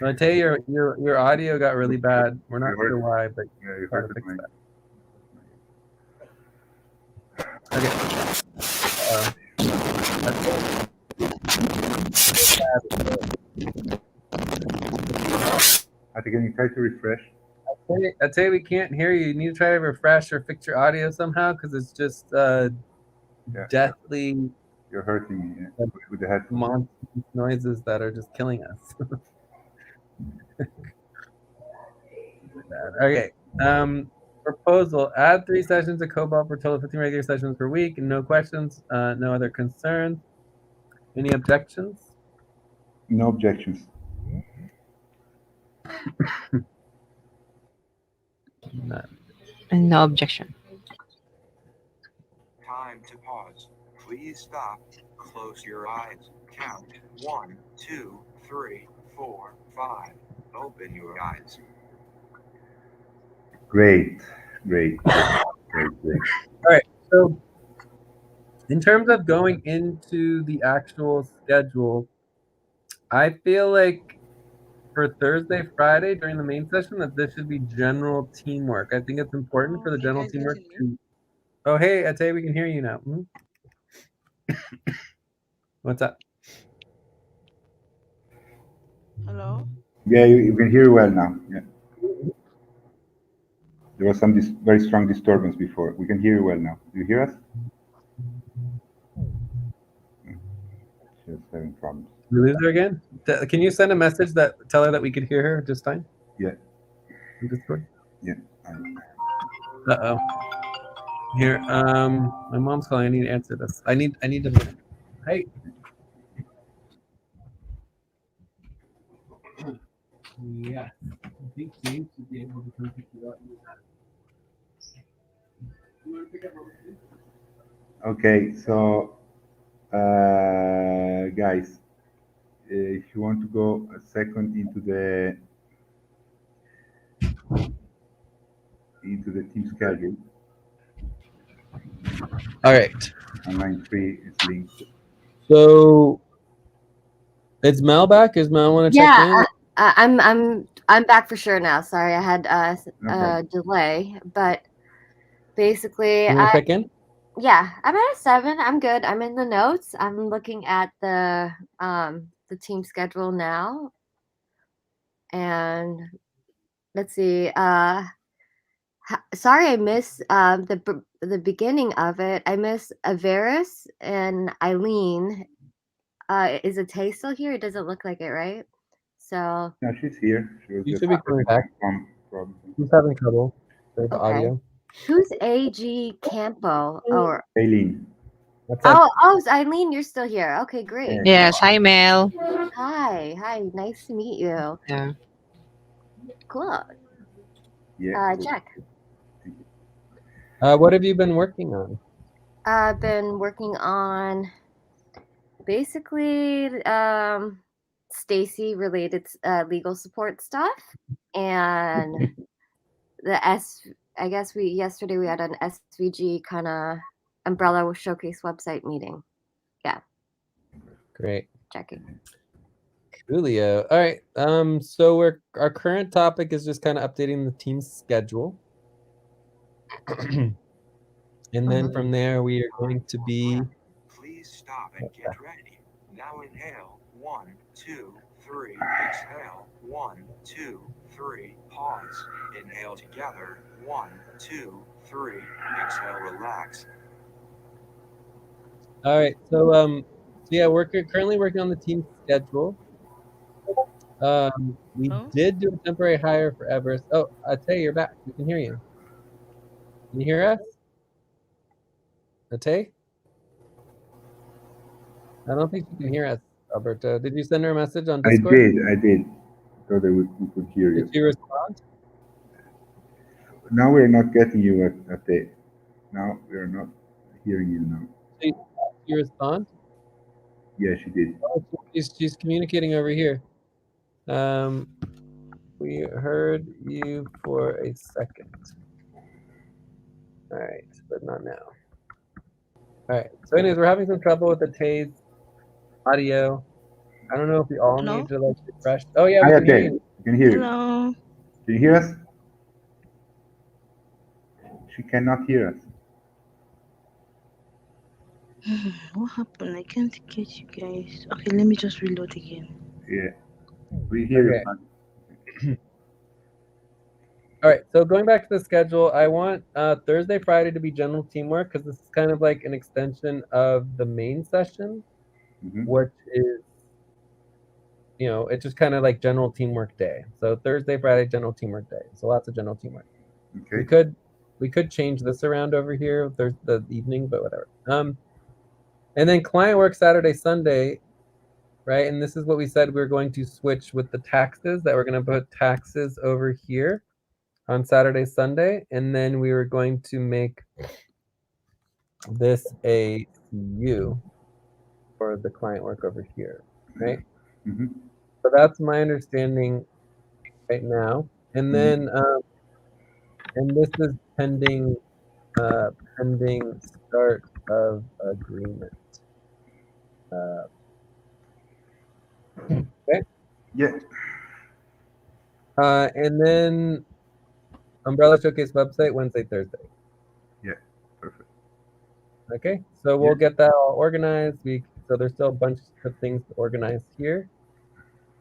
Ate, your audio got really bad. We're not sure why, but Yeah, you try to heard fix it. that. Okay. I think, can you try to refresh? Ate, we can't hear you. You need to try to refresh or fix your audio somehow, because it's just deathly. You're hurting me with the headphones. Monstrous noises that are just killing us. Okay. Proposal: add 3 sessions of Cobalt for a total of 15 regular sessions per week. No questions. No other concerns. Any objections? No objections. None. No objection. Time to pause. Please stop. Close your eyes. Count 1, 2, 3, 4, 5. Open your eyes. Great. All right. So, in terms of going into the actual schedule, I feel like for Thursday, Friday during the main session that this should be general teamwork. I think it's important for the general teamwork to. Oh, hey, Ate, we can hear you now. Hmm? What's up? Hello? Yeah, you can hear well now. Yeah. There was some very strong disturbance before. We can hear you well now. Do you hear us? She's having problems. We lose her again? Can you send a message that tell her that we could hear her just fine? Yeah. In Discord? Yeah. Uh-oh. Here, my mom's calling. I need to answer this. I need to. Hey. Yeah. I think James should be able to come pick you up. You want to pick up Okay, so guys, if you want to go a second into the team schedule. All right. On line 3 is linked. So it's Mel back. Is Mel want to check in? I'm back for sure now. Sorry, I had No a problem. delay, but basically, You want to check in? yeah, I'm at a 7. I'm good. I'm in the notes. I'm looking at the team schedule now, and let's see. Sorry, I missed the beginning of it. I missed Averis and Eileen. Is Tay still here? It doesn't look like it, right? So No, she's here. She was You just should be coming back. from Who's having trouble with the okay. audio? Who's AG Campo? Or Aileen. What's up? oh, it's Eileen, you're still here. Okay, great. Yes. Hi, Mel. Hi, nice to meet you. Yeah. Cool. Yeah. Cool. Jack. What have you been working on? I've been working on basically Stacy related legal support stuff, and I guess yesterday we had an SVG kind of umbrella showcase website meeting. Yeah. Great. Checking. Coolio. All right. So our current topic is just kind of updating the team's schedule. And then from there we are going to be Please stop and get ready. Now inhale. 1, 2, 3. Exhale. 1, 2, 3. Pause. Inhale together. 1, 2, 3. Exhale. Relax. all right. So yeah, we're currently working on the team schedule. We did do a temporary hire for Everest. Oh, Ate, you're back. We can hear you. Can you hear us? Ate? I don't think you can hear us, Alberto. Did you send her a message on Discord? I did. So that we could hear you. Did she respond? Now we're not getting you at the. Now we're not hearing you now. Did she respond? Yeah, she did. Oh, she's communicating over here. We heard you for a second. All right, but not now. All right. So anyways, we're having some trouble with the Tay's audio. I don't know if we all need to like refresh. Oh yeah, we Hi, can hear Ate. you. We can hear you. Hello. Can you hear us? She cannot hear us. What happened? I can't get you guys. Okay, let me just reload again. Yeah. We hear you. All right, so going back to the schedule, I want Thursday, Friday to be general teamwork because this is kind of like an extension of the main session, which is, it's just kind of like general teamwork day. So Thursday, Friday, general teamwork day. So lots of general teamwork. Okay. We could change this around over here the evening, but whatever. And then client work Saturday, Sunday, right? And this is what we said we're going to switch with the taxes, that we're going to put taxes over here on Saturday, Sunday, and then we were going to make this a CU for the client work over here, right? So that's my understanding right now. And then, and this is pending start of agreement. Okay. Yeah. And then Umbrella Showcase website Wednesday, Thursday. Yeah, perfect. Okay, so we'll get that all organized. So there's still a bunch of things to organize here.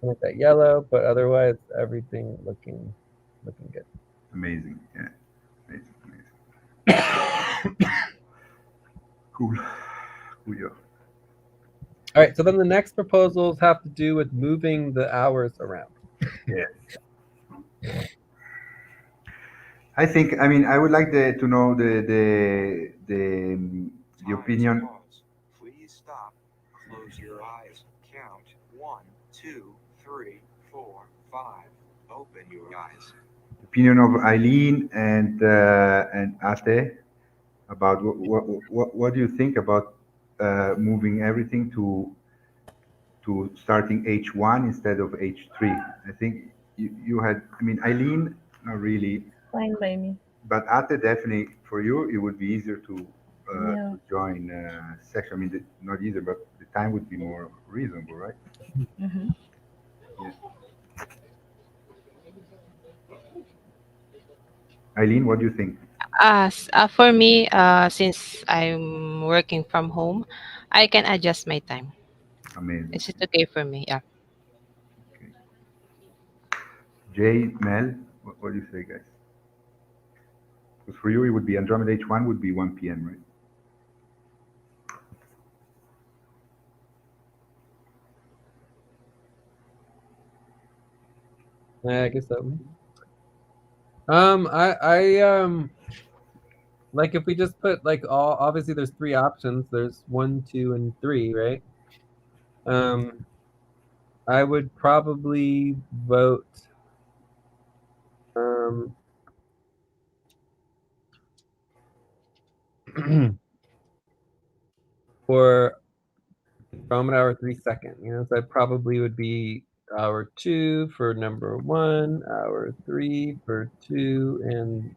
With that yellow, but otherwise everything looking good. Amazing. Yeah. Amazing. Cool. Cool, yeah. All right, so then the next proposals have to do with moving the hours around. Yes. I think. I mean, I would like to know the Time opinion. to pause. Please stop. Close your eyes. Count 1, 2, 3, 4, 5. Open your eyes. Opinion of Eileen and Ate about what do you think about moving everything to starting H1 instead of H3? I think you had. I mean, Eileen, not really, Fine by me. but Ate definitely for you it would be easier Yeah. to join section. I mean, not easier, but the time would be more reasonable, right? Mm-hmm. Yeah. Eileen, what do you think? For me, since I'm working from home, I can adjust my time. Amazing. It's just okay for me. Yeah. Okay. Jay, Mel, what do you say, guys? Because for you, it would be Andromeda H1 would be 1 p.m., right? Yeah, I guess so. Like if we just put like all, obviously there's three options. There's 1, 2, and 3, right? I would probably vote for from an hour 3 second. So I probably would be hour 2 for number 1, hour 3 for 2, and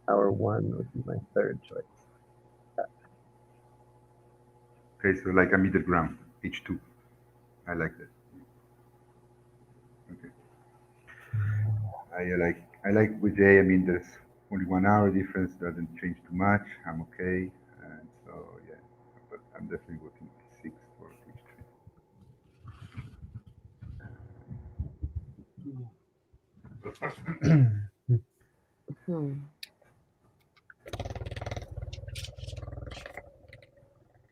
hour 1 would be my third choice. Okay, so like a middle ground, H2. I like that. Okay. I like with Jay. I mean, there's only 1 hour difference, doesn't change too much. I'm okay, and so yeah. But I'm definitely voting 6 for H3. Hmm.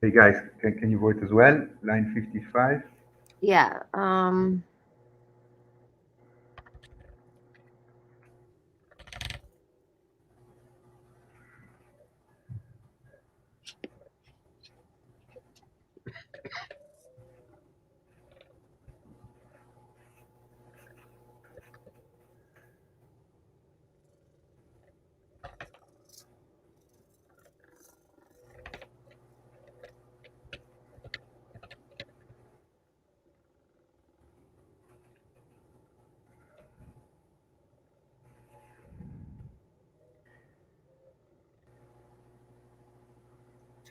Hey guys, can you vote as well? Line 55. Yeah.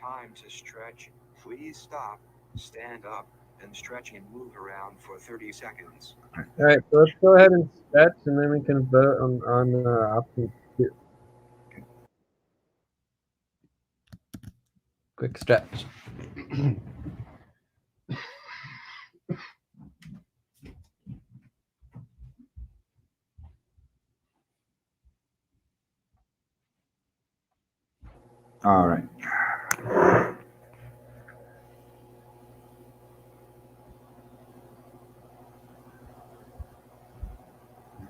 Time to stretch. Please stop, stand up, and stretch and move around for 30 seconds. All right, so let's go ahead and stretch, and then we can vote on option 2. Quick stretch. All right.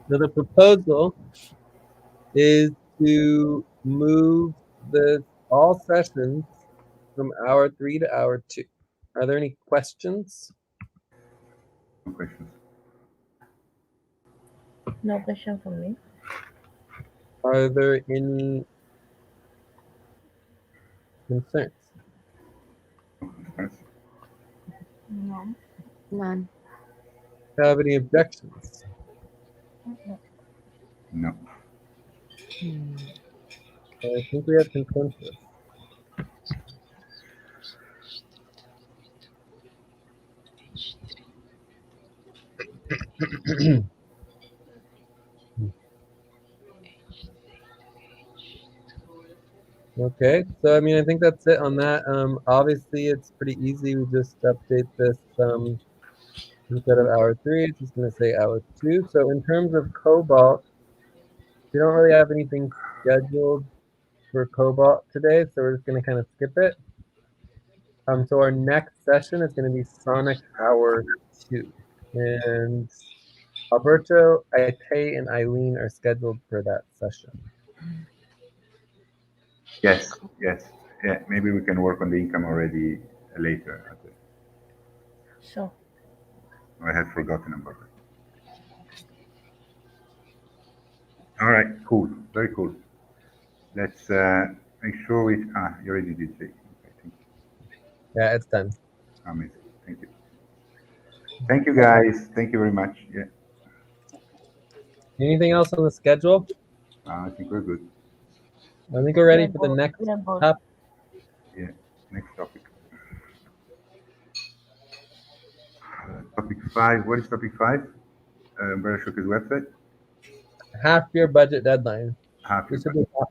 So the proposal is to move all sessions from hour 3 to hour 2. Are there any questions? No questions. No question for me. Are there any concerns? Yes. No. None. Have any objections? No. Hmm. I think we have consensus. Okay, so I mean, I think that's it on that. Obviously, it's pretty easy. We just update this instead of hour 3, it's just going to say hour 2. So in terms of Cobalt, we don't really have anything scheduled for Cobalt today, so we're just going to kind of skip it. So our next session is going to be Sonic Hour 2. And Alberto, Ite, and Eileen are scheduled for that session. Yes, yes. Yeah, maybe we can work on the income already later. Sure. I had forgotten about it. All right, cool. Very cool. Let's make sure we. You already did, Jay. Okay, thank you. Yeah, it's done. Amazing. Thank you. Thank you, guys. Thank you very much. Yeah. Anything else on the schedule? I think we're good. I think we're ready Yeah, for the but next yeah, but topic. Yeah. Next topic. Topic 5. What is topic 5? Bereshuk's website. Half your budget deadline. Half your This would budget. be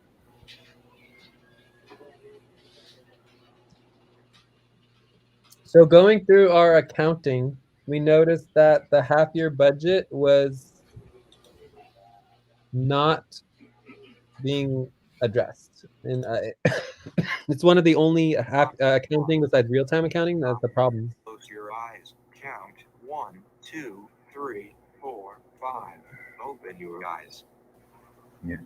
So going through our accounting, we noticed that the half-year budget was not being addressed. And it's one of the only accounting besides real-time accounting that's the problem. Close your eyes. Count 1, 2, 3, 4, 5. Open your eyes. Yeah.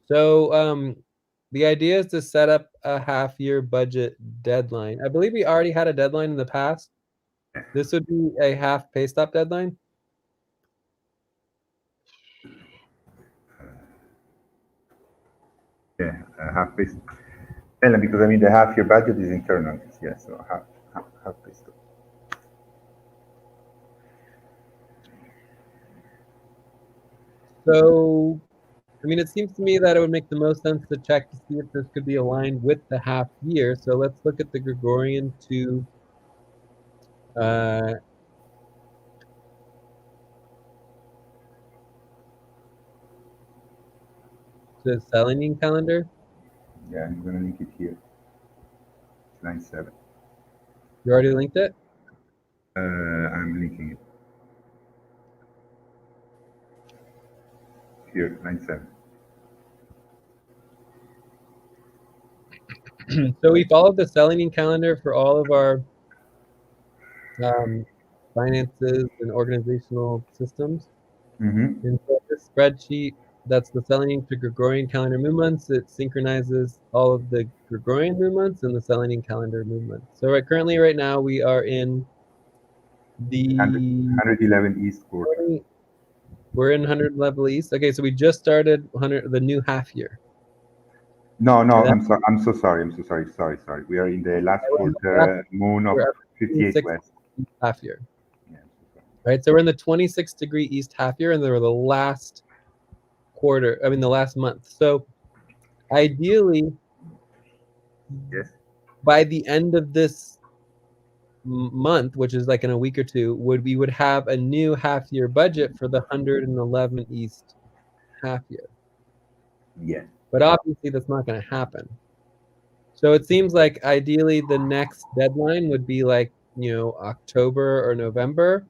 So the idea is to set up a half-year budget deadline. I believe we already had a deadline in the past. This would be a half pay stop deadline. Yeah. Half based. And because I mean the half year budget is internal. Yeah. So half based. So, I mean, it seems to me that it would make the most sense to check to see if this could be aligned with the half year. So let's look at the Gregorian to the Selenium calendar. Yeah, I'm gonna link it here. Line 7. You already linked it? I'm linking it. Here, line 7. So we followed the Selenium calendar for all of our finances and organizational systems. Mm-hmm. And so this spreadsheet, that's the Selenium to Gregorian calendar moon months. It synchronizes all of the Gregorian moon months and the Selenium calendar moon months. So currently right now we are in the 111 East quarter. We're in 100 level East. Okay, so we just started the new half year. No, I'm sorry. I'm so sorry. Sorry. We are in the last quarter moon of 58 West. Half year. Yeah, right, so we're in the 26-degree East half year, and they were the last quarter. I mean, the last month. So ideally, yes, by the end of this month, which is like in a week or two, we would have a new half year budget for the 111 East half year. Yeah. But obviously, that's not going to happen. So it seems like ideally the next deadline would be like, October or November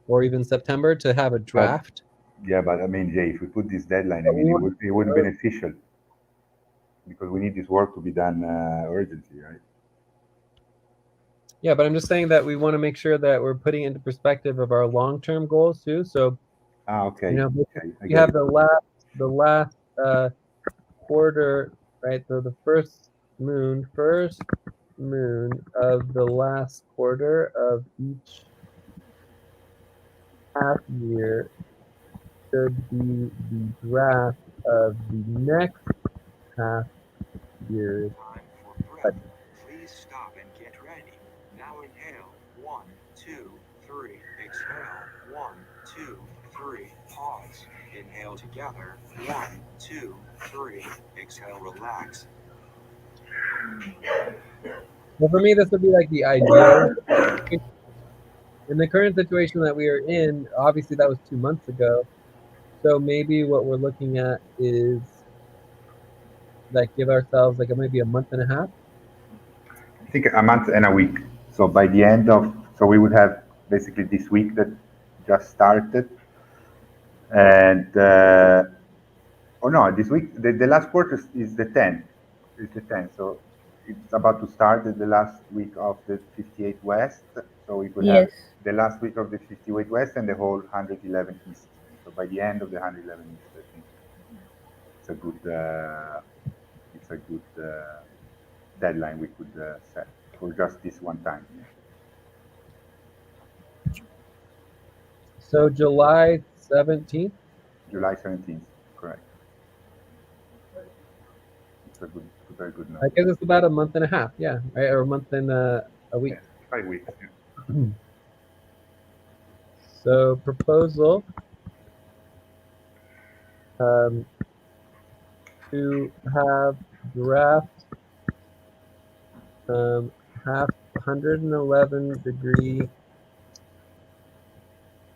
or even September to have a draft. But I mean, Jay, if we put this deadline, I mean, it wouldn't be beneficial because we need this work to be done urgently, right? Yeah, but I'm just saying that we want to make sure that we're putting into perspective of our long-term goals too. So, okay. We have the last quarter, right? So the first moon of the last quarter of each half year should be the draft of the next half year's Time for breath. Please stop and get ready. Now inhale. 1, 2, 3. Exhale. 1, 2, 3. Pause. Inhale together. 1, 2, 3. Exhale. Relax. Well, for me, this would be like the ideal. In the current situation that we are in, obviously that was 2 months ago. So maybe what we're looking at is like give ourselves like maybe a month and a half. I think a month and a week. So by the end of, so we would have basically this week that just started, and this week the last quarter is the 10th. Is the 10th. So it's about to start the last week of the 58 West. So we could have Yes. the last week of the 58 West and the whole 111 East. So by the end of the 111 East, I think it's a good deadline we could set for just this one time. So July 17th. July 17th, correct. It's a very good I note. guess it's about a month and a half, yeah, right, or a month and a week. Yeah, 5 weeks. Yeah. So proposal to have draft half 111-degree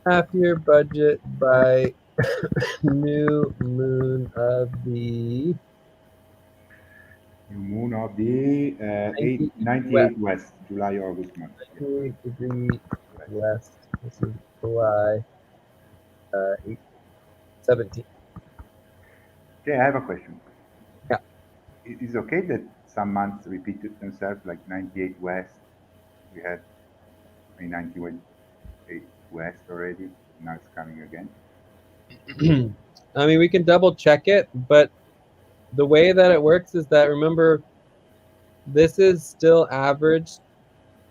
half-year budget by new moon of the New moon of the 98 West, July, August month. Yeah. 98-degree west. This is July 17th. Okay, I have a question. Yeah. Is it okay that some months repeated themselves, like 98 West? We had 98 West already. Now it's coming again. I mean, we can double check it, but the way that it works is that, remember, this is still averaged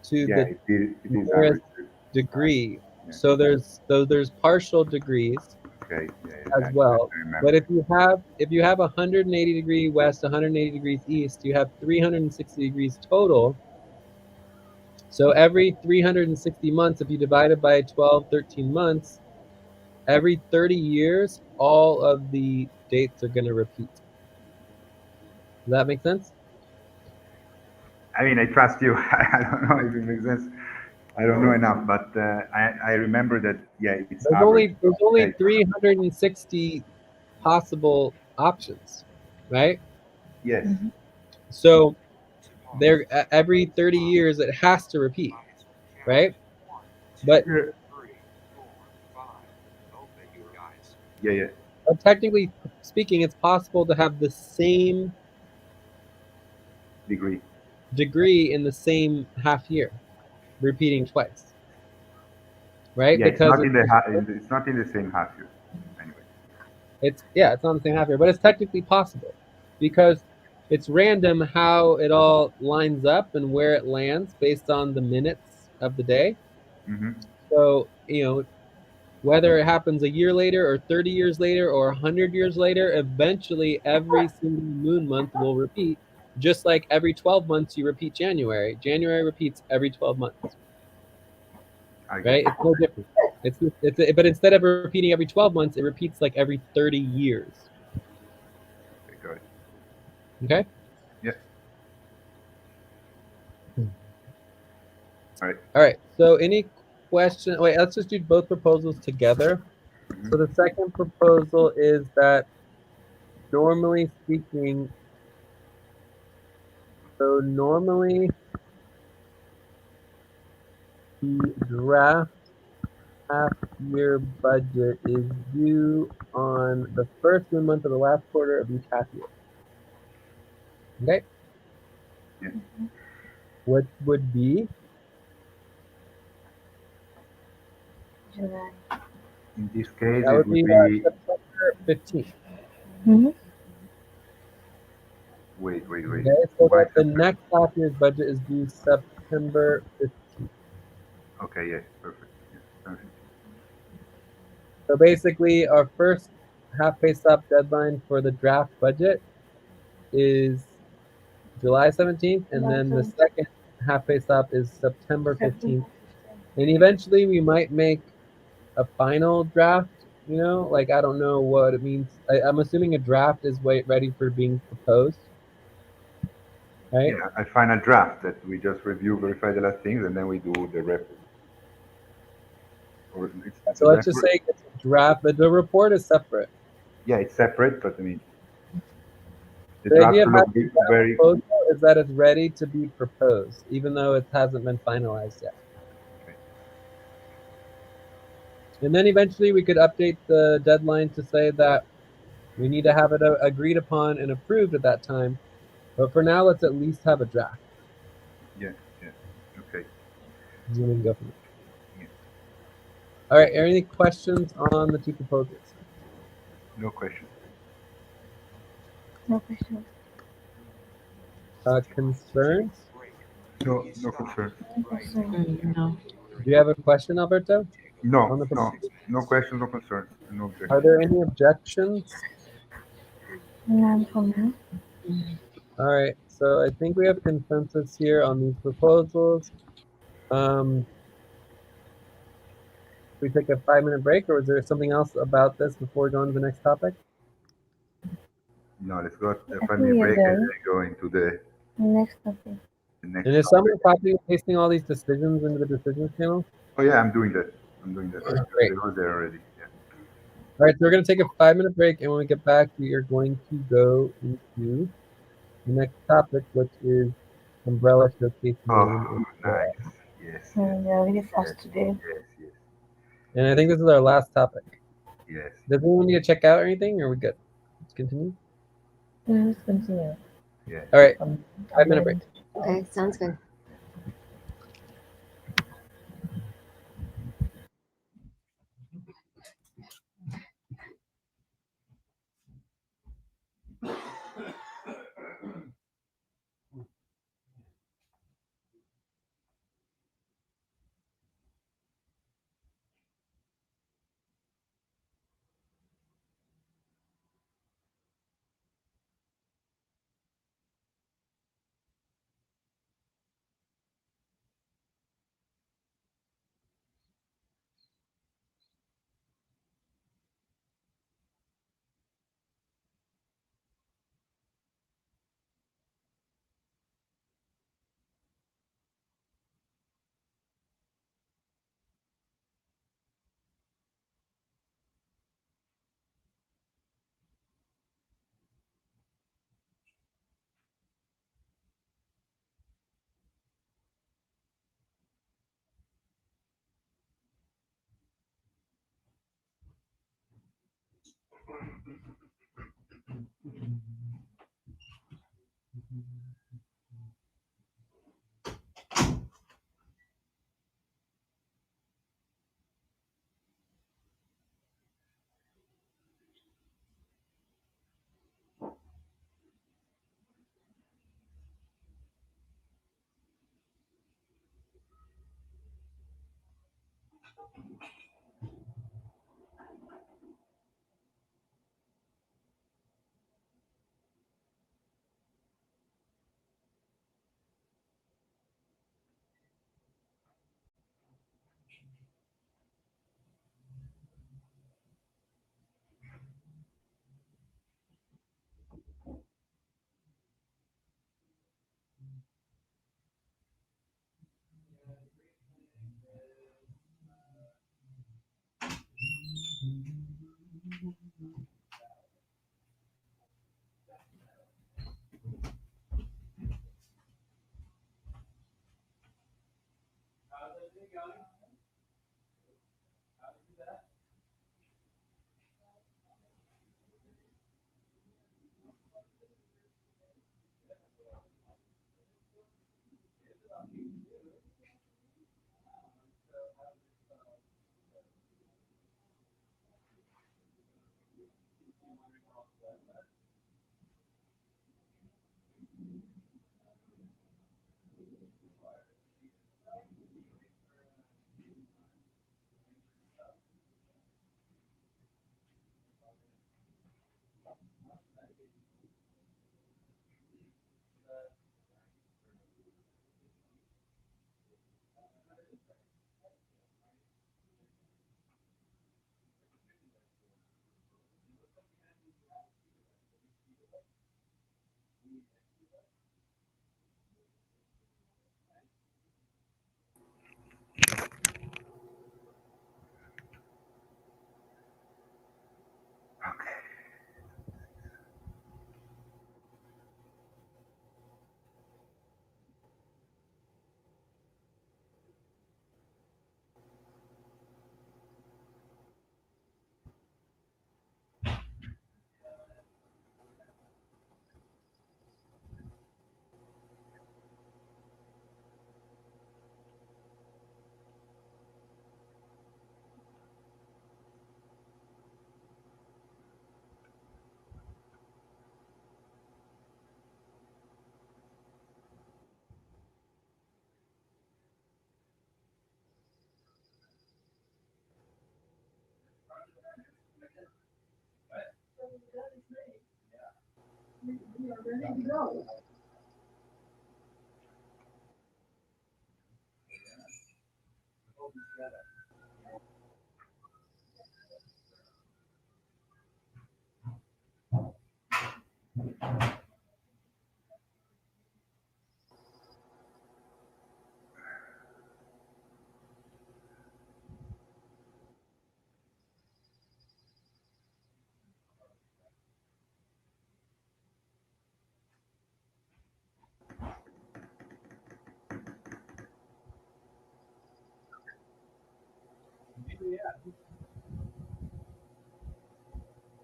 to the it is nearest average. degree. Yeah. So there's partial degrees Okay. as well. But if you have 180 degree west, 180 degrees east, you have 360 degrees total. So every 360 months, if you divide it by 12, 13 months, every 30 years, all of the dates are going to repeat. Does that make sense? I mean, I trust you. I don't know if it makes sense. I don't know enough, but I remember that. Yeah, it's average. There's only 360 possible options, right? Yes. So there every 30 years it has to repeat, right? But Yeah. But technically speaking, it's possible to have the same degree in the same half year, repeating twice, right? Yeah, Because it's not in the same half year. Anyway. It's not the same half year, but it's technically possible because it's random how it all lines up and where it lands based on the minutes of the day. Mm-hmm. So, whether it happens a year later or 30 years later or 100 years later, eventually every single moon month will repeat, just like every 12 months you repeat January. January repeats every 12 months. Right? It's no different. But instead of repeating every 12 months, it repeats like every 30 years. Okay? Yeah. All right. So any question? Wait, let's just do both proposals together. Mm-hmm. So the second proposal is that, normally speaking, the draft half-year budget is due on the first month of the last quarter of each half year. Okay? Yeah. What would be? July. In this case, That it would would be be September 15th. Mm-hmm. Wait. Okay, so that the next half year's budget is due September 15th. Okay, yes, perfect. Yes, perfect. So basically, our first half pay stop deadline for the draft budget is July 17th, and then the second half pay stop is September 15th. And eventually we might make a final draft, like, I don't know what it means. I'm assuming a draft is ready for being proposed, right? Yeah, a final draft that we just review, verify the last things, and then we do the report. So let's just say it's a draft, but the report is separate. Yeah, it's separate, but I mean, the idea of having a proposal is that it's ready to be proposed, even though it hasn't been finalized yet. Okay. And then eventually we could update the deadline to say that we need to have it agreed upon and approved at that time. But for now, let's at least have a draft. Yeah, yeah. Okay. And then we can go from there. Yeah. All right. Any questions on the two proposals? No question. No question. Concerns? No, no concern. No. Do you have a question, Alberto? No, On the no, no question, no concern, no objection. Are there any objections? None for me. All right. So I think we have consensus here on these proposals. We take a 5-minute break, or is there something else about this before we go on to the next topic? No, let's go a I 5 think minute we are break and done. then go into the Next topic. next And is someone copying and pasting all these decisions into the decisions panel? Oh yeah, I'm doing that. I'm doing that. Great. They were there already. Yeah. All right, so we're going to take a 5-minute break, and when we get back, we are going to go into the next topic, which is Umbrella Showcase Oh, Name. nice. Yes, yes, We are really yes, fast today. yes, yes, And I think this is our last topic. yes. Does anyone need to check out or anything, or are we good? Let's continue. Let's continue. Yeah. All right, Um, 5-minute break. Okay, sounds good.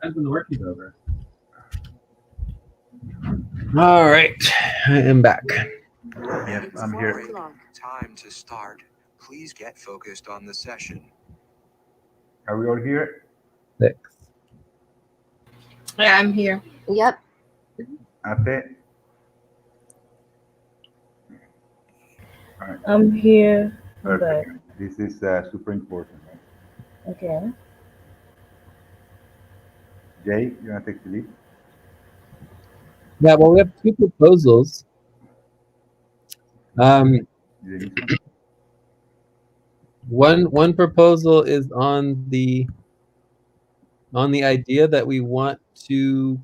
Depends when the work is over. All right, I am back. Yes, I'm here. Break. Time to start. Please get focused on the session. Are we all here? 6. Yeah, I'm here. Yep. Ate? All right. I'm here, but Perfect. This is super important, right? okay. Jay, you want to take the lead? Yeah, well, we have 2 proposals. Is it this one? One proposal is on the idea that we want to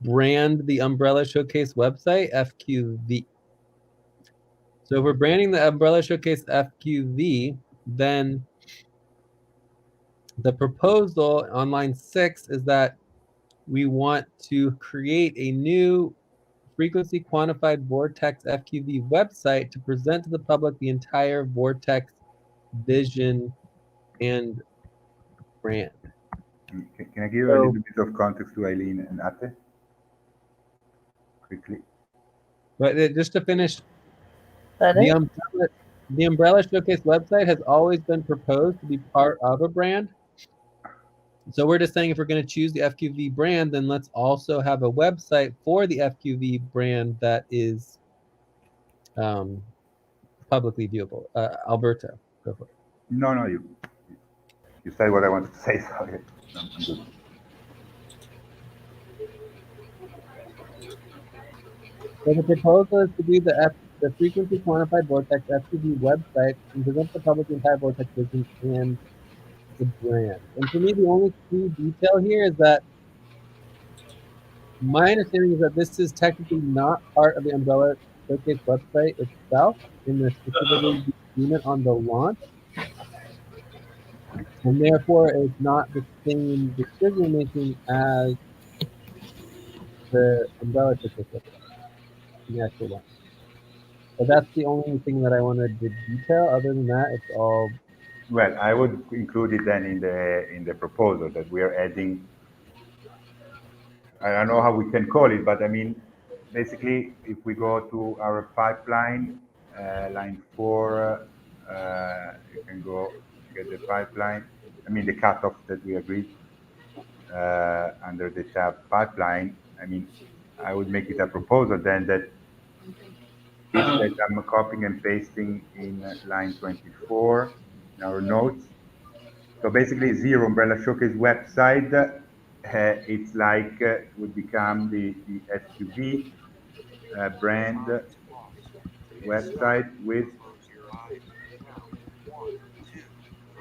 brand the Umbrella Showcase website FQV. So if we're branding the Umbrella Showcase FQV, then the proposal on line 6 is that we want to create a new frequency quantified Vortex FQV website to present to the public the entire Vortex vision and brand. Can I give a little bit of context to Eileen and Ate? Quickly. But just to finish, Pardon? the Umbrella Showcase website has always been proposed to be part of a brand. So we're just saying if we're going to choose the FQV brand, then let's also have a website for the FQV brand that is publicly viewable. Alberto, go for it. No, you said what I wanted to say, so I'm good. So the proposal is to do the frequency quantified Vortex FQV website and present the public the entire Vortex vision and the brand. And for me, the only key detail here is that my understanding is that this is technically not part of the Umbrella Showcase website itself in the specifically agreement on the launch, and therefore it's not the same decision making as the Umbrella Showcase website in the actual launch. But that's the only thing that I wanted to detail. Other than that, it's all. Well, I would include it then in the proposal that we are adding. I don't know how we can call it, but I mean, basically, if we go to our pipeline, line 4, you can go get the pipeline. I mean, the cutoff that we agreed under the tab pipeline. I mean, I would make it a proposal then that I'm copying and pasting in line 24 in our notes. So basically, Zero Umbrella Showcase website, it's like would become the FQV brand website with. Close your eyes and count 1, 2,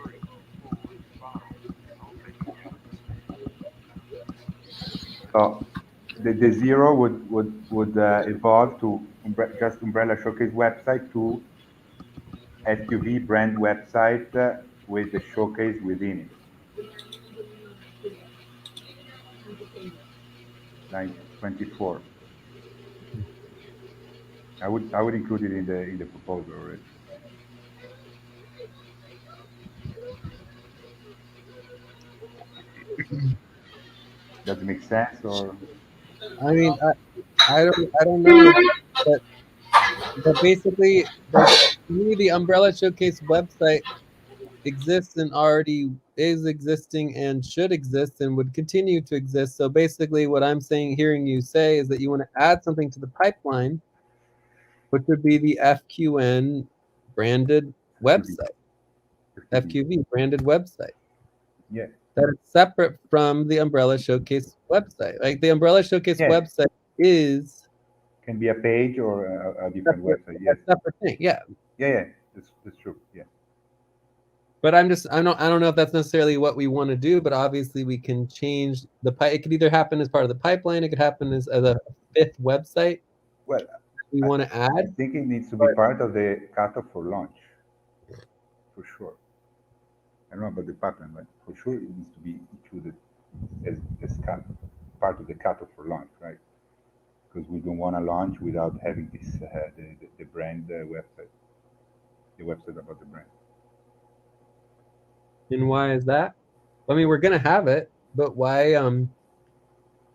3, 4, 5. Open your notes. So the Zero would evolve to just Umbrella Showcase website to FQV brand website with the showcase within it. Line 24. I would include it in the proposal already. Does it make sense or? I mean, I don't know, but basically, like to me, the Umbrella Showcase website exists and already is existing and should exist and would continue to exist. So basically, what I'm hearing you say is that you want to add something to the pipeline, which would be the FQN branded website, FQV branded website. Yeah. that it's separate from the Umbrella Showcase website. Like the Umbrella Showcase Yes. website is Can be a page or a different website. Yes. a separate thing. Yeah. Yeah. That's true. Yeah. But I don't know if that's necessarily what we want to do, but obviously we can change the pipe. It could either happen as part of the pipeline, it could happen as a fifth website Well, we want to I add. think it needs to be part of the cutoff for launch, for sure. I don't know about the pipeline, but for sure it needs to be included as part of the cutoff for launch, right? Because we don't want to launch without having this the brand website, the website about the brand. And why is that? I mean, we're gonna have it, but why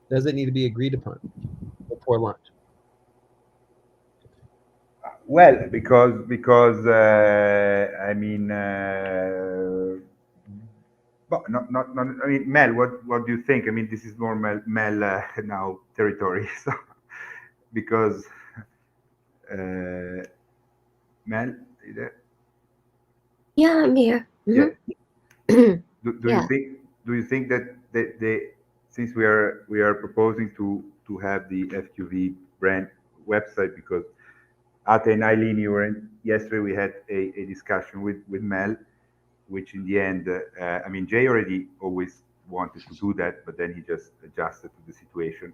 does it need to be agreed upon before launch? Well, because I mean, but not. I mean, Mel, what do you think? I mean, this is more Mel now territory. So because Mel, you there? Yeah, I'm here. Yeah. Mhm. Do Yeah. you think that the since we are proposing to have the FQV brand website, because Ate and Eileen, yesterday we had a discussion with Mel, which in the end, I mean, Jay already always wanted to do that, but then he just adjusted to the situation.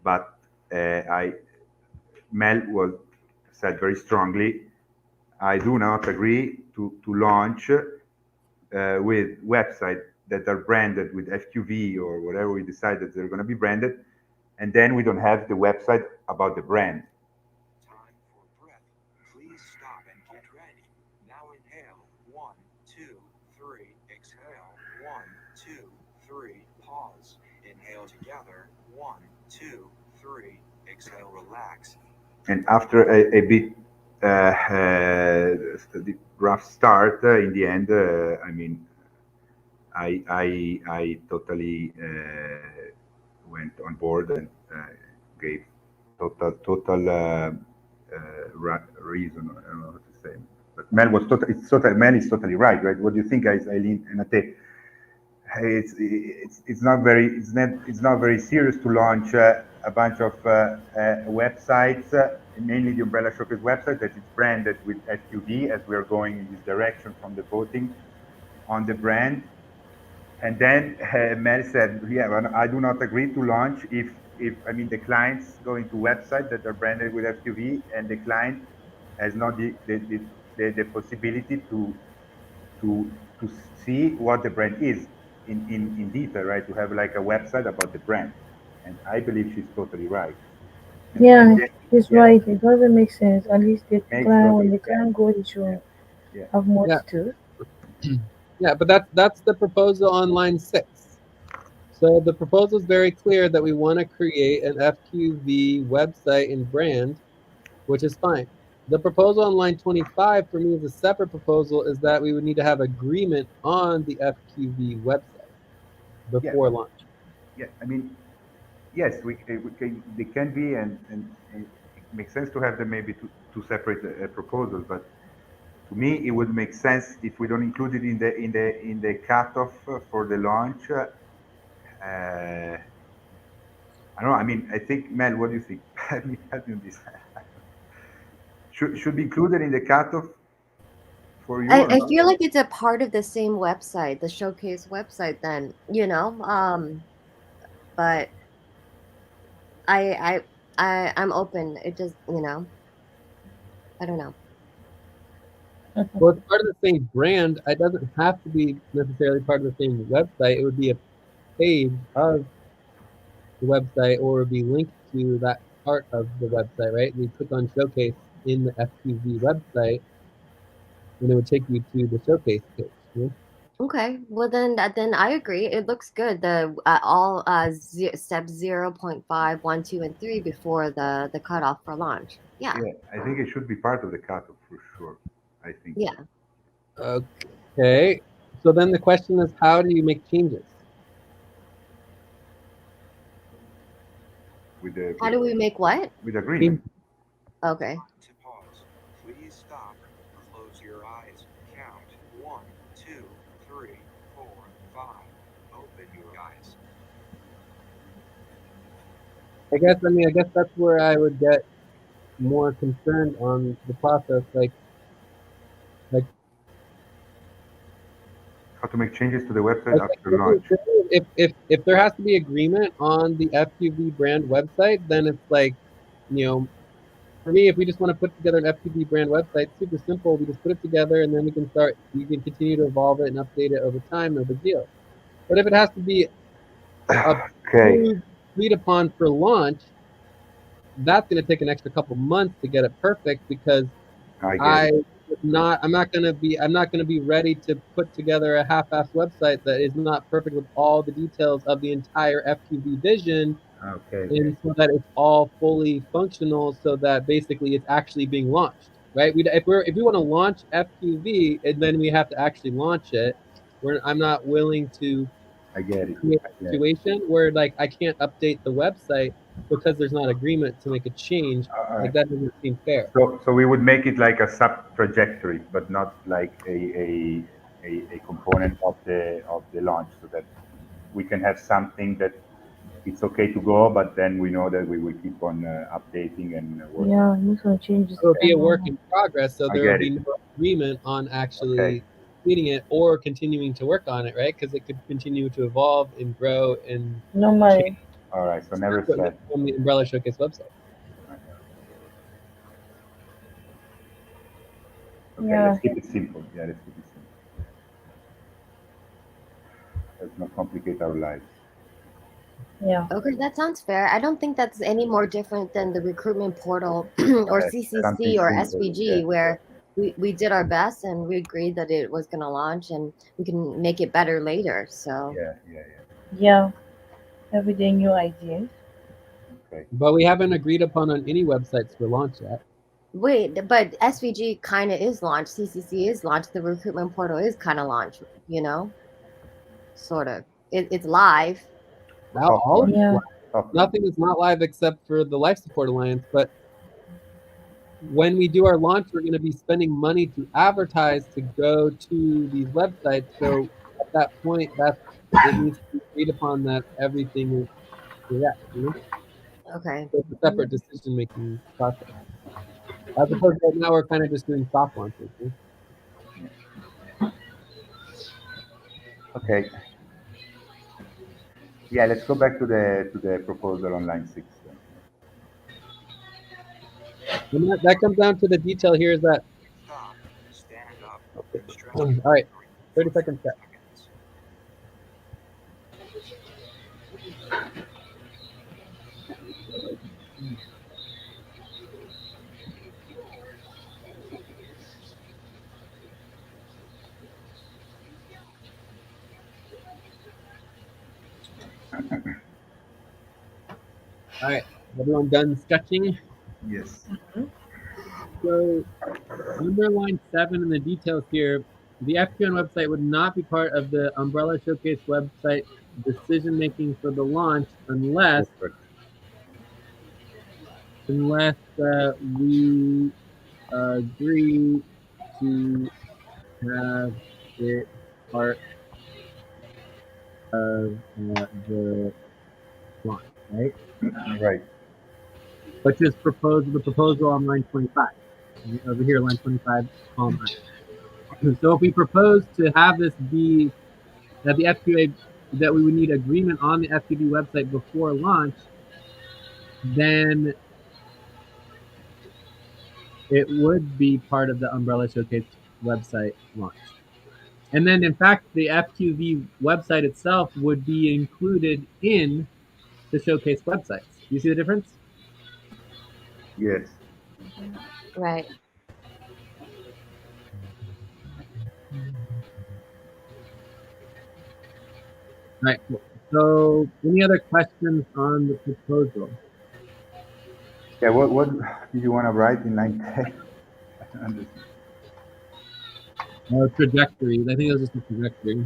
But Mel said very strongly, I do not agree to launch with websites that are branded with FQV or whatever we decide that they're going to be branded, and then we don't have the website about the brand. Time for breath. Please stop and get ready. Now inhale. 1, 2, 3. Exhale. 1, 2, 3. Pause. Inhale together. 1, 2, 3. Exhale. Relax. And after a bit rough start, in the end, I mean, I totally went on board and gave total reason. I don't know how to say, but Mel was total. Mel is totally right, right? What do you think, guys? Eileen and Ate? It's not very serious to launch a bunch of websites, mainly the Umbrella Showcase website that is branded with FQV, as we are going in this direction from the voting on the brand. And then Mel said, "Yeah, well, I do not agree to launch if I mean the clients going to websites that are branded with FQV, and the client has not the possibility to to see what the brand is in detail, right? To have like a website about the brand." And I believe she's totally right. And Yeah, then, he's yeah, right. It doesn't make sense. At least the makes client, when total the sense. client goes, he Yeah, should yeah, have more Yeah. to do. Yeah, but that's the proposal on line 6. So the proposal is very clear that we want to create an FQV website and brand, which is fine. The proposal on line 25 for me is a separate proposal, is that we would need to have agreement on the FQV website yeah, before launch. yeah. I mean, yes, they can be, and it makes sense to have them maybe two separate proposals. But to me, it would make sense if we don't include it in the cutoff for the launch. I don't know. I mean, I think, Mel, what do you think? Help me on this. Should be included in the cutoff for you or I not? feel like it's a part of the same website, the showcase website then, but I I'm open. It just, I don't know. Well, it's part of the same brand. It doesn't have to be necessarily part of the same website. It would be a page of the website, or it would be linked to that part of the website, right? We click on showcase in the FQV website, and it would take you to the showcase page. You know? Okay, well then I agree. It looks good. The all steps 0.5, 1, 2, and 3 before the cutoff for launch. Yeah, Yeah, I think it should be part of the cutoff for sure. I think yeah. Okay. So then the question is, how do you make changes? with the How do we make what? with agreement. Okay. Time to pause. Please stop. Close your eyes. Count. 1, 2, 3, 4, 5. Open I guess that's where I would get more concerned on the process. Like How to make changes to the website like after launch. if there has to be agreement on the FQV brand website, then it's like, you know, for me, if we just want to put together an FQV brand website, super simple. We just put it together and then we can continue to evolve it and update it over time, no big deal. But if it has to be Okay, approved, agreed upon for launch, that's going to take an extra couple months to get it perfect because I get it. I'm not gonna be ready to put together a half-assed website that is not perfect with all the details of the entire FQV vision, Okay, and so that it's all fully functional, so that basically it's actually being launched, right? If we want to launch FQV and then we have to actually launch it, I'm not willing to I get it. create I a get it. situation where like I can't update the website because there's not agreement to make a change. All Like right. that doesn't seem fair. So we would make it like a sub trajectory, but not like a component of the launch, so that we can have something that it's okay to go, but then we know that we will keep on updating and working. Yeah, make some changes. It would be a work in progress, so I there would get it. be no agreement on Okay. actually completing it or continuing to work on it, right? Because it could continue to evolve and grow and change. Normally, All right. So That's never what makes said. it on the Umbrella Showcase website. Okay. yeah, Let's keep it simple. Yeah. Let's keep it simple. Let's not complicate our lives. yeah, Okay, that sounds fair. I don't think that's any more different than the recruitment portal or Something CCC or simple. Yeah. SVG, where we did our best and we agreed that it was going to launch and we can make it better later. So, Yeah. Yeah. yeah. Every day new ideas. Yeah. Okay. But we haven't agreed upon on any websites for launch yet. wait, but SVG kind of is launched, CCC is launched, the recruitment portal is kind of launched, sort of. It's live. Now Soft all of launch. it's Yeah, live. Soft launch. Nothing is not live except for the Life Support Alliance. But when we do our launch, we're going to be spending money to advertise to go to these websites. So at that point, it needs to be agreed upon that everything is correct. You know? Okay. So it's a separate decision making process. As opposed to right now, we're kind of just doing soft launches. You know? Okay. Yeah. Let's go back to the proposal on line 6. Then. And that comes down to the detail here is that, Stop, stand up, and stretch all your right, arm 30 for 30 seconds set. seconds. All right, everyone done stretching? Yes. So under line 7 in the details here, the FQN website would not be part of the Umbrella Showcase website decision making for the launch Perfect. unless we agree to have it part of the launch, right? Right. Which is the proposal on line 25. Over here, line 25, column I. So if we propose to have this be that the FQA that we would need agreement on the FQB website before launch, then it would be part of the Umbrella Showcase website launch. And then, in fact, the FQV website itself would be included in the Showcase websites. You see the difference? Yes. Right. All right, cool. So, any other questions on the proposal? Yeah. What did you want to write in line 10? I don't understand. Trajectories. I think it was just a trajectory.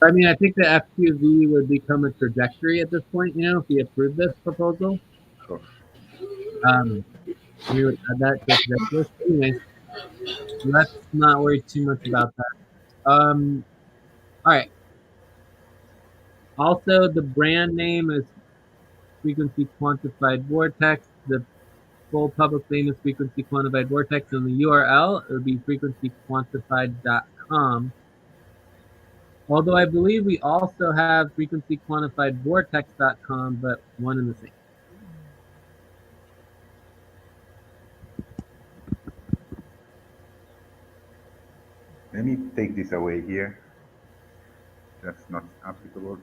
I mean, I think the FQV would become a trajectory at this point, if we approve this proposal. Sure. We would add that to the trajectory. Anyway, let's not worry too much about that. All right. Also, the brand name is Frequency Quantified Vortex. The full public name is Frequency Quantified Vortex, and the URL it would be frequencyquantified.com. Although I believe we also have frequencyquantifiedvortex.com, but one and the same. Let me take this away here. That's not applicable.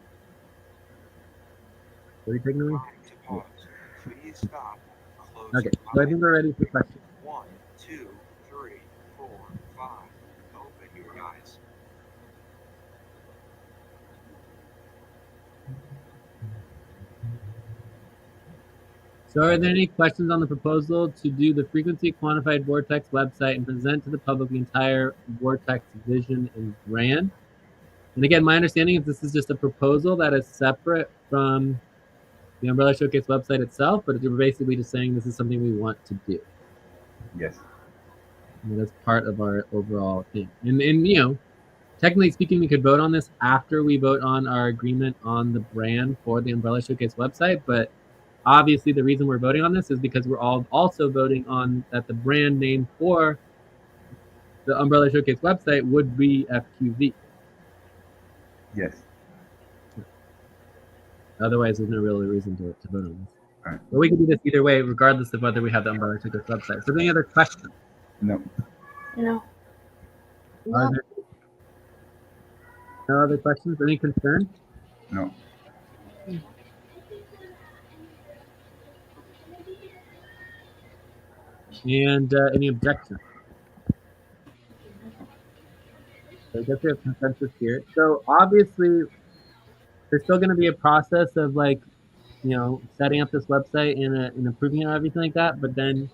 What are you taking away? Time to pause. Please stop. Close Okay, your so I eyes. think we're ready for questions. 1, 2, 3, 4, 5. Open your eyes. So are there any questions on the proposal to do the Frequency Quantified Vortex website and present to the public the entire Vortex vision and brand? And again, my understanding is this is just a proposal that is separate from the Umbrella Showcase website itself, but we're basically just saying this is something we want to do. Yes. And that's part of our overall thing. And technically speaking, we could vote on this after we vote on our agreement on the brand for the Umbrella Showcase website, but obviously the reason we're voting on this is because we're all also voting on that the brand name for the Umbrella Showcase website would be FQV. Yes. Otherwise, there's no real reason to vote on this. All right. But we can do this either way, regardless of whether we have the Umbrella Showcase website. So any other questions? No. No. Are there no other questions? Any concerns? No. And any objections? So I guess we have consensus here. So obviously, there's still going to be a process of setting up this website and approving it and everything like that. But then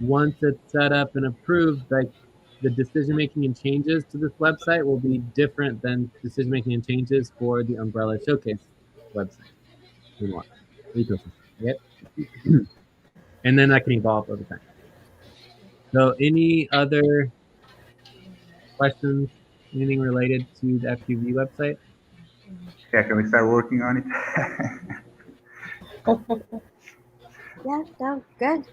once it's set up and approved, the decision making and changes to this website will be different than decision making and changes for the Umbrella Showcase website and what ecosystem. Yep. And then that can evolve over time. So any other questions, anything related to the FQV website? Yeah, can we start working on it? Yeah, no, good.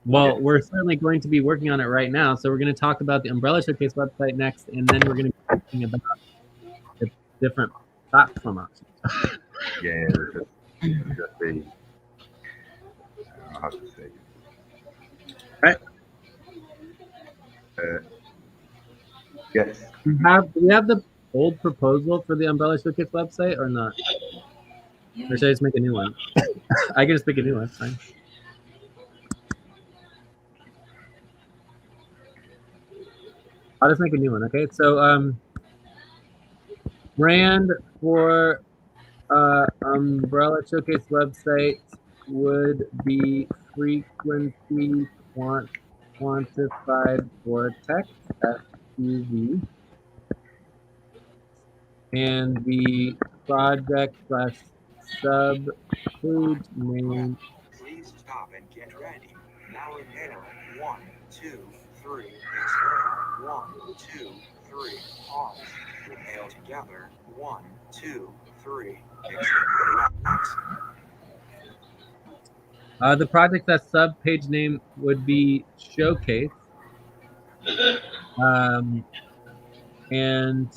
Well, we're certainly going to be working on it right now. So we're going to talk about the Umbrella Showcase website next, and then we're going to be talking about the different platform options. Yeah, just a, I don't know how to say it. Right. Yes. Do we have the old proposal for the Umbrella Showcase website or not? Or should I just make a new one? I can just make a new one. It's fine. I'll just make a new one. Okay. So brand for Umbrella Showcase website would be Frequency Quantified Vortex FQV, and the project/sub page name. Please stop and get ready. Now inhale. 1, 2, 3. Exhale. 1, 2, 3. Pause. Inhale together. 1, 2, 3. Exhale. Relax. The project/sub page name would be Showcase, and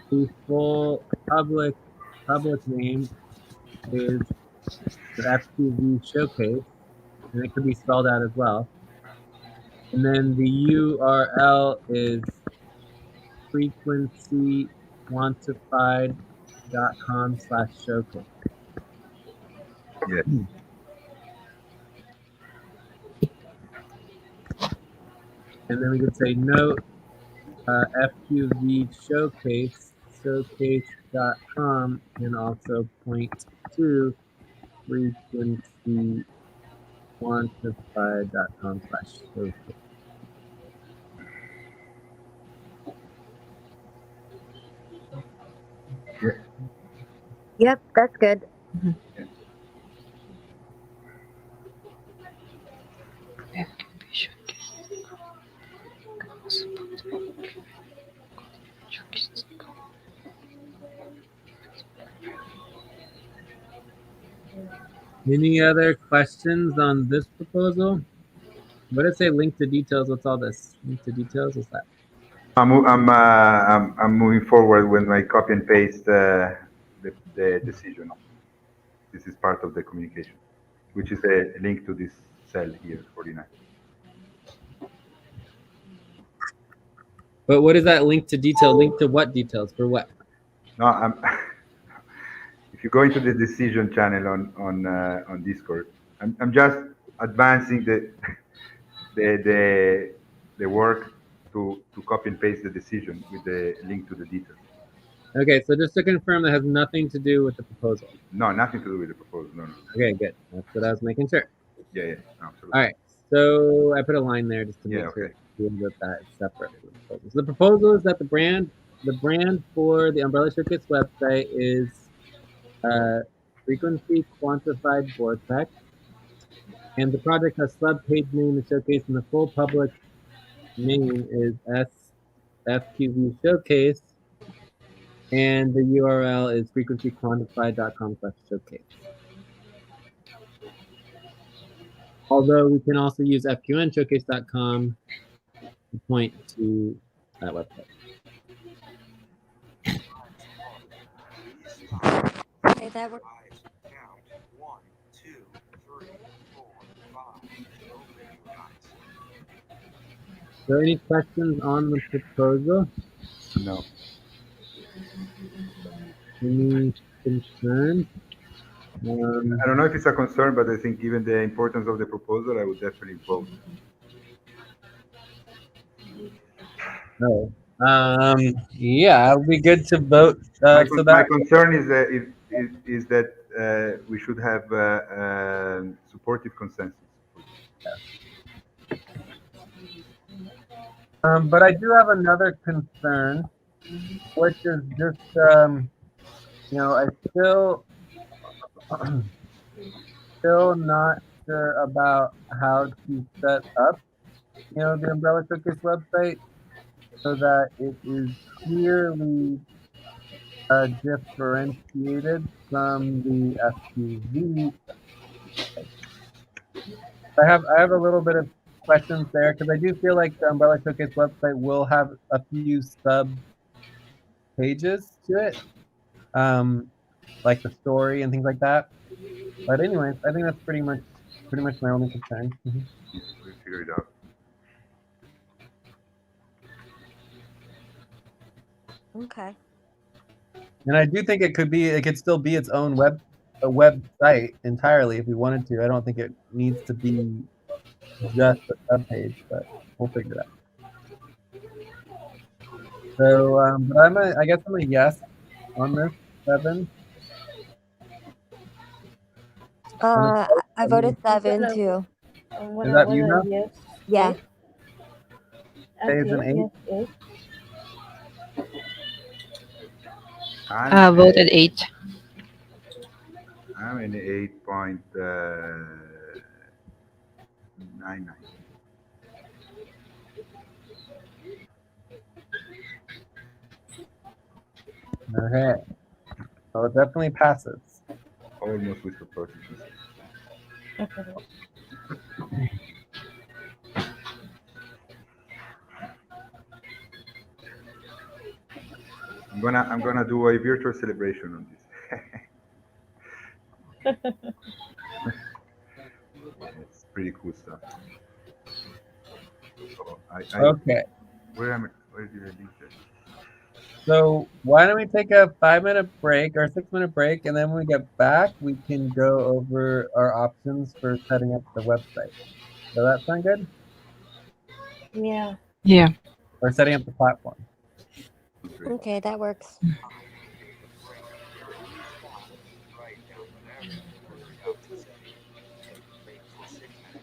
the full public name is the FQV Showcase, and it could be spelled out as well. And then the URL is frequencyquantified.com/showcase. Yes. And then we could say note FQV showcase.com, and also point to frequencyquantified.com/showcase. Yep, that's good. Any other questions on this proposal? What did it say? Link to details. What's all this? Link to details. What's that? I'm moving forward when I copy and paste the decision. This is part of the communication, which is a link to this cell here, 49. But what is that link to detail? Link to what details? For what? No, if you go into the decision channel on Discord, I'm just advancing the work to copy and paste the decision with the link to the details. Okay, so just to confirm, that has nothing to do with the proposal. No, nothing to do with the proposal. No. Okay, good. That's what I was making sure. Yeah, absolutely. All right, so I put a line there just to make sure that it's separate from the proposal. So the proposal is that the brand for the Umbrella Showcase website is Frequency Quantified Vortex, and the project has sub-page name and showcase, and the full public name is SFQV Showcase, and the URL is frequencyquantified.com/showcase. Although we can also use fqnshowcase.com to point to that website. Okay, that works. Count 1, 2, 3, 4, 5. Open your eyes. So any questions on the proposal? No. Any concerns? I don't know if it's a concern, but I think given the importance of the proposal, I would definitely vote. Yeah, it would be good to vote. My concern is that we should have supportive consensus. But I do have another concern, which is just, I still not sure about how to set up, the Umbrella Showcase website so that it is clearly differentiated from the FTV. I have a little bit of questions there because I do feel like the Umbrella Showcase website will have a few sub pages to it, like the story and things like that. But anyways, I think that's pretty much my only concern. We figure it out. Okay. And I do think it could still be its own website entirely if we wanted to. I don't think it needs to be just a sub page, but we'll figure it out. So, but I guess I'm a yes on this, 7. I voted 7 too. Is that you now? Yes. Yeah. Is an 8? Yes, 8. I voted 8. I'm in 8.99. Okay. So it definitely passes. Almost with supportive consensus. I'm gonna do a virtual celebration on this. It's pretty cool stuff. So Okay. Where did I leave that? So why don't we take a 5-minute break or 6-minute break, and then when we get back, we can go over our options for setting up the website. Does that sound good? Yeah. Yeah. Or setting up the platform. Okay, that works. Write down whatever we're about to say. Break for 6 minutes.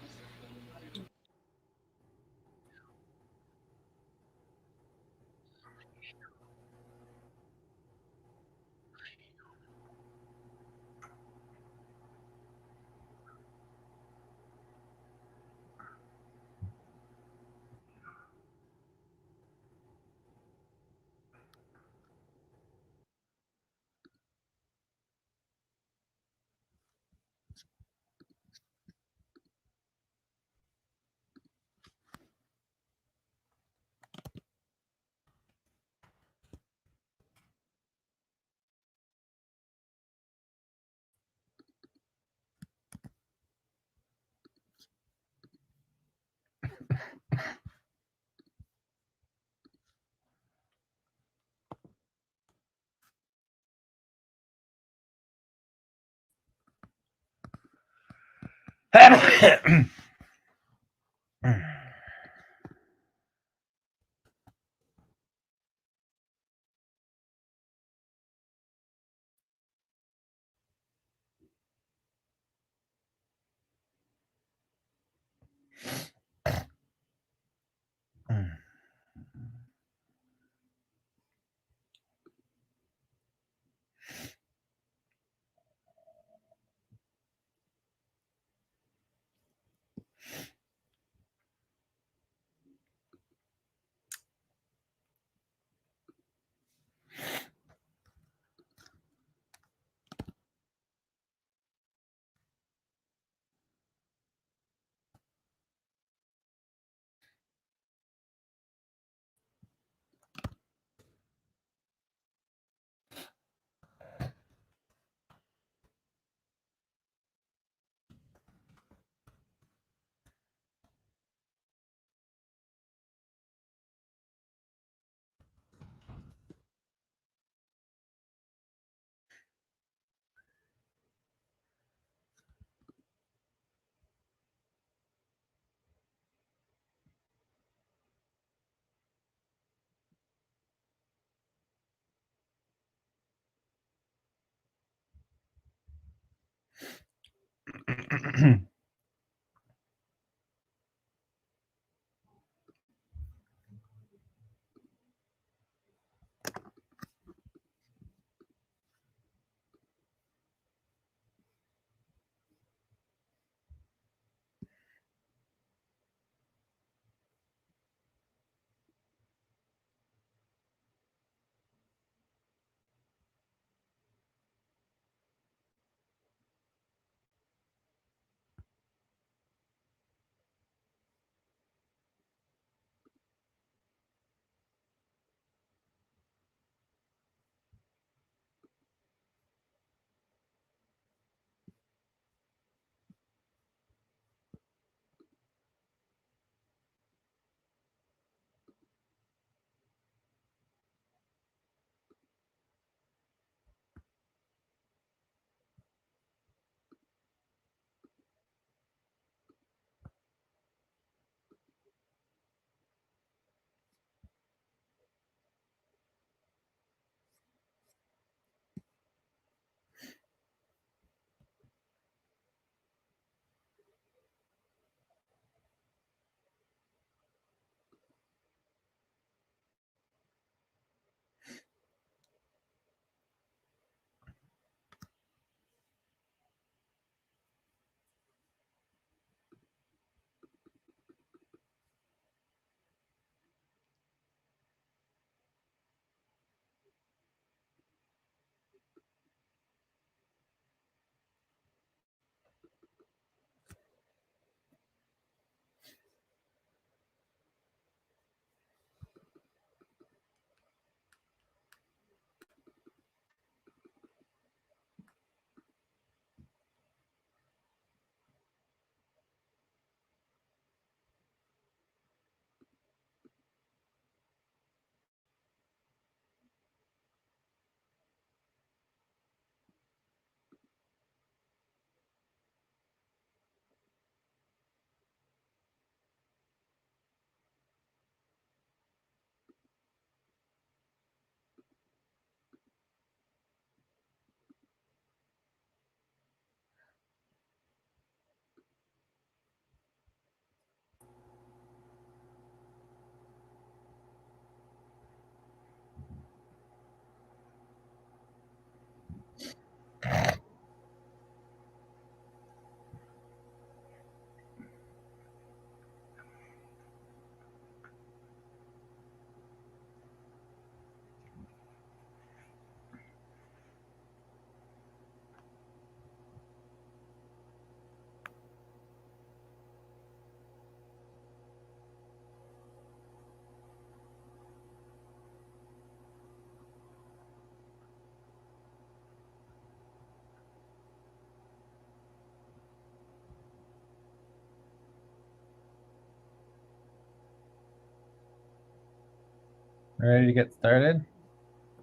Ready to get started?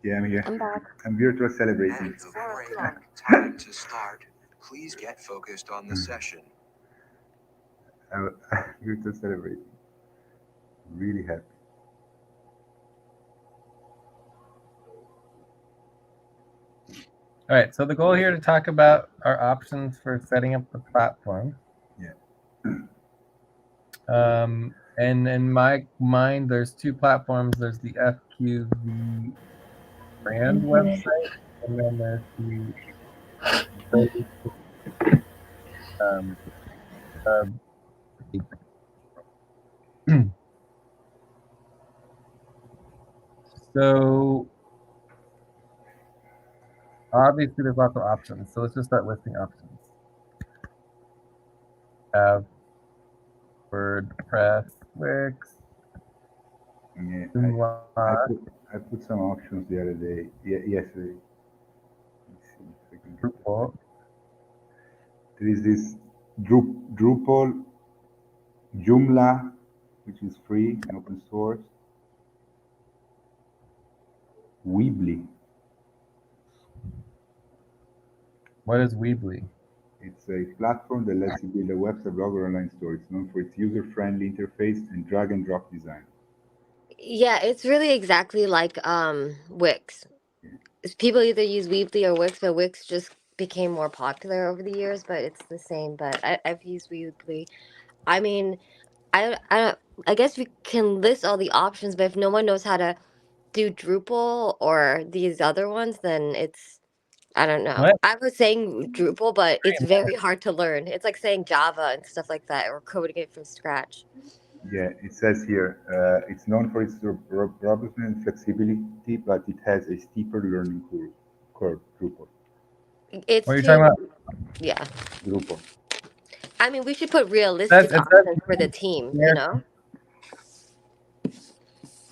Yeah, I'm here. I'm back. I'm virtual celebrating. And the 4 o'clock time to start. Please get focused on the session. We're just celebrating. Really happy. All right, so the goal here to talk about our options for setting up the platform. Yeah. And in my mind, there's two platforms. There's the FQV brand website, and then there's the um, so obviously there's lots of options. So let's just start listing options. Have WordPress, Wix, Yeah, Joomla. I put some options the other day. Yesterday. Let's see if I can get that. Drupal. There is this Drupal, Joomla, which is free and open source. Weebly. What is Weebly? It's a platform that lets you build a website, blog, or online store. It's known for its user-friendly interface and drag-and-drop design. Yeah, it's really exactly like Wix. People either use Weebly or Wix, but Wix just became more popular over the years, but it's the same. But I've used Weebly. I mean, I guess we can list all the options, but if no one knows how to do Drupal or these other ones, then I don't know. What? I was saying Drupal, but it's very hard to learn. It's like saying Java and stuff like that, or coding it from scratch. Yeah, it says here, it's known for its robustness and flexibility, but it has a steeper learning curve, Drupal. It's What are you too, talking about? yeah. Drupal. I mean, we should put realistic It options for the team, you know?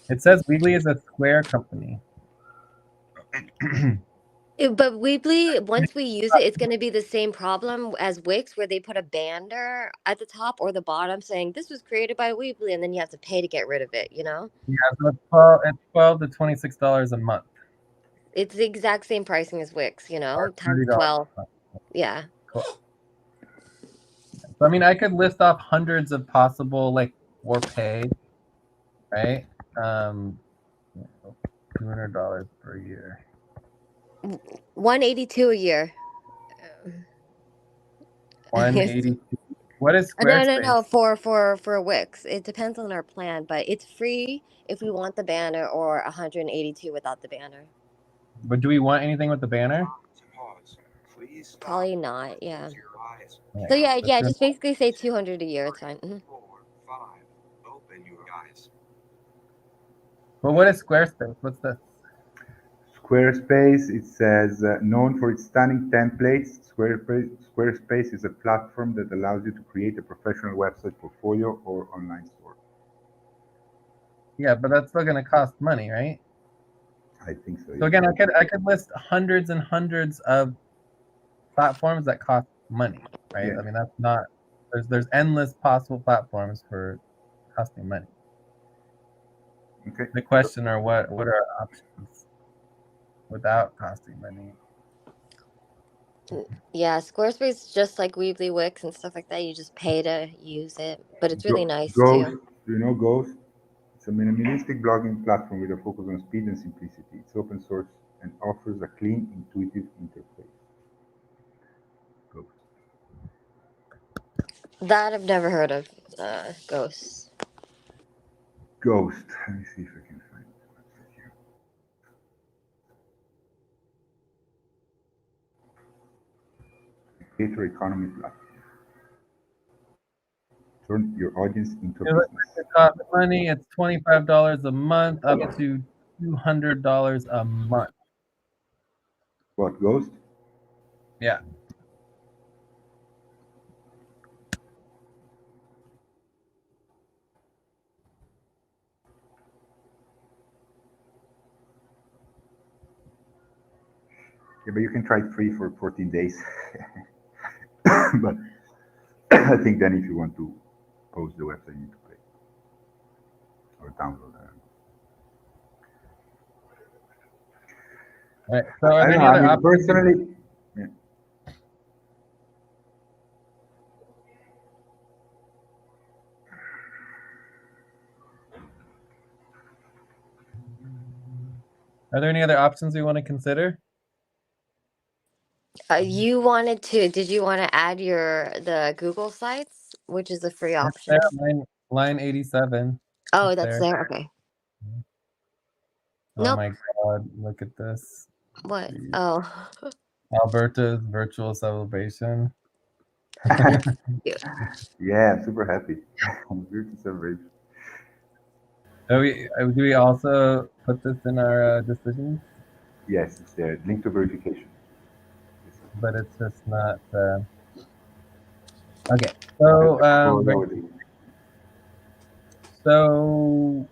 It says Weebly is a Square company. But Weebly, once we use it, it's going to be the same problem as Wix, where they put a banner at the top or the bottom saying this was created by Weebly, and then you have to pay to get rid of it. You know, Yeah, so it's $12 to $26 a month. it's the exact same pricing as Wix. You know, Or times $30 a 12. month. Yeah. Cool. So I mean, I could list off hundreds of possible or pay, right? $200 per year. 182 a year. 180. What is No, Squarespace? for Wix. It depends on our plan, but it's free if we want the banner, or 182 without the banner. But do we want anything with the banner? Please stop. Probably not. Yeah. Close your eyes. So yeah, Let's do- just basically say 200 a year. It's fine. 4, 5. Open your eyes. But what is Squarespace? What's this? Squarespace, it says, known for its stunning templates, Squarespace is a platform that allows you to create a professional website portfolio or online store. Yeah, but that's still going to cost money, right? I think so. So again, I could list hundreds and hundreds of platforms that cost money, right? Yeah. I mean, that's not there's endless possible platforms for costing money. Okay. The question are what are our options without costing money? Yeah, Squarespace is just like Weebly, Wix, and stuff like that. You just pay to use it, but it's really nice Ghost, too. do you know Ghost? It's a minimalistic blogging platform with a focus on speed and simplicity. It's open source and offers a clean, intuitive interface. Ghost. That I've never heard of. Ghosts. Ghost. Let me see if I can find it here. Creator economy platform. Turn your audience into business. It costs money. It's $25 a month, up to $200 a month. What, Ghost? Yeah. Yeah, but you can try it free for 14 days. But I think then if you want to post the website, you need to pay or download it. Right. So are I there don't any know. I other mean, options? personally, yeah. Are there any other options we want to consider? You wanted to? Did you want to add the Google sites, which is a free option? There, line 87. Oh, It's that's there. Okay. Oh Nope. my God! Look at this. What? Jeez. Oh, Alberta's virtual celebration. that's cute. Yeah, I'm super happy. Beautiful celebration. Do we also put this in our decisions? Yes, it's there. Link to verification. But it's just not. Okay, so so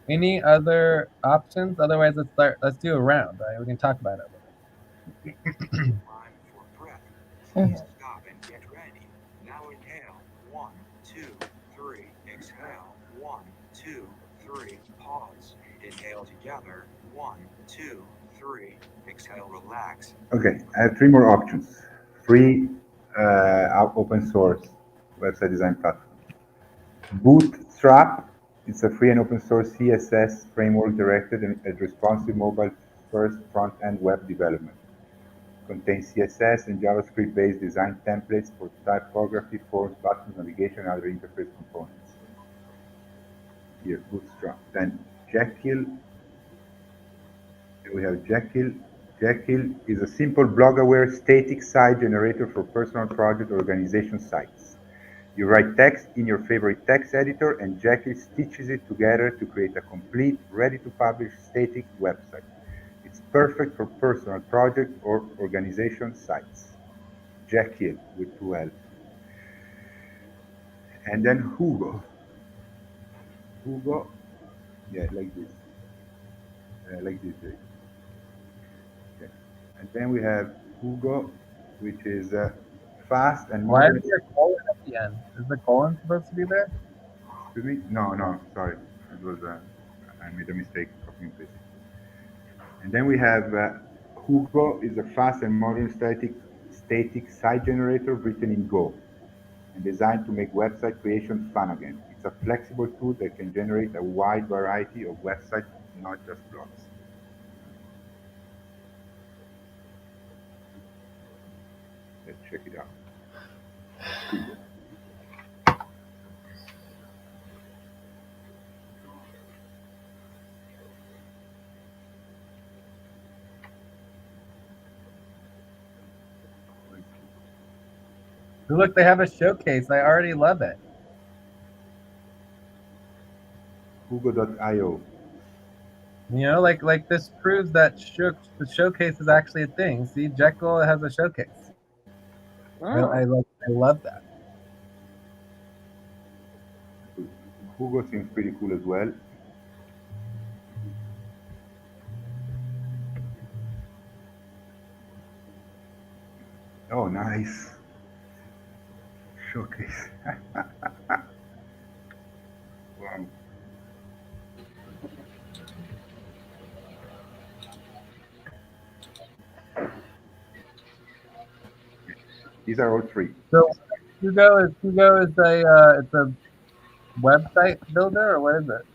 any other options? Otherwise, let's do a round. Right? We can talk about it a little. Time for breath. Please stop and get ready. Now inhale. 1, 2, 3. Exhale. 1, 2, 3. Pause. Inhale together. 1, 2, 3. Exhale, relax. Okay, I have 3 more options. Free open source website design platform. Bootstrap, it's a free and open source CSS framework directed at responsive mobile first front-end web development. Contains CSS and JavaScript-based design templates for typography, forms, buttons, navigation, and other interface components. Here, Bootstrap. Then Jekyll. We have Jekyll. Jekyll is a simple blog-aware static site generator for personal project or organization sites. You write text in your favorite text editor, and Jekyll stitches it together to create a complete, ready-to-publish static website. It's perfect for personal project or organization sites. Jekyll with 2 L. And then Hugo. Hugo, yeah, like this. Like this. Okay. And then we have Hugo, which is fast and Why modern. is there a colon at the end? Is the colon supposed to be there? Excuse me? No, sorry. It was I made a mistake copying and pasting. And then we have Hugo is a fast and modern static site generator written in Go and designed to make website creation fun again. It's a flexible tool that can generate a wide variety of websites, not just blogs. Let's check it out. Hugo. Look, they have a showcase. I already love it. Hugo.io. You know, like this proves that the showcase is actually a thing. See, Jekyll has a showcase. Oh. I love that. Hugo seems pretty cool as well. Oh, nice. Showcase. Wow. These are all free. So Hugo is it's a website builder, or what is it?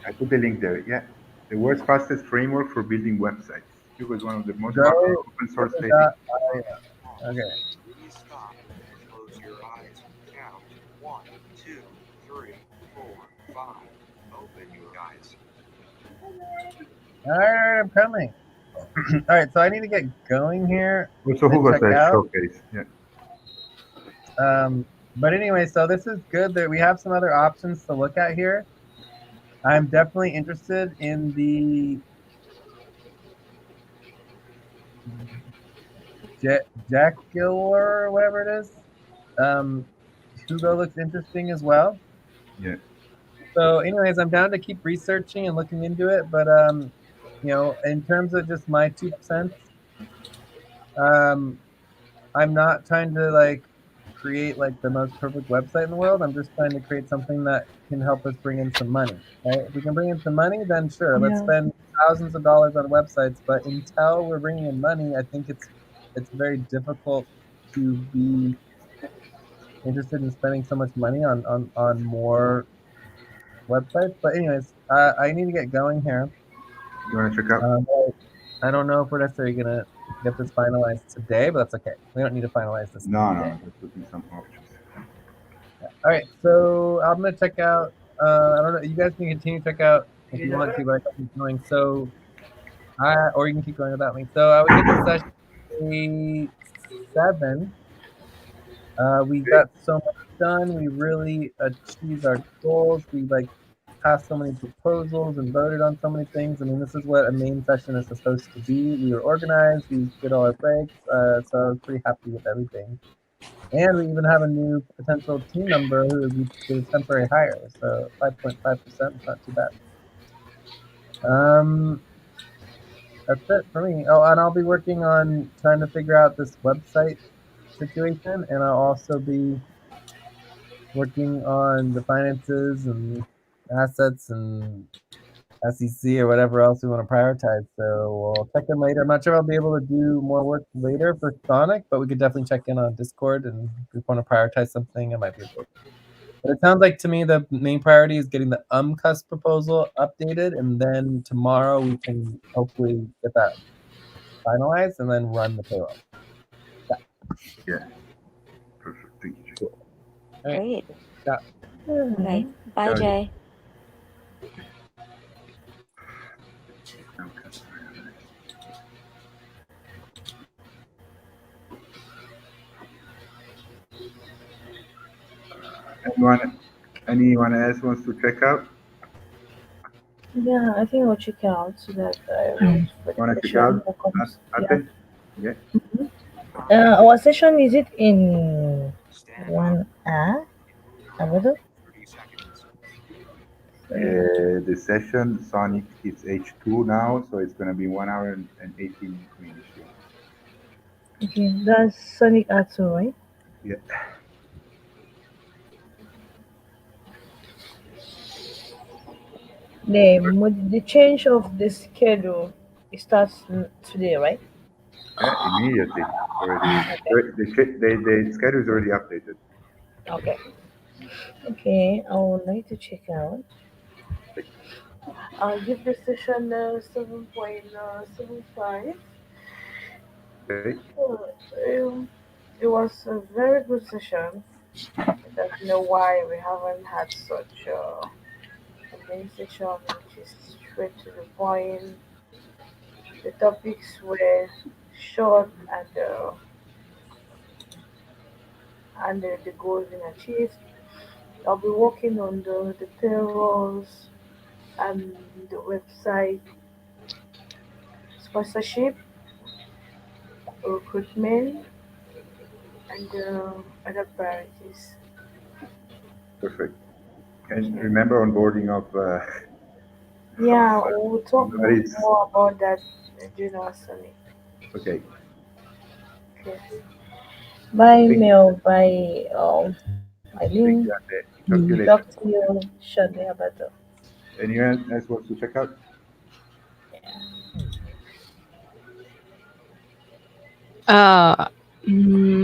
I put the link there. Yeah, the world's fastest framework for building websites. Hugo is one of the most popular open source static. Okay. Please stop and close your eyes. Count 1, 2, 3, 4, 5. Open your eyes. All right, I'm coming. All right, so I need to get going here. Also, Hugo check says out. showcase. Yeah. But anyway, so this is good that we have some other options to look at here. I'm definitely interested in the Jekyll or whatever it is. Hugo looks interesting as well. Yeah. So, anyways, I'm down to keep researching and looking into it. But you know, in terms of just my 2 cents, I'm not trying to like create like the most perfect website in the world. I'm just trying to create something that can help us bring in some money. Right? If we can bring in some money, then sure, let's spend thousands of dollars on websites. But until we're bringing in money, I think it's very difficult to be interested in spending so much money on more websites. But anyways, I need to get going here. You want to check out? I don't know if we're necessarily gonna get this finalized today, but that's okay. We don't need to finalize this No, today. no, just looking some options. All right, so I'm gonna check out. I don't know. You guys can continue to check out if you want to, but I can keep going. So, or you can keep going without me. So I would get to session 7. We got so much done. We really achieved our goals. We like passed so many proposals and voted on so many things. I mean, this is what a main session is supposed to be. We were organized. We did all our breaks. So I was pretty happy with everything. And we even have a new potential team member who we did a temporary hire. So 5.5% is not too bad. That's it for me. Oh, and I'll be working on trying to figure out this website situation, and I'll also be working on the finances and assets and SEC or whatever else we want to prioritize. So we'll check in later. I'm not sure I'll be able to do more work later for Sonic, but we could definitely check in on Discord, and if we want to prioritize something, I might be able to. But it sounds like to me the main priority is getting the UMCUS proposal updated, and then tomorrow we can hopefully get that finalized and then run the payroll. Yeah. Perfect. Thank you, Jay. Cool. All right. Great. Yeah. Okay. Bye, Ciao, Jay. Okay. Anyone else wants to check out? Yeah, I think I'll check out so that I wait for the Want to check session out? that comes. Yeah. Atin? Yeah. Our session is it in Stand by. 1A? Another? 30 seconds. The session Sonic is H2 now, so it's gonna be 1 hour and 18 minutes. Yeah. Okay, that's Sonic Atu, right? Yeah. The change of the schedule it starts today, right? Yeah, immediately. Already, Okay. the schedule is already updated. Okay. Okay, I would like to check out. I'll give the session 7.75. Okay. It was a very good session. I don't know why we haven't had such a main session which is straight to the point. The topics were short and the goals been achieved. I'll be working on the payrolls and the website sponsorship, recruitment, and other priorities. Perfect. And Okay. remember onboarding of Yeah, we'll talk nobody's more about that during our summit. okay. Okay. By Thank, mail, by thank link. you, and talk to you later. Talk to you shortly about that. Anyone else wants to check out? Uh,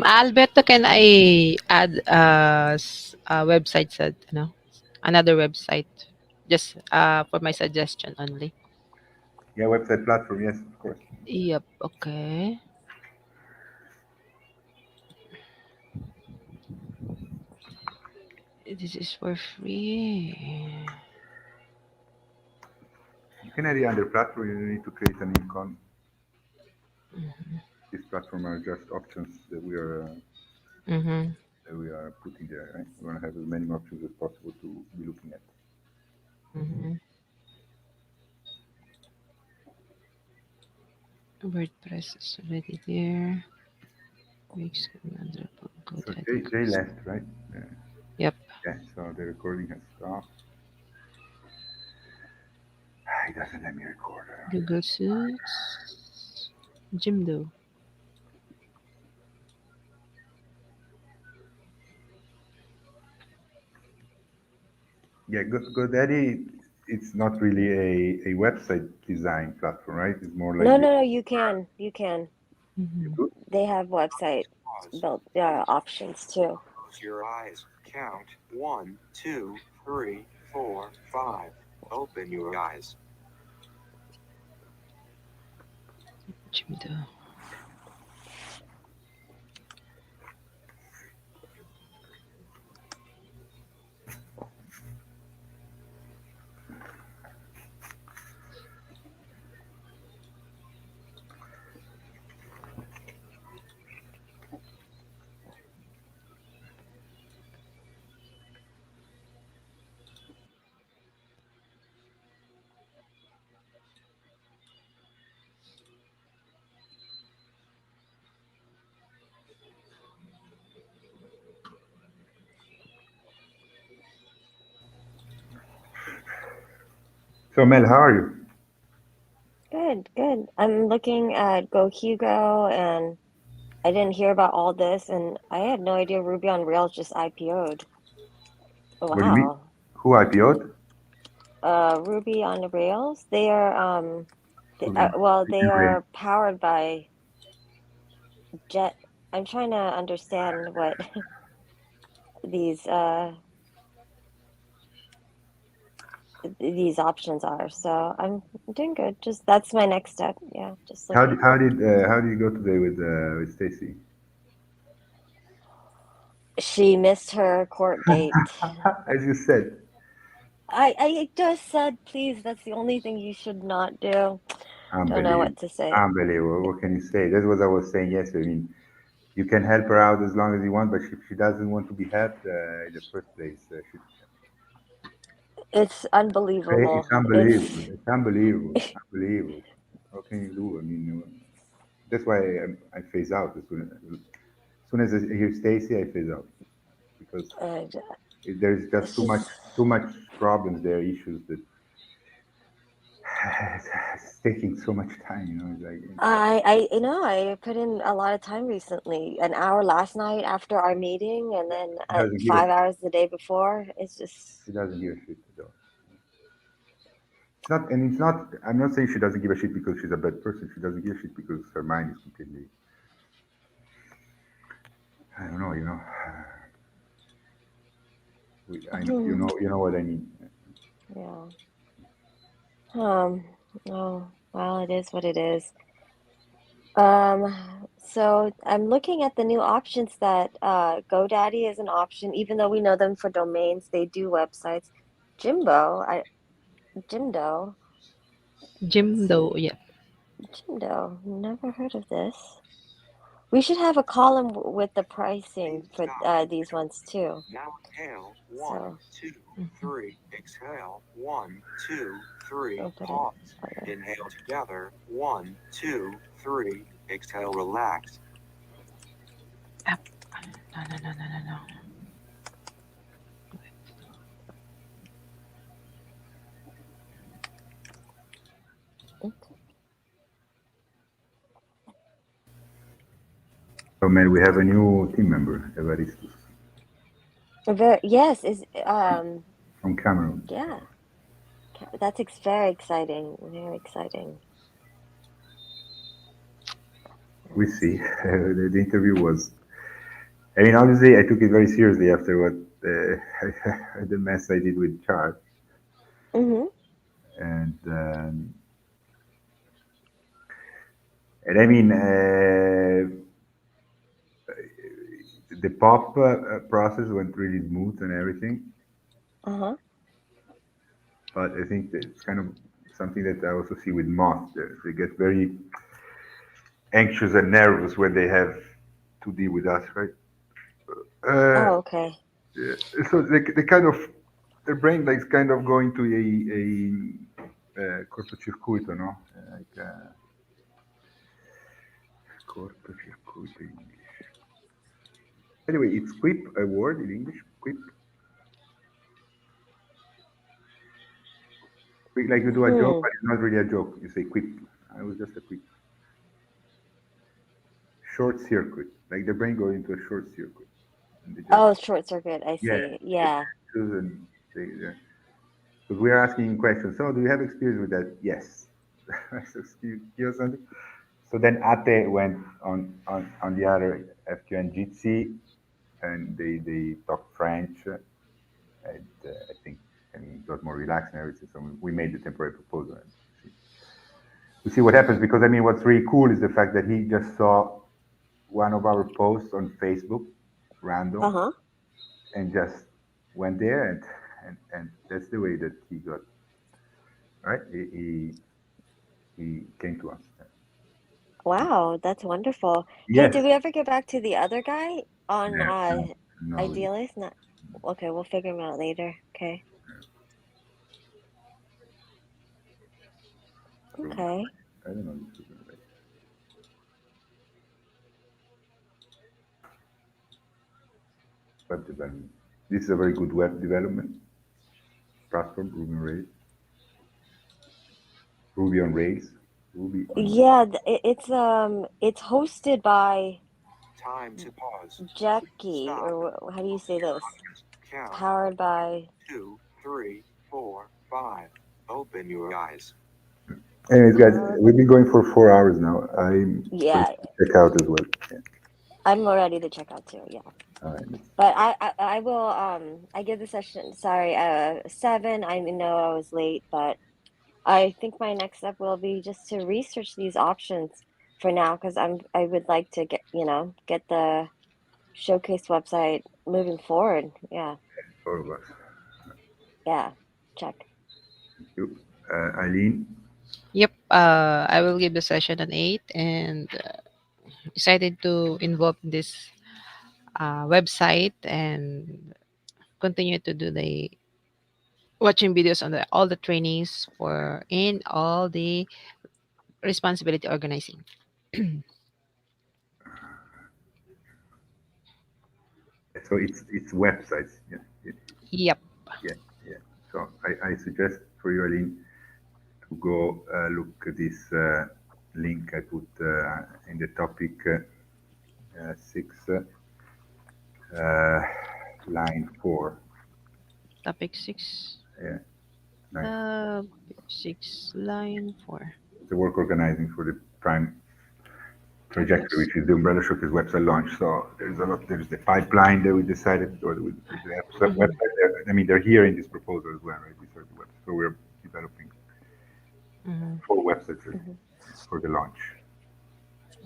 Alberto, can I add a website said, another website, just for my suggestion only. Yeah, website platform. Yes, of course. Yep. Okay. This is for free. You can edit under platform. You don't need to create a new con. These platform are just options Mm-hmm. that we are putting there. Right? We want to have as many options as possible to be looking at. Mm-hmm. WordPress is already there. Makes another good So Jay headings. left, right? Yep. Yeah. So the recording has stopped. He doesn't let me record. Google Suits. Jimdo. Yeah, GoDaddy, it's not really a website design platform, right? It's more like No, no, no. You can. You can. you Mm-hmm. could. They have website Pause. built options too. Close your eyes. Count 1, 2, 3, 4, 5. Open your eyes. Jimdo. So Mel, how are you? Good, good. I'm looking at Go Hugo, and I didn't hear about all this, and I had no idea Ruby on Rails just IPO'd. What do you mean? Wow. Who IPO'd? Ruby on the Rails, they are Who did- well, did they you are powered by Jet. I'm trying to understand what these these options are. So I'm doing good. Just that's my next step. Yeah, just How looking. how did you go today with Stacy? She missed her court date. As you said, I just said, please, that's the only thing you should not do. Don't know unbelievable, what to say. unbelievable. What can you say? That's what I was saying yesterday. I mean, you can help her out as long as you want, but if she doesn't want to be helped in the first place, It's unbelievable. it's unbelievable. It's unbelievable. It's unbelievable. What can you do? I mean, that's why I phase out as soon as I hear Stacy, I phase out because uh, there's just she's too much problems there, issues that it's taking so much time. You know, it's like I you know I put in a lot of time recently. An hour last night after our meeting, and then she doesn't give a 5 hours the day before. It's just she doesn't give a shit at all. It's not, and it's not. I'm not saying she doesn't give a shit because she's a bad person. She doesn't give a shit because her mind is completely. I don't know. You know. I know. You know. You know what I mean. yeah. Oh, well, it is what it is. So I'm looking at the new options that GoDaddy is an option, even though we know them for domains, they do websites. Jimbo, Jimdo. Let's Jimdo, see. yeah. Jimdo, never heard of this. We should have a column with the pricing Please for stop. these ones too. Now inhale. One, So two, Mhm. three. Exhale. One, two, three. I'll put it Pause. other. Inhale together. One, two, three. Exhale. Relax. Up. No, no, no, no, no, no. So man, we have a new team member, Evaristus, Yes, is from Cameroon. yeah. That's very exciting. Very exciting. We Let's see. see. The interview was. I mean, obviously, I took it very seriously after what the mess I did with Charles, Mm-hmm. and and I mean, the pop process went really smooth and everything, Uh-huh. but I think that it's kind of something that I also see with Moth. They get very anxious and nervous when they have to deal with us, right? Uh, Oh, okay. yeah, so they kind of their brain like is kind of going to a cortocircuito, no? Like cortocircuito in English. Anyway, it's quip a word in English. Quip, like you do a joke, Hmm. but it's not really a joke. You say quip. I was just a quip. Short circuit, like the brain goes into a short circuit, and they just Oh, short circuit. I yeah, see. they get Yeah. anxious and because we are asking questions. So, do you have experience with that? Yes. So, give us something. So then Ate went on the other FQN Jitsi, and they talked French, and I think and it got more relaxed and everything. So we made the temporary proposal. And to see what happens. Because I mean, what's really cool is the fact that he just saw one of our posts on Facebook, random, Uh-huh. and just went there, and that's the way that he got right. He came to us. Wow, that's wonderful. Hey, Yes. did we ever get back to the other guy on Yeah. No. No. Idealist? Not okay, we'll figure him out later. Okay. Ruby. Okay. I don't know this Ruby on Rails. Web development. This is a very good web development platform. Ruby on Rails. Ruby on Rails. Ruby on Rails. Yeah, it's hosted by Time to pause. Jackie, Stop. or how do you say this? Count. Powered by 2, 3, 4, 5. Open your eyes. Anyways, guys, powered. we've been going for 4 hours now. I'm going Yeah, to check out as well. Yeah. I'm ready to check out too. Yeah. All right. But I will I give the session, sorry, 7. I know I was late, but I think my next step will be just to research these options for now, because I would like to get the showcase website moving forward. Yeah. 4 of us. Yeah. Check. Thank you. Eileen. Yep. I will give the session an 8 and excited to involve in this website and continue to do the watching videos on the all the trainings for in all the responsibility organizing. So it's websites. Yeah. Yeah. Yep. Yeah. Yeah. So I suggest for you, Eileen, to go look at this link I put in the topic 6, line 4. Topic 6. Yeah, line 4. Uh, 6 line 4. The work organizing for the prime Topic trajectory, which is the Umbrella Showcase website launch. So there's a lot. There's the pipeline that we decided, or with the Mhm. website. I mean, they're here in this proposal as well, right? These are the websites. So we're developing Mhm. 4 websites Hmm. for the launch.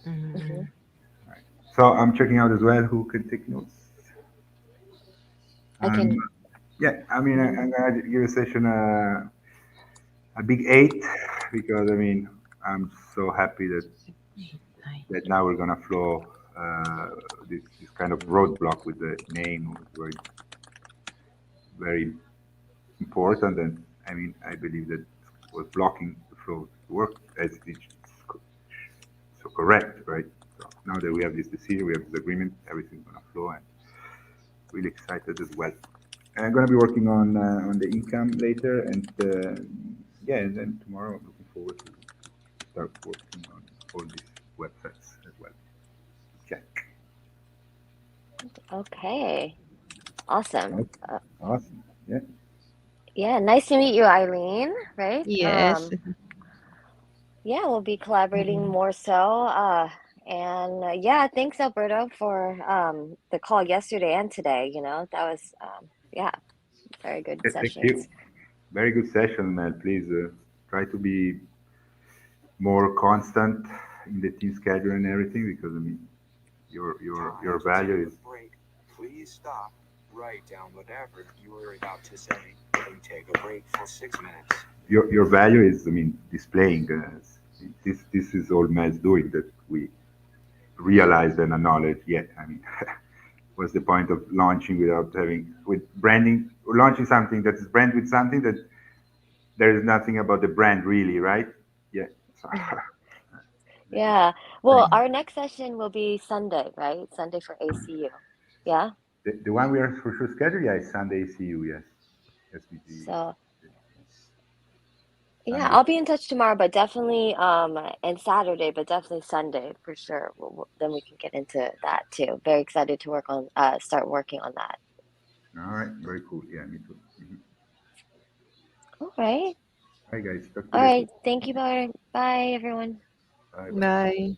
Hmm. Mhm. Right. So I'm checking out as well who can take notes. I can. Yeah, I mean, Mhm. I'm gonna give a session a big 8 because I mean I'm so happy that 9. now we're gonna flow this kind of roadblock with the name was very important, and I mean I believe that was blocking the flow to work as it's so correct, right? So now that we have this decision, we have this agreement, everything's gonna flow, and really excited as well. And I'm gonna be working on the income later, and yeah, and then tomorrow I'm looking forward to start working on all these websites as well. Check. Okay. Awesome. Awesome. Awesome. Yeah. Yeah, nice to meet you, Eileen, right? Yes. Yeah, we'll be collaborating Mhm. more so. And yeah, thanks, Alberto, for the call yesterday and today. That was yeah, very good Yeah, thank you. sessions. Very good session, man. Please try to be more constant in the team schedule and everything because I mean your Time to value take is a break. Please stop. Write down whatever you were about to say and take a break for 6 minutes. your value is I mean displaying this is all Mel's doing that we realized and acknowledge yet. I mean what's the point of launching without having with branding launching something that is brand with something that there is nothing about the brand really, right? Yeah. So, Yeah. thank Well, our next session will be Sunday, right? Sunday for ACU. Yeah. the one we are for sure scheduled, yeah, is Sunday CU, yes. SVG. So yeah, Sunday. I'll be in touch tomorrow, but definitely and Saturday, but definitely Sunday for sure. Then we can get into that too. Very excited to start working on that. All right, very cool. Yeah, me too. All right. All right, guys, talk to All you later. right. Thank you, bye. Bye, everyone. Bye bye. Bye.